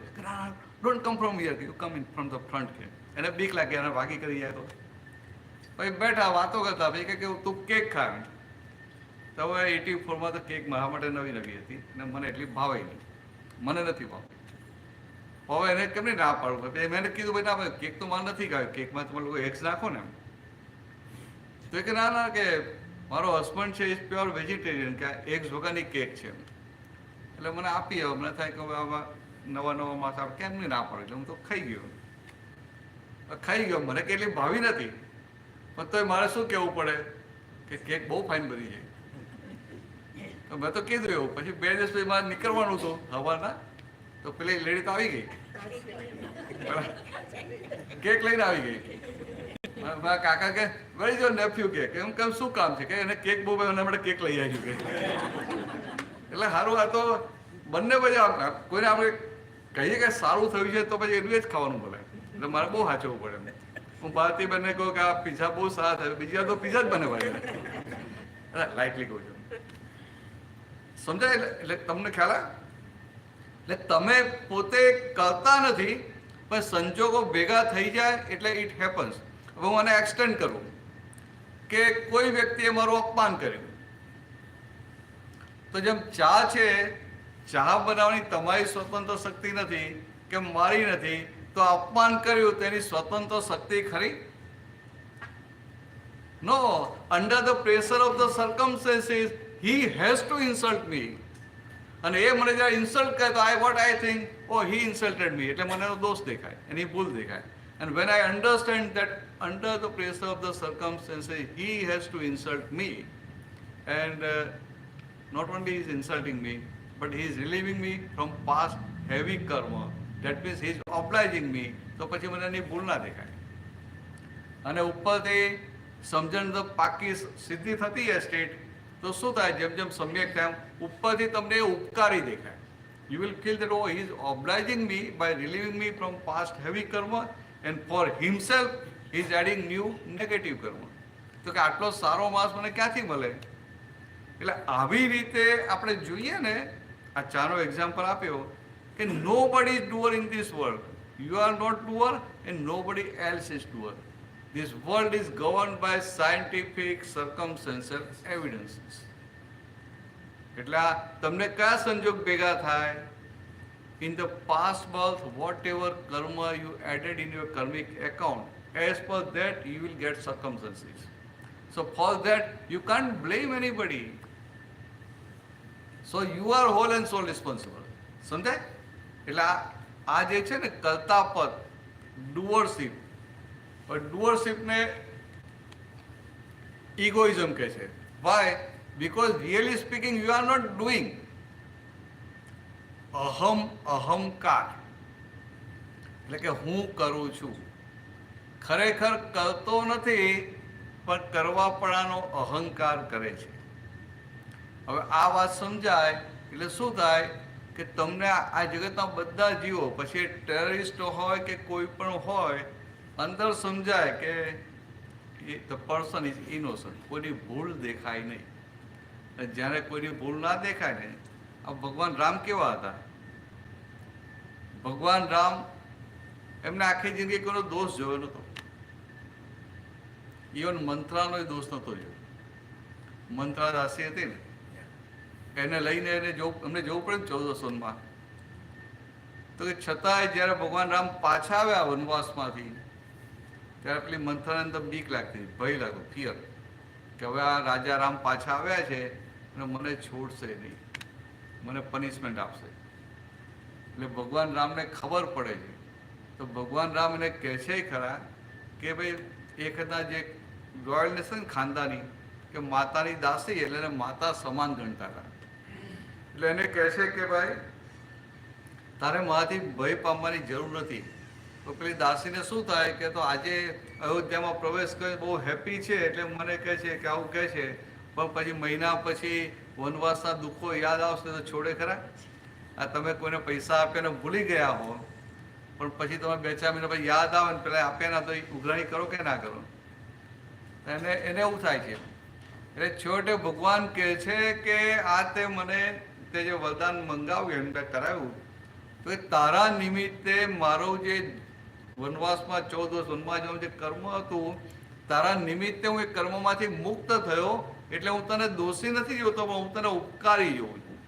don't come from here, you come in from the front. કે એને બીક લાગે, એને ભાગી કરી જાય. તો પછી બેઠા વાતો કરતા, પછી કે તું કેક ખાવ. તો હવે 84માં તો કેક મારા માટે નવી હતી અને મને એટલી ભાવે નહીં, મને નથી ભાવતી. હવે એને કેમ નહીં ના પાડવું? મેં કીધું ભાઈ ના, કેક તો મારે નથી ખાવ, કેકમાં તમે લોકો એગ્સ નાખો ને એમ. તો એ કે ના કે મારો હસબન્ડ છે ઇઝ પ્યોર વેજીટેરિયન, કે આ એગ્સ વગરની કેક છે. એટલે મને આપી, હવે મને થાય કે હવે આમાં નવા માસ આપણે કેમ નહીં ના પાડે. એટલે હું તો ખાઈ ગયો. મને કેટલી ભાવી નથી, પણ તોય મારે શું કહેવું પડે કે કેક બહુ ફાઇન બની જાય. તો મેં તો કીધું એવું. પછી 2 દિવસ પછી મારે નીકળવાનું હતું હવાના, તો પેલી લેડી તો આવી ગઈ, કેક લઈને આવી ગઈ. મારા કાકા કે વળી જો નેફ્યુ કે એમ કેમ શું કામ છે? કે એને કેક બહુ ભાવે, આપણે કેક લઈ આવ્યું કે. એટલે સારું, આ તો બંને પછી કોઈને આપણે કહીએ કે સારું થયું છે તો પછી એટલું જ ખાવાનું બોલે. એટલે મારે બહુ સાચવવું પડે. હું ભારતીય બંને કહું કે આ પીઝા બહુ સારા થાય, બીજા તો પીઝા જ બને ભાઈ, લાઇટલી કહું છું, સમજાય? એટલે તમને ખ્યાલ આવે? એટલે તમે પોતે કરતા નથી, પણ સંજોગો ભેગા થઈ જાય એટલે ઇટ હેપન્સ. હવે હું આને એક્સટેન્ડ કરું કે કોઈ વ્યક્તિએ મારું અપમાન કર્યું, તો જેમ ચા છે, ચા બનાવવાની તમારી સ્વતંત્ર શક્તિ નથી કે મારી નથી, તો અપમાન કર્યું તેની સ્વતંત્ર શક્તિ ખરી? No. Under the pressure of the circumstances he has to insult me. અને એ મને જ્યારે ઇન્સલ્ટ કરે તો આઈ થિંક, ઓ હી ઇન્સલ્ટેડ મી, એટલે મને એનો દોષ દેખાય, એની ભૂલ દેખાય. And when I understand that under the pressure of the circumstances he has to insult me, and not only he is insulting me, but he is relieving me from past heavy karma, that means he is obliging me, તો પછી મને એની ભૂલ ના દેખાય. અને ઉપરથી સમજણ તો પાકી સિદ્ધિ થતી હોય સ્ટેટ, તો શું થાય? જેમ જેમ સમ્યક થાય ઉપરથી તમને ઉપકારી દેખાય. You will feel that, oh, he is obliging me by relieving me from past heavy karma, and for himself he is adding new negative karma. તો કે આટલો સારો માસ મને ક્યાંથી મળે? એટલે આવી રીતે આપણે જોઈએ ને, આ ચાનો એક્ઝામ્પલ આપ્યો કે nobody is doer in this world. You are not doer and nobody else is doer. This world is governed by scientific circumstantial evidences. એટલે આ તમને કયા સંજોગ ભેગા થાય? In the past birth, whatever karma you added in your karmic account, as per that you will get circumstances. So for that you can't blame anybody. So you are whole and sole responsible. સમજાય? એટલે આ જે છે ને કરતા પદ, ડુઅરશીપ, પણ ડુઅરશીપને egoism કહે છે. Why? Because really speaking you are not doing. અહંકાર એટલે કે હું કરું છું, ખરેખર કરતો નથી, પણ કરવાપણાનો અહંકાર કરે છે. હવે આ વાત સમજાય એટલે શું થાય કે તમને આ જગતના બધા જીવો, પછી ટેરરિસ્ટ હોય કે કોઈ પણ હોય, અંદર સમજાય કે ધ પર્સન ઇઝ ઇનોસન્ટ. કોઈની ભૂલ દેખાય નહીં. જ્યારે કોઈની ભૂલ ના દેખાય ને, આ ભગવાન રામ કેવા હતા? ભગવાન રામ એમને આખી જિંદગી કોઈનો દોષ જોયો નહોતો. ઇવન મંત્રાનો દોષ નહોતો જોયો. મંત્રા દાસી હતી ને, એને લઈને એમને જવું પડે ને 14 વનમાં. તો કે છતાંય જ્યારે ભગવાન રામ પાછા આવ્યા વનવાસમાંથી, ત્યારે પેલી મંથરાને અંદર બીક લાગતી, ભય લાગ્યો, ફિયર, કે હવે આ રાજા રામ પાછા આવ્યા છે અને મને છોડશે નહીં, મને પનિશમેન્ટ આપશે. એટલે ભગવાન રામને ખબર પડે છે. તો ભગવાન રામ એને કહે છે ખરા કે ભાઈ એક હતા જે રોયલ નેશન ખાનદાની, કે માતાની દાસી એટલે એને માતા સમાન ગણતા હતા. એટલે એને કહે છે કે ભાઈ તારે મારાથી ભય પામવાની જરૂર નથી. તો પેલી દાસીને શું થાય કે તો આજે અયોધ્યામાં પ્રવેશ કરી બહુ હેપી છે, એટલે મને કહે છે કે આવું કહે છે, પણ પછી મહિના પછી વનવાસના દુઃખો યાદ આવશે તો છોડે ખરા? આ તમે કોઈને પૈસા આપ્યા ને ભૂલી ગયા હો, પણ પછી તમે 2-4 મહિના પછી યાદ આવે ને પેલા આપ્યા ના તો ઉઘરાણી કરો કે ના કરો? એને એવું થાય છે. એટલે છોટે ભગવાન કહે છે કે આ તે મને તે જે વરદાન મંગાવ્યું એમ કરાવ્યું, તો એ તારા નિમિત્તે મારું જે વનવાસમાં 14 વર્ષ વનવાસ જવાનું જે કર્મ હતું, તારા નિમિત્તે હું એ કર્મમાંથી મુક્ત થયો. એટલે હું તને દોષી નથી જોતો, પણ હું તને ઉપકારી જોઉં છું.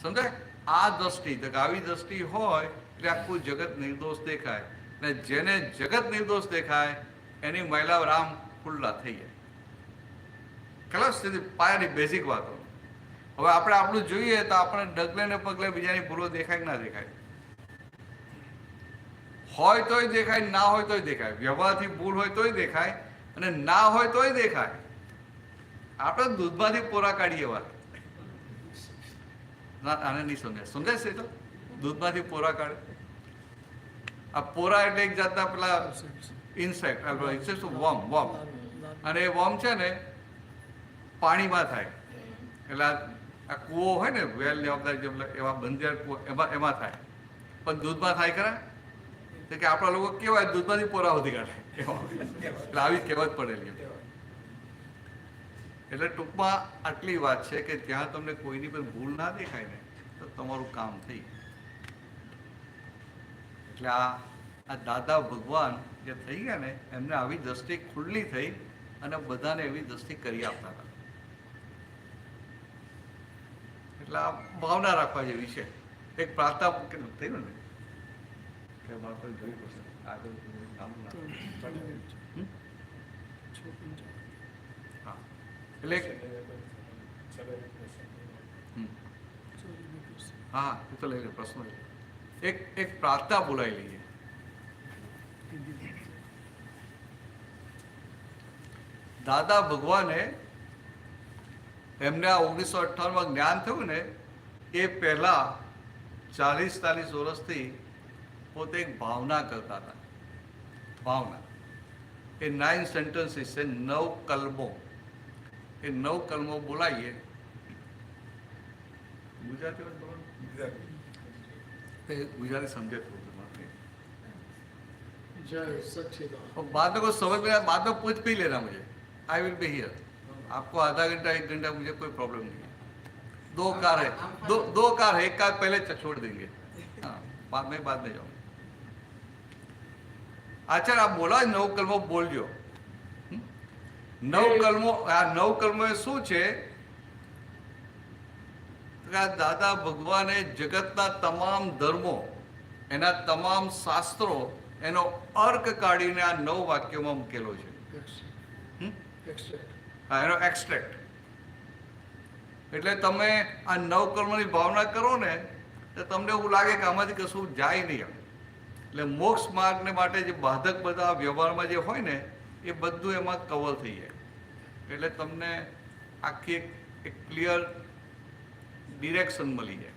સમજાય? આ દ્રષ્ટિ, આવી દ્રષ્ટિ હોય એટલે આખું જગત નિર્દોષ દેખાય. ને જેને જગત નિર્દોષ દેખાય એની મહિલા રામ ખુલ્લા થઈ જાય. ખલાસ સ્થિતિ, પાયાની બેઝિક વાતો. હવે આપણે આપણું જોઈએ તો આપણે ડગલે ને પગલે બીજાની ભૂલો દેખાય કે ના દેખાય? હોય તોય દેખાય, ના હોય તોય દેખાય. વ્યવહારથી ભૂલ હોય તોય દેખાય, અને ના હોય તોય દેખાય. આપણે દૂધમાંથી પોરા કાઢીએ વાત. ના, આને નહીં સમજાય. સમજાય છે? તો દૂધમાંથી પોરા કાઢે. આ પોરા એટલે એક જાતના પેલા ઇન્સેક્ટ, વોર્મ. અને એ વોર્મ છે ને પાણીમાં થાય. એટલે આ કૂવો હોય ને, વેલ એવા બંધિયાર કૂવો, એમાં થાય. પણ દૂધમાં થાય ખરા? તો કે આપણા લોકો કેવાય દૂધમાંથી પોરા સુધી કાઢે. એટલે આવી કહેવત પડેલી. એટલે ટૂંકમાં આટલી વાત છે કે ત્યાં તમને કોઈની પણ ભૂલ ના દેખાય ને, તો તમારું કામ થઈ. એટલે આ દાદા ભગવાન જે થઈ ગયા ને, એમને આવી દ્રષ્ટિ ખુલ્લી થઈ અને બધાને એવી દ્રષ્ટિ કરી આપતા હતા. એટલે આ ભાવના રાખવા જેવી છે. એક પ્રાર્થના થયું ને કે બાપા જોઈ પડશે આગળ કામ ના. હા, એટલે હા, એ તો લઈ લે પ્રશ્ન. એક પ્રાર્થના બોલાવી લઈએ. દાદા ભગવાને એમને આ 1958માં જ્ઞાન થયું ને, એ પહેલા 40-40 વર્ષથી પોતે એક ભાવના કરતા હતા. ભાવના એ 9 સેન્ટેન્સીસ છે, 9 કલમો. એ 9 કલમો બોલાવીએ. ગુજરાતી ગુજરાતી સમજે जय सच्चिदानंद। बाद में कुछ समझ में आया, बाद में पूछ भी लेना मुझे. I will be here. आपको आधा घंटा 1 घंटा मुझे कोई प्रॉब्लम नहीं है. 2 कार है, दो कार है, 1 कार पहले छोड़ देंगे. हाँ, बाद में जाऊंगा. अच्छा, आप बोला 9 कलमो बोलજો. 9 कलमो, આ 9 કલમો એ શું છે? દાદા ભગવાને જગતના તમામ ધર્મો, એના તમામ શાસ્ત્રો, એનો અર્ક કાઢીને આ 9 વાક્યોમાં મૂકેલો છે. હા, એનો એક્સ્ટ્રેક્ટ. એટલે તમે આ નવકર્મની ભાવના કરો ને તો તમને એવું લાગે કે આમાંથી કશું જાય નહીં એમ. એટલે મોક્ષ માર્ગને માટે જે બાધક બધા વ્યવહારમાં જે હોય ને એ બધું એમાં કવર થઈ જાય. એટલે તમને આખી એક ક્લિયર ડિરેક્શન મળી જાય.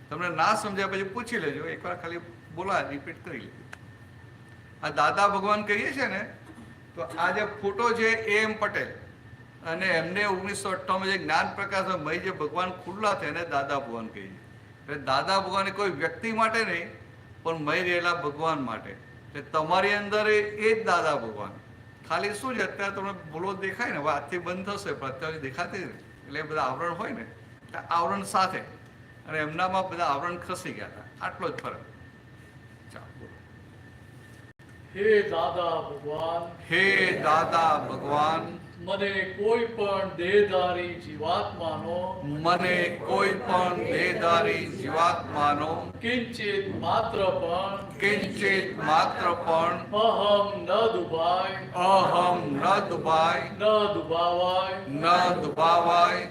તમને ના સમજ્યા પછી પૂછી લેજો, એકવાર ખાલી બોલા રિપીટ કરી લેજો. આ દાદા ભગવાન કહીએ છીએ ને, તો આ જે ફોટો છે A.M. પટેલ, અને એમને 1958 જે જ્ઞાન પ્રકાશમાં જે ભગવાન ખુલ્લા થયા એને દાદા ભગવાન કહીએ છીએ. એટલે દાદા ભગવાન કોઈ વ્યક્તિ માટે નહીં, પણ મય રહેલા ભગવાન માટે. એટલે તમારી અંદર એ જ દાદા ભગવાન. ખાલી શું છે, અત્યારે તમને બોલો દેખાય ને, હવે આજથી બંધ થશે, પણ અત્યારે દેખાતી ને, એટલે બધા આવરણ હોય ને, આવરણ સાથે, અને એમનામાં બધા આવરણ ખસી ગયા હતા. આટલો જ ફરક. ચાલો. હે દાદા ભગવાન, હે દાદા ભગવાન, મને કોઈ પણ દેહધારી જીવાત્માનો કિંચિત માત્ર પણ અહમ ન દુભાવાય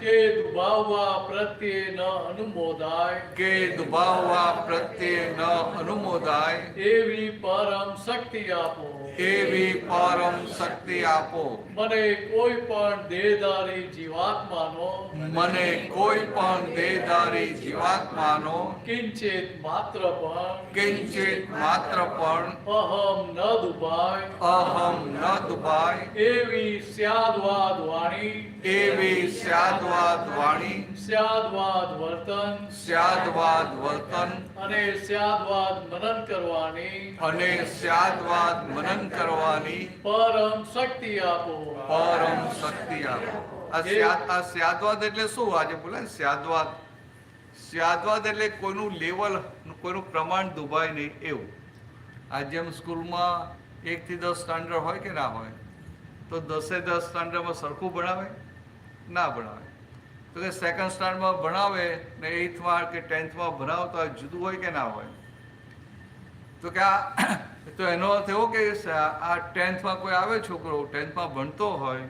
કે દુભાવવા પ્રત્યે ન અનુમોદાય એવી પરમ શક્તિ આપો. મને કોઈ પણ દેહધારી જીવાત્માનો કિંચિત માત્ર પણ અહમ ન દુભાય એવી સ્યાદવાદ વાણી સ્યાદવાદ વર્તન અને સ્યાદવાદ મનન કરવાની પરમ શક્તિ આપો. આ સ્યાદવાદ એટલે શું? આજે બોલે ને સ્યાદવાદ એટલે કોઈનું લેવલ, કોઈનું પ્રમાણ દુભાય નહીં એવું. આ જેમ સ્કૂલમાં 1 થી 10 સ્ટાન્ડર્ડ હોય કે ના હોય, તો 10 સ્ટાન્ડર્ડમાં સરખું ભણાવે? ના ભણાવે. તો કે સેકન્ડ સ્ટાન્ડર્ડમાં ભણાવે ને 8થમાં કે 10થમાં ભણાવતા હોય, જુદું હોય કે ના હોય? તો કે તો એનો અર્થ એવો કે આ 10થમાં કોઈ આવે છોકરો 10થમાં ભણતો હોય,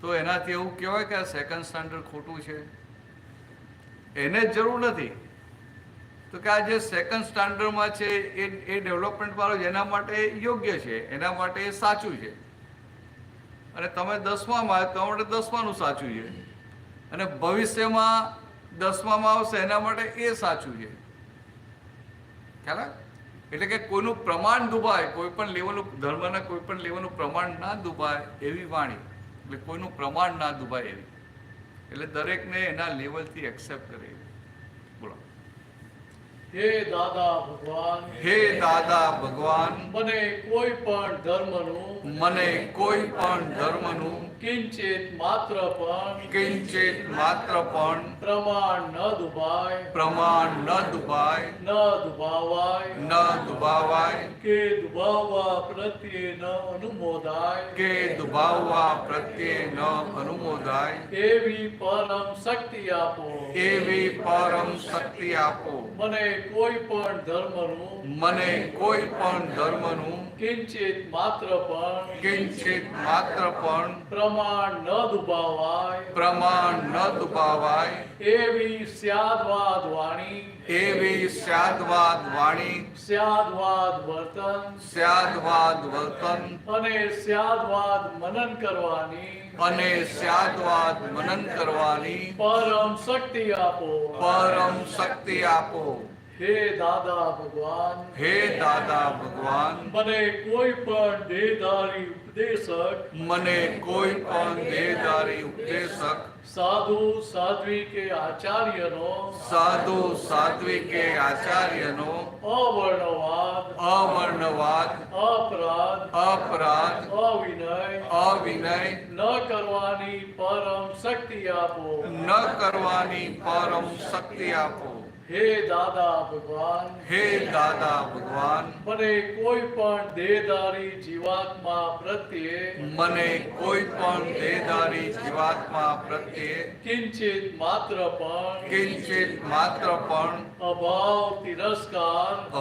તો એનાથી એવું કહેવાય કે આ સેકન્ડ સ્ટાન્ડર્ડ ખોટું છે? એને જ જરૂર નથી. તો કે આ જે સેકન્ડ સ્ટાન્ડર્ડમાં છે એ ડેવલપમેન્ટ વાળો એના માટે યોગ્ય છે, એના માટે એ સાચું છે. અને તમે 10મામાં તમારા માટે 10માનું સાચું છે, અને ભવિષ્યમાં 10મામાં આવશે એના માટે એ સાચું છે. ખ્યાલ? એટલે કે કોઈનું પ્રમાણ દુભાય, કોઈ પણ લેવલનું ધર્મના કોઈ પણ લેવલનું પ્રમાણ ના દુભાય એવી વાણી. એટલે કોઈનું પ્રમાણ ના દુભાય એવી. એટલે દરેકને એના લેવલથી એક્સેપ્ટ કરે. બોલો. હે દાદા ભગવાન, મને કોઈ પણ ધર્મનું કિંચિત માત્ર પણ પ્રમાણ ન દુભાવાય કે દુભાવવા પ્રત્યે ન અનુમોદાય એવી પરમ શક્તિ આપો. મને કોઈ પણ ધર્મનું કિંચિત માત્ર પણ પ્રમાણ ન દુભાવાય એવી સ્યાદવાદ વાણી સ્યાદવાદ વર્તન અને સ્યાદવાદ મનન કરવાની પરમ શક્તિ આપો. હે દાદા ભગવાન, મને કોઈ પણ દેહધારી ઉપદેશક સાધુ સાધ્વી કે આચાર્યનો અવર્ણવાદ અપરાધ અવિનય ન કરવાની પરમ શક્તિ આપો. હે દાદા ભગવાન, મને કોઈ પણ દેહધારી જીવાત્મા પ્રત્યે કિંચિત માત્ર પણ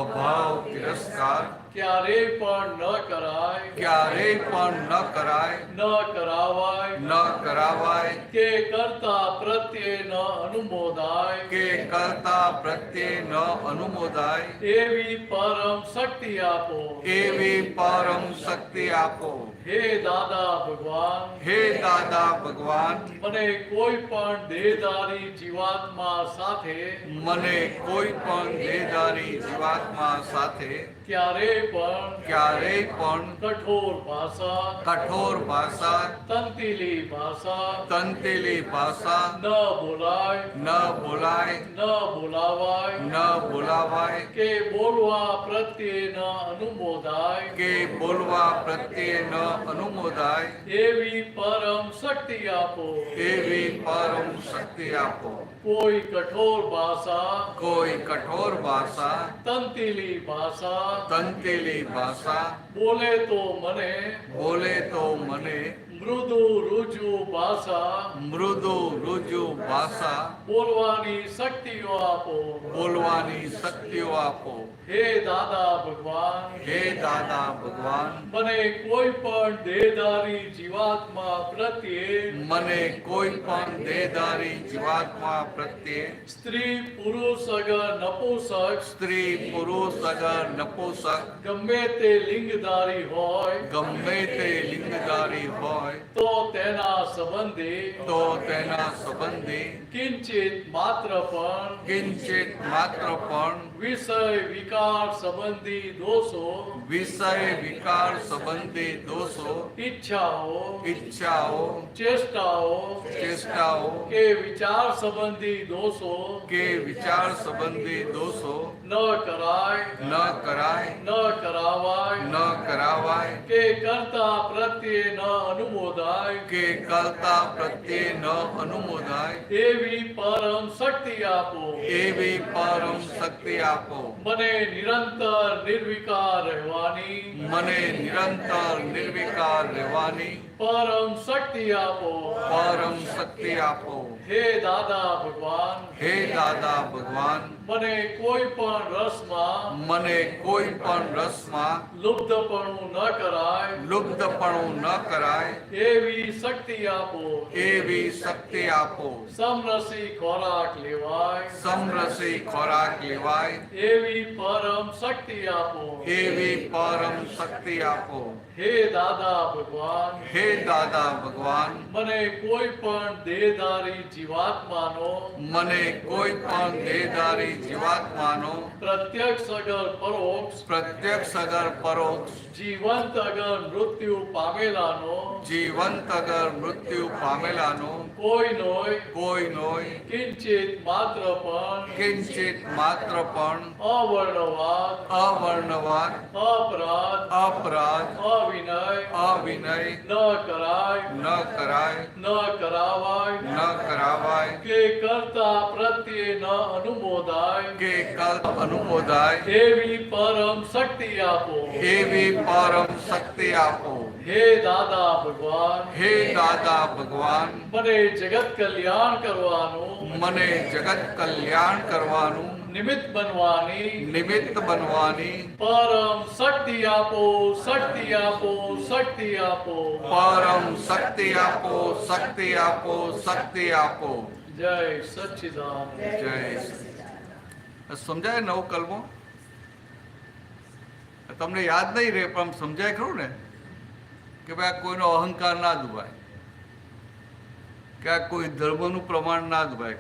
અભાવ તિરસ્કાર ક્યારેય પણ ન કરાય, ક્યારેય પણ ન કરાય, ન કરાવાય, ન કરાવાય, કે કર્તા પ્રત્યે ન અનુમોદાય, કે કરતા પ્રત્યે ન અનુમોદાય, એવી પરમ શક્તિ આપો. એવી પરમ શક્તિ આપો. હે દાદા ભગવાન, હે દાદા ભગવાન, મને કોઈ પણ દેહધારી જીવાત્મા સાથે મને કોઈ પણ દેહધારી જીવાત્મા સાથે ક્યારેય પણ કઠોર ભાષા, કઠોર ભાષા, તંતીલી ભાષા તંતેલી ભાષા ન બોલાય, ન બોલાય, ન બોલાવાય, ન બોલાવાય, કે બોલવા પ્રત્યે ન અનુમોદાય, કે બોલવા પ્રત્યે ન અનુમોદાય, એવી પરમ શક્તિ આપો. એવી પરમ શક્તિ આપો. કોઈ કઠોર ભાષા, કોઈ કઠોર ભાષા, તંતીલી ભાષા તંતેલી ભાષા બોલે તો મને બોલે તો મને મૃદુ રુજુ ભાષા મૃદુ રુજુ ભાષા બોલવાની શક્તિઓ આપો. બોલવાની શક્તિઓ આપો. હે દાદા ભગવાન, હે દાદા ભગવાન, મને કોઈ પણ દેહધારી જીવાત્મા પ્રત્યે મને કોઈ પણ દેહધારી જીવાત્મા પ્રત્યે સ્ત્રી પુરુષ અગર નપુંસક સ્ત્રી પુરુષ અગર નપુંસક ગમે તે લિંગધારી હોય ગમે તે લિંગધારી હોય તો તેના સંબંધી તો તેના સંબંધી કિંચિત માત્ર પણ કિંચિત માત્ર પણ વિષય વિકાર સંબંધી દોષો, વિષય વિકાર સંબંધી દોષો, ઈચ્છાઓ, ઈચ્છાઓ, ચેષ્ટાઓ ચેષ્ટાઓ કે વિચાર સંબંધી દોષો કે વિચાર સંબંધી દોષો ન કરાય, ન કરાય, ન કરાવાય, ન કરાવાય, કે કરતા પ્રત્યે ન અનુમોદાય, કે કરતા પ્રત્યે ન અનુમોદાય, એવી પરમ શક્તિ આપો. એવી પરમ શક્તિ આપો. મને નિરંતર નિર્વિકાર રહેવાની મને નિરંતર નિર્વિકાર રહેવાની પરમ શક્તિ આપો. પરમ શક્તિ આપો. હે દાદા ભગવાન, હે દાદા ભગવાન, મને કોઈ પણ રસમાં મને કોઈ પણ રસમાં લુપ્તપણું ન કરાય, લુપ્તપણું ન કરાય, એવી શક્તિ આપો. એવી શક્તિ આપો. સમરસી ખોરાક લેવાય, સમરસી ખોરાક લેવાય, એવી પરમ શક્તિ આપો. એવી પરમ શક્તિ આપો. હે દાદા ભગવાન, હે દાદા ભગવાન, મને કોઈ પણ દેહધારી જીવાત્માનો મને કોઈ પણ દેહધારી જીવાત્માનો પ્રત્યક્ષ અગર પરોક્ષ, પ્રત્યક્ષ અગર પરોક્ષ, જીવંત અગર મૃત્યુ પામેલાનો જીવંત અગર મૃત્યુ પામેલાનો કોઈનોય કિંચિત માત્ર પણ કિંચિત માત્ર પણ અવર્ણવાદ, અવર્ણવાદ, અપરાધ, અપરાધ, અવિનય અવિનય ન કરાય, ન કરાય, ન કરાવાય, ન કરાવાય, કે કરતા પ્રત્યે ન અનુમોદાય, કે કલ્પ અનુમોદાય, એવી પરમ શક્તિ આપો. એવી પરમ શક્તિ આપો. હે દાદા ભગવાન, હે દાદા ભગવાન, મને જગત કલ્યાણ કરવાનું, મને જગત કલ્યાણ કરવાનું નિમિત્ત બનવાની નિમિત્ત બનવાની પરમ શક્તિ આપો, શક્તિ આપો, શક્તિ આપો. પરમ શક્તિ આપો, શક્તિ આપો, શક્તિ આપો. જય સચ્ચિદાનંદ. જય સમજાય નવો કલમો? તમને યાદ નહીં રહે પણ સમજાય ખરું ને કે ભાઈ આ કોઈનો અહંકાર ના દુભાય, કે આ કોઈ ધર્મનું પ્રમાણ ના દુભાય,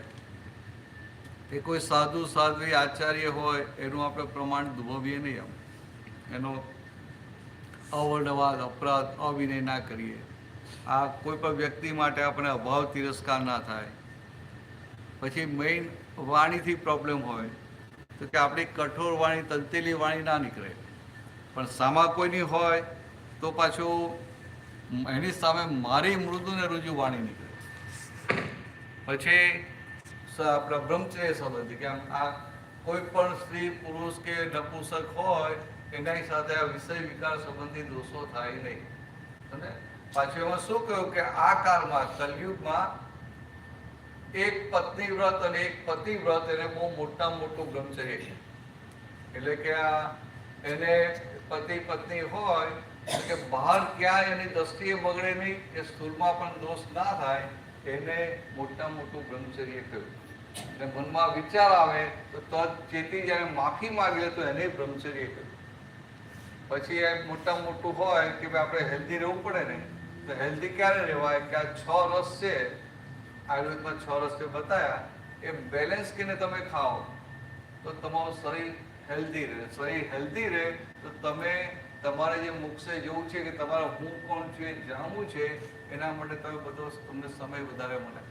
કે કોઈ સાધુ સાધ્વી આચાર્ય હોય એનું આપણે પ્રમાણ દુભાવીએ નહીં, આમ એનો અવર્ણવાદ, અપરાધ, અવિનય ના કરીએ. આ કોઈ પણ વ્યક્તિ માટે આપણે અભાવ તિરસ્કાર ના થાય. પછી મેઇન વાણીથી પ્રોબ્લેમ હોય તો કે આપણી કઠોર વાણી, તંતેલી વાણી ના નીકળે, પણ સામા કોઈની હોય તો પાછું એની સામે મારી મૃદુ ને રુજુ વાણી નીકળે. પછી આપણા બ્રહ્મચર્ય સંબંધી કે આ કોઈ પણ સ્ત્રી પુરુષ કે નપુંસક હોય એની સાથે આ વિષય વિકાર સંબંધી દોષો થાય નહીં. અને પાછું એમાં શું કહ્યું કે આ કાળમાં કલયુગમાં એક પત્ની વ્રત અને એક પતિ વ્રત એને બહુ મોટામાં મોટું બ્રહ્મચર્ય છે. એટલે કે આ એને પતિ પત્ની હોય તો કે બહાર ક્યાંય એની દ્રષ્ટિએ બગડે નહીં, કે સ્થૂળમાં પણ દોષ ના થાય, એને મોટામાં મોટું બ્રહ્મચર્ય કહ્યું. અને મનમાં વિચાર આવે તો ચેતી જ્યારે માફી માગી લે તો એને બ્રહ્મચર્ય કહ્યું. પછી એ મોટામાં મોટું હોય કે ભાઈ આપણે હેલ્ધી રહેવું પડે ને, તો હેલ્ધી ક્યારે રહેવાય કે આ 6 રસ છે, આયુર્વેદમાં 6 રસ છે બતાવ્યા, એ બેલેન્સ કરીને તમે ખાઓ તો તમારું શરીર હેલ્ધી રહે. શરીર હેલ્ધી રહે તો તમે તમારે જે મોક્ષે જવું છે કે તમારે હું કોણ છું એ જાણવું છે, એના માટે તમે બધો તમને સમય વધારે મળે.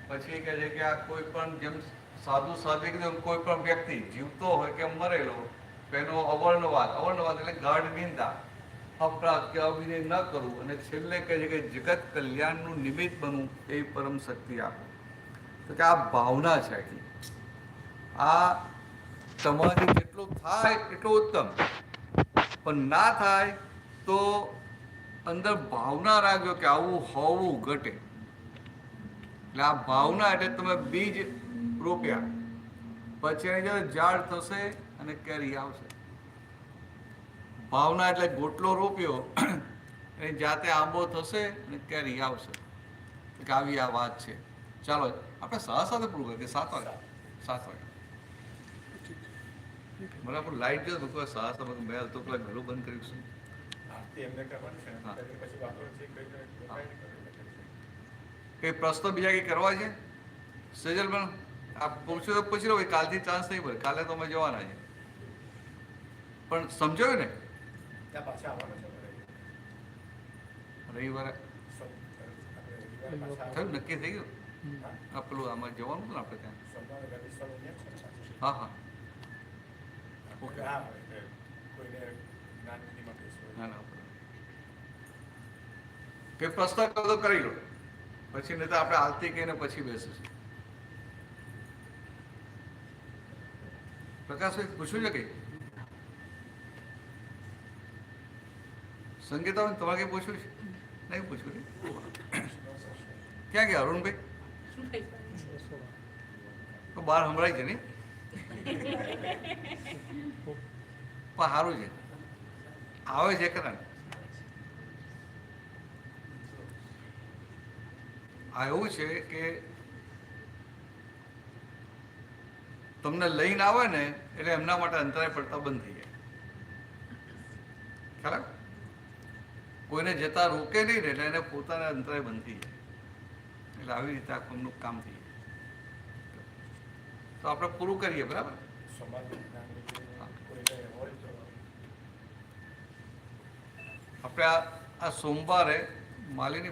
પછી કહે છે કે આ કોઈ પણ જેમ સાધુ સાધ્વી જેમ કોઈ પણ વ્યક્તિ જીવતો હોય કે મરેલો, એનો અવર્ણવાદ એટલે ગાઢ નિંદા, અપરાધ કે અભિનય ન કરવું, અને છેલ્લે કહે છે કે જગત કલ્યાણનું નિમિત્ત બનવું, એ પરમ શક્તિ આપો. તો કે આ ભાવના છે આખી. આ તમારે જેટલું થાય એટલું ઉત્તમ, પણ ના થાય તો અંદર ભાવના રાખજો કે આવું હોવું ઘટે. એટલે આ ભાવના એટલે તમે બીજ રોપ્યા, પછી એની જ્યારે ઝાડ થશે અને કેરી આવશે. ભાવના એટલે ગોટલો રોપ્યો, એની જાતે આંબો થશે અને કેરી આવશે. કે આવી આ વાત છે. ચાલો આપણે સાથે પૂરું કરીએ. 7 વાગે બરાબર. લાઈટ જો તો મેં તો પેલા ઘરું બંધ કરીશું. કઈ પ્રશ્નો બીજા કઈ કરવા છે? સેજલ પણ આપ પૂછો તો પૂછી લો. કાલથી ચાન્સ નહીં પડે, કાલે તો અમે જવાના છે. પણ સમજાયું ને? રવિવારે થયું, નક્કી થઈ ગયું. પેલું આમાં જવાનું હતું ને આપણે ત્યાં. હા ઓકે. ના કઈ પ્રશ્ન કરો તો કરી લો, પછી નહીં તો આપણે આરતી કહીને પછી બેસીશું. પ્રકાશભાઈ પૂછ્યું છે કઈ? સંગીતા તમારે કઈ પૂછ્યું છે? નહીં પૂછ્યું ને? ક્યાં ગયા અરુણભાઈ? તો બહાર સંભળાય છે નહીં? પણ સારું છે, આવે છે ખરા. આ એવું છે કે તમને લઈને આવે ને એટલે એમના માટે અંતરાય પડતા બંધ થઈ જાય. ખરા? કોઈને જતા રોકે નહીં ને એટલે એને પોતાના અંતરાય બંધ થઈ જાય. એટલે આવી રીતે આખું કામ થઈ જાય. તો આપણે પૂરું કરીએ. બરાબર. આપણે આ સોમવારે માલિની